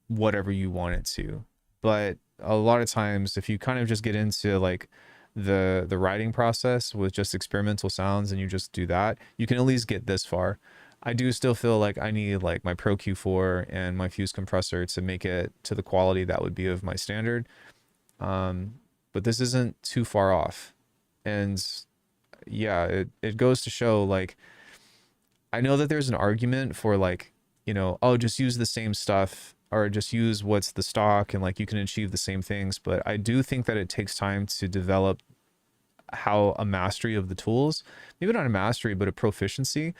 whatever you want it to. But a lot of times, if you kind of just get into like the writing process with just experimental sounds and you just do that, you can at least get this far. I do still feel like I need like my Pro Q4 and my fuse compressor to make it to the quality that would be of my standard. But this isn't too far off. And yeah, it goes to show, like, I know that there's an argument for like, you know, oh, just use the same stuff or just use what's the stock and like you can achieve the same things. But I do think that it takes time to develop how a mastery of the tools, maybe not a mastery, but a proficiency,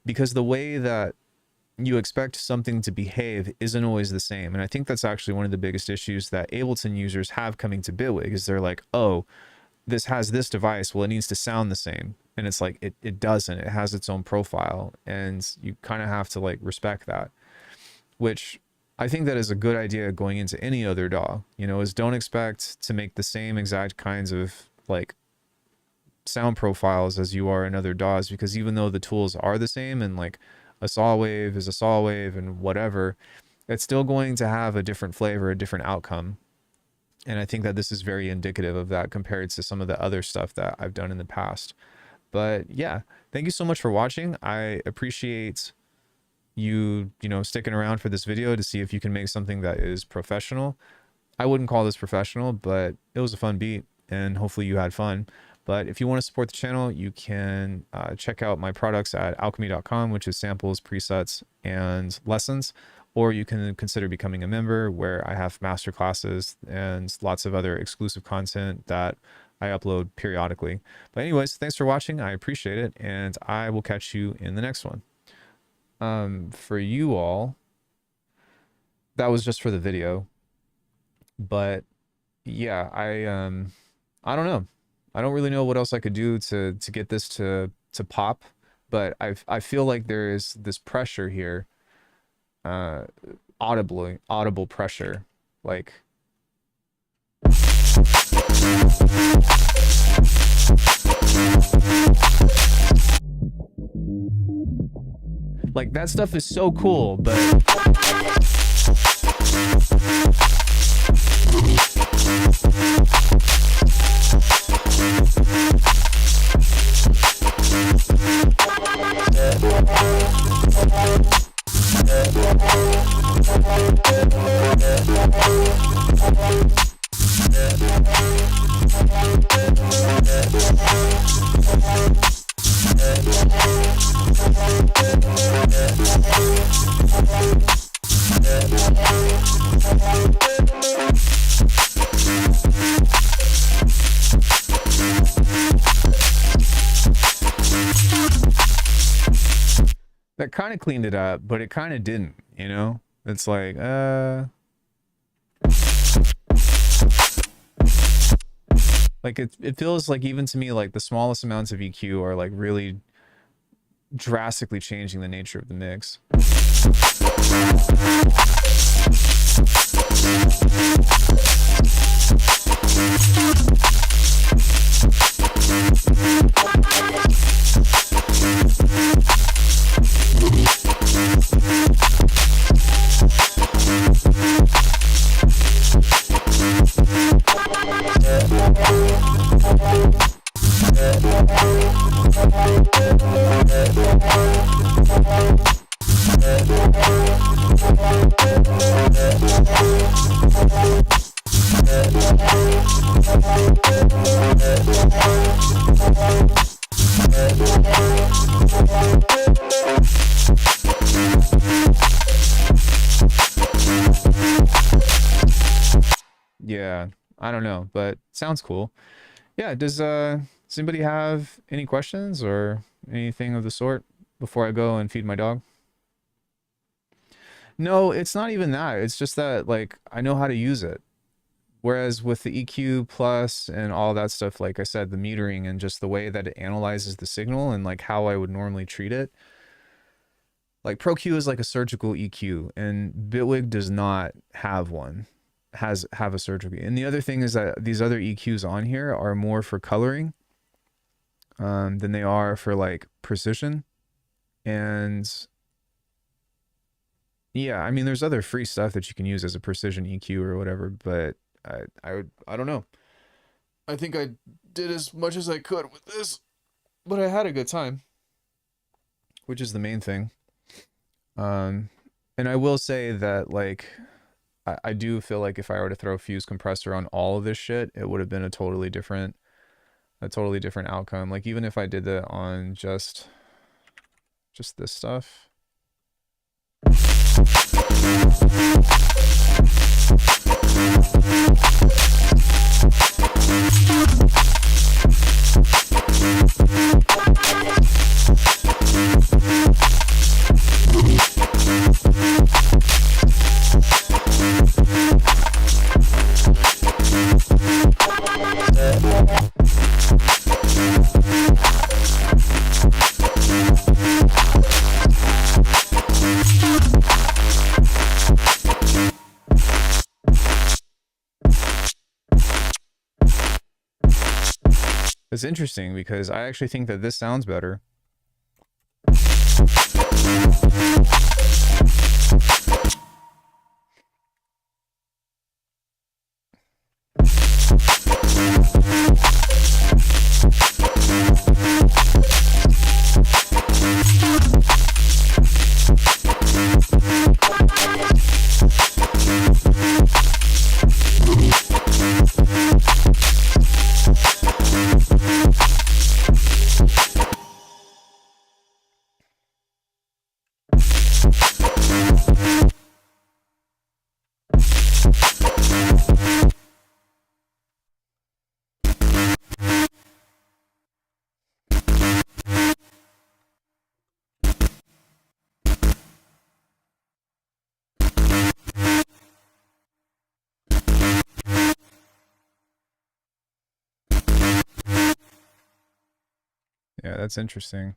because the way that you expect something to behave isn't always the same. And I think that's actually one of the biggest issues that Ableton users have coming to Bitwig is they're like, oh, this has this device, well, it needs to sound the same. And it's like, it doesn't. It has its own profile. And you kind of have to like respect that, which I think that is a good idea going into any other DAW, you know, is don't expect to make the same exact kinds of like sound profiles as you are in other DAWs, because even though the tools are the same and like a saw wave is a saw wave and whatever, it's still going to have a different flavor, a different outcome. And I think that this is very indicative of that compared to some of the other stuff that I've done in the past. But yeah, thank you so much for watching. I appreciate you know, sticking around for this video to see if you can make something that is professional. I wouldn't call this professional, but it was a fun beat and hopefully you had fun. But if you want to support the channel, you can check out my products at alckemy.com, which is samples, presets, and lessons. Or you can consider becoming a member, where I have masterclasses and lots of other exclusive content that I upload periodically. But anyways, thanks for watching. I appreciate it. And I will catch you in the next one. For you all, that was just for the video. But yeah, I don't know. I don't really know what else I could do to get this to pop, but I feel like there is this pressure here, audible pressure, like that stuff is so cool, but that kind of cleaned it up, but it kind of didn't, you know? It's like, like it feels like, even to me, like the smallest amounts of EQ are like really drastically changing the nature of the mix. Yeah, I don't know, but sounds cool. Yeah, does anybody have any questions or anything of the sort before I go and feed my dog? No, it's not even that. It's just that, like, I know how to use it. Whereas with the EQ plus and all that stuff, like I said, the metering and just the way that it analyzes the signal and like how I would normally treat it. Like Pro Q is like a surgical EQ, and Bitwig does not have one. Have a surgical. And the other thing is that these other EQs on here are more for coloring than they are for like precision. And yeah, I mean, there's other free stuff that you can use as a precision EQ or whatever, but I don't know. I think I did as much as I could with this, but I had a good time, which is the main thing. And I will say that, like, I do feel like if I were to throw fuse compressor on all of this shit, it would have been a totally different outcome. Like, even if I did that on just this stuff. It's interesting because I actually think that this sounds better. Yeah, that's interesting.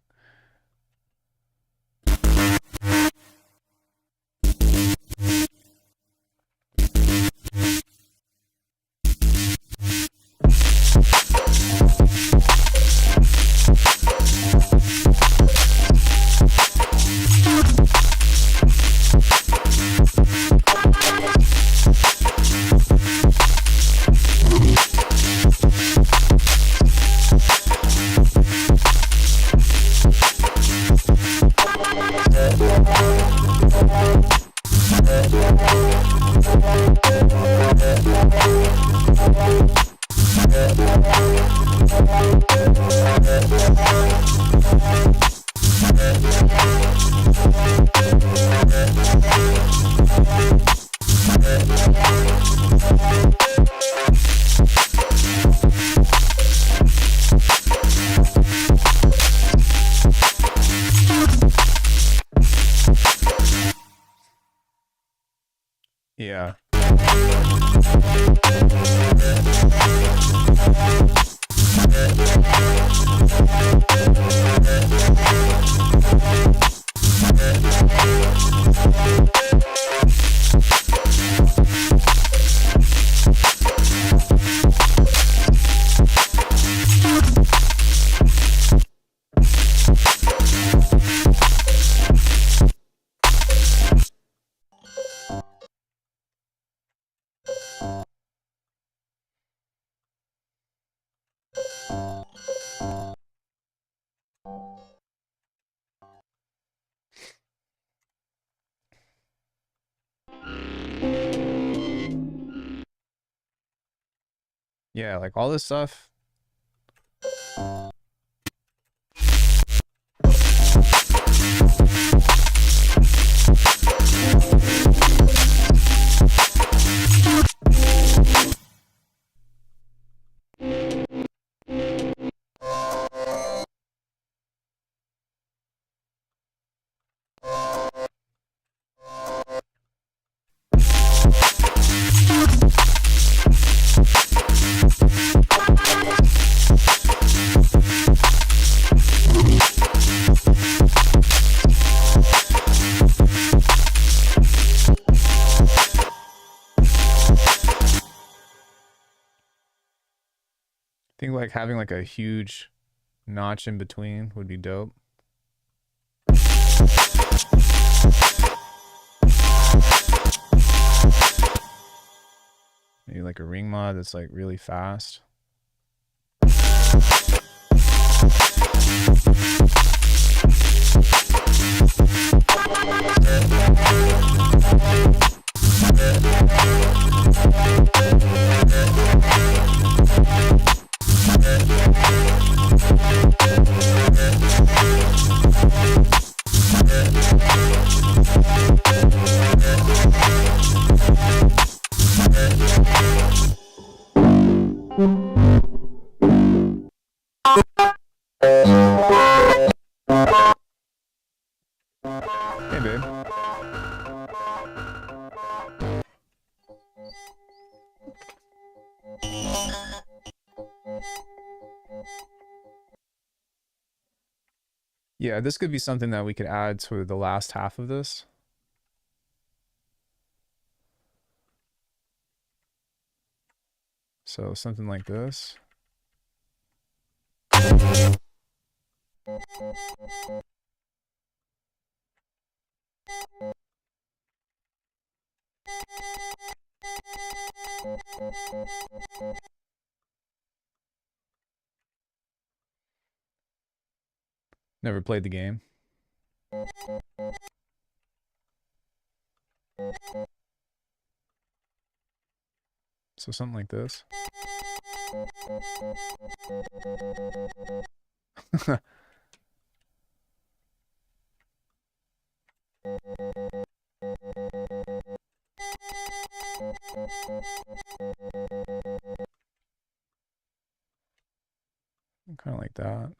Yeah. Yeah, like all this stuff. I think like having like a huge notch in between would be dope. Maybe like a ring mod that's like really fast. Hey, babe. Yeah, this could be something that we could add to the last half of this. So something like this. Never played the game. So something like this. Kind of like that.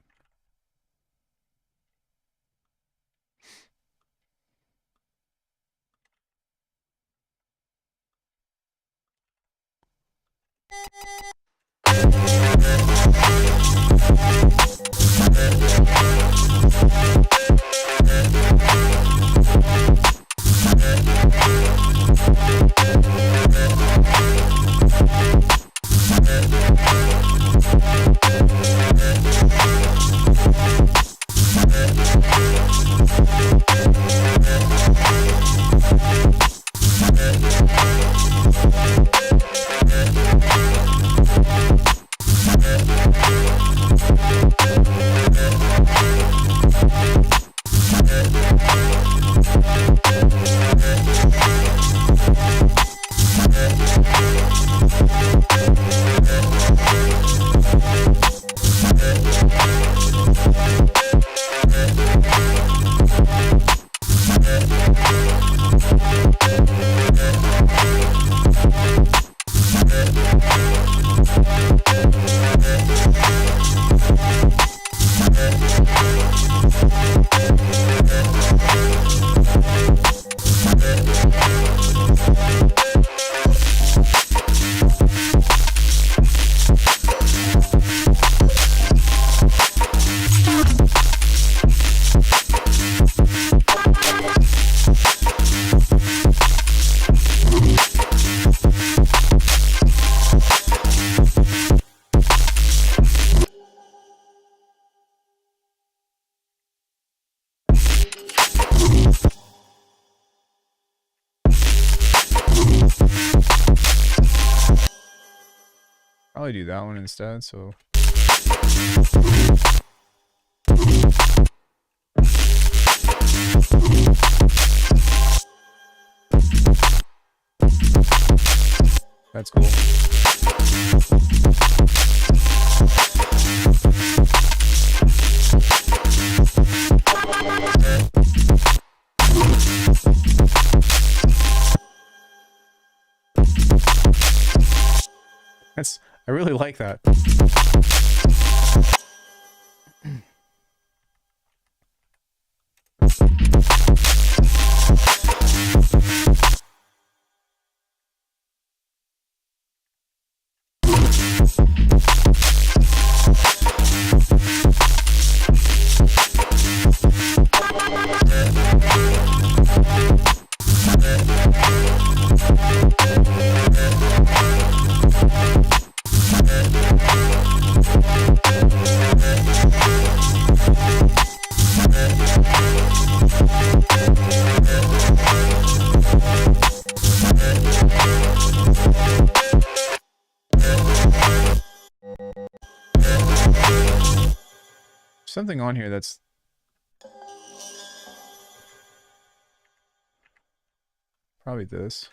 Probably do that one instead, so. That's cool. I really like that. Something on here that's probably this.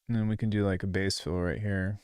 And then we can do like a bass fill right here.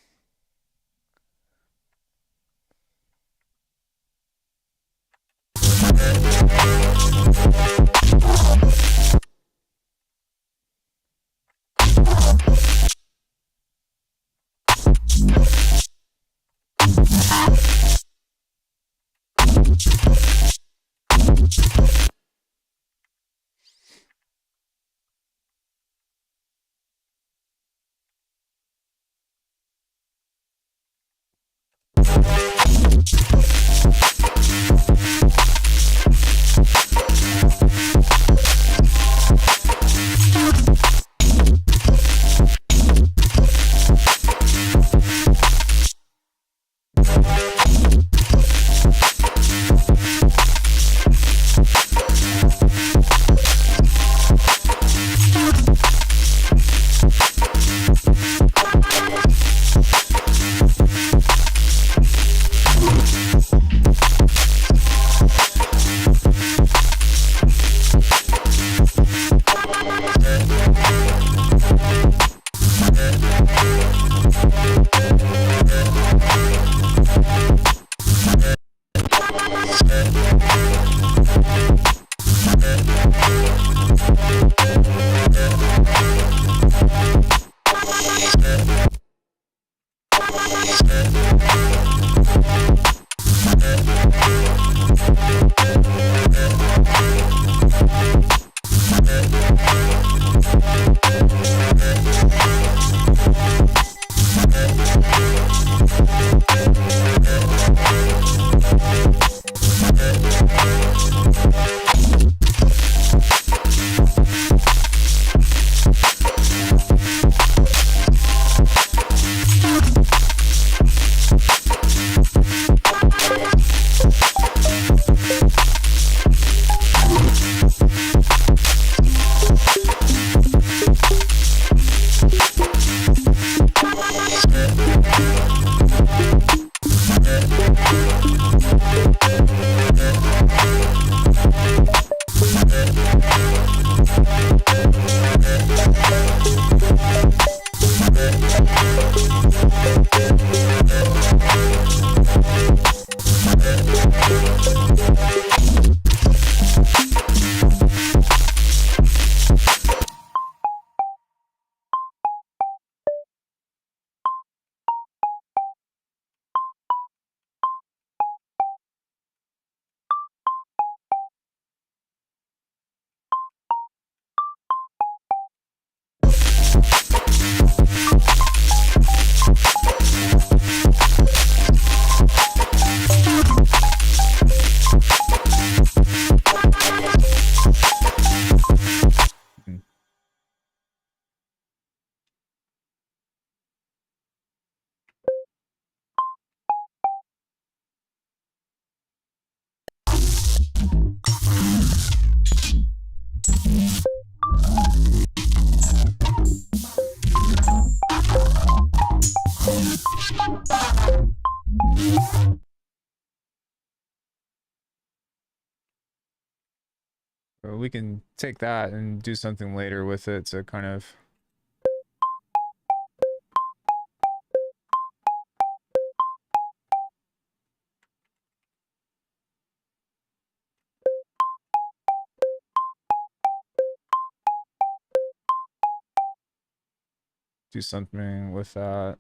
But we can take that and do something later with it to kind of... do something with that.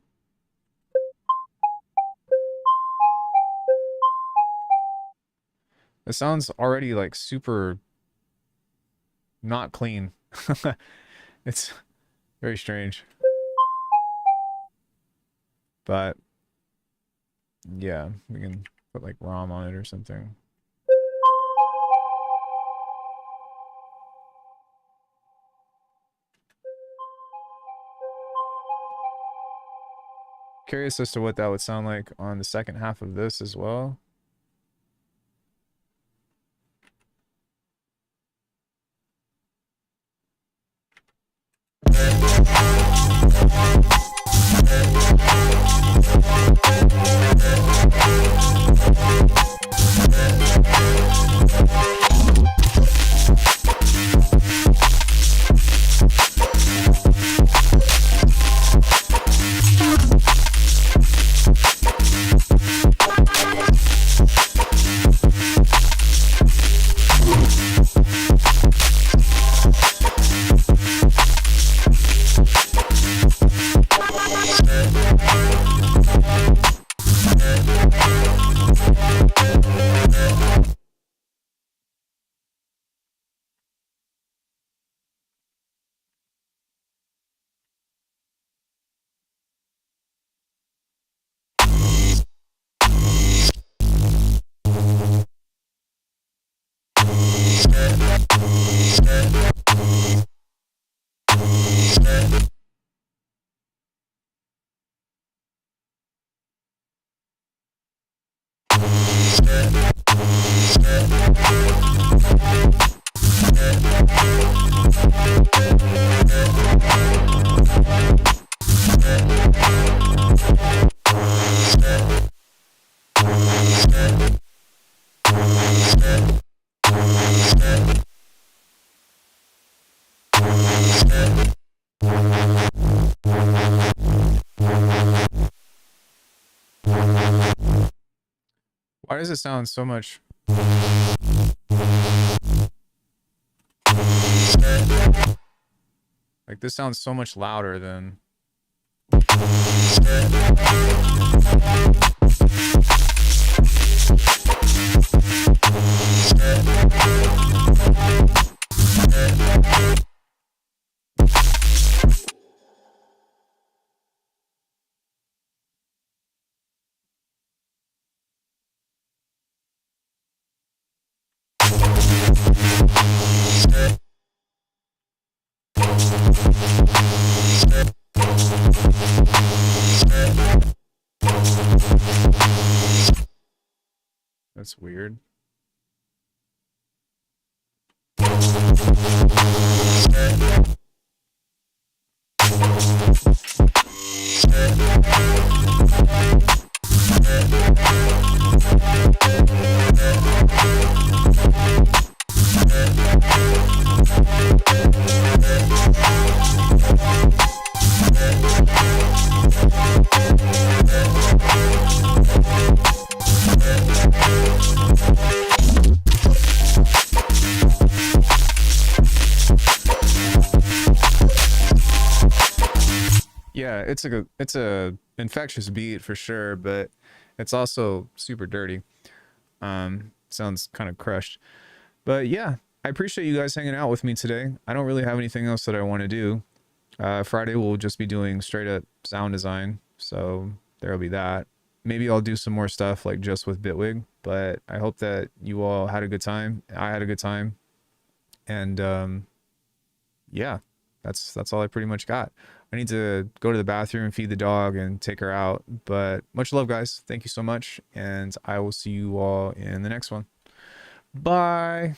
It sounds already like super not clean. It's very strange. But yeah, we can put like ROM on it or something. Curious as to what that would sound like on the second half of this as well. Why does it sound so much... like this sounds so much louder than... That's weird. Yeah, it's a infectious beat for sure, but it's also super dirty. Sounds kind of crushed. But yeah, I appreciate you guys hanging out with me today. I don't really have anything else that I want to do. Friday we'll just be doing straight up sound design, so there'll be that. Maybe I'll do some more stuff like just with Bitwig, but I hope that you all had a good time. I had a good time. And yeah, that's all I pretty much got. I need to go to the bathroom, feed the dog, and take her out. But much love, guys. Thank you so much, and I will see you all in the next one. Bye.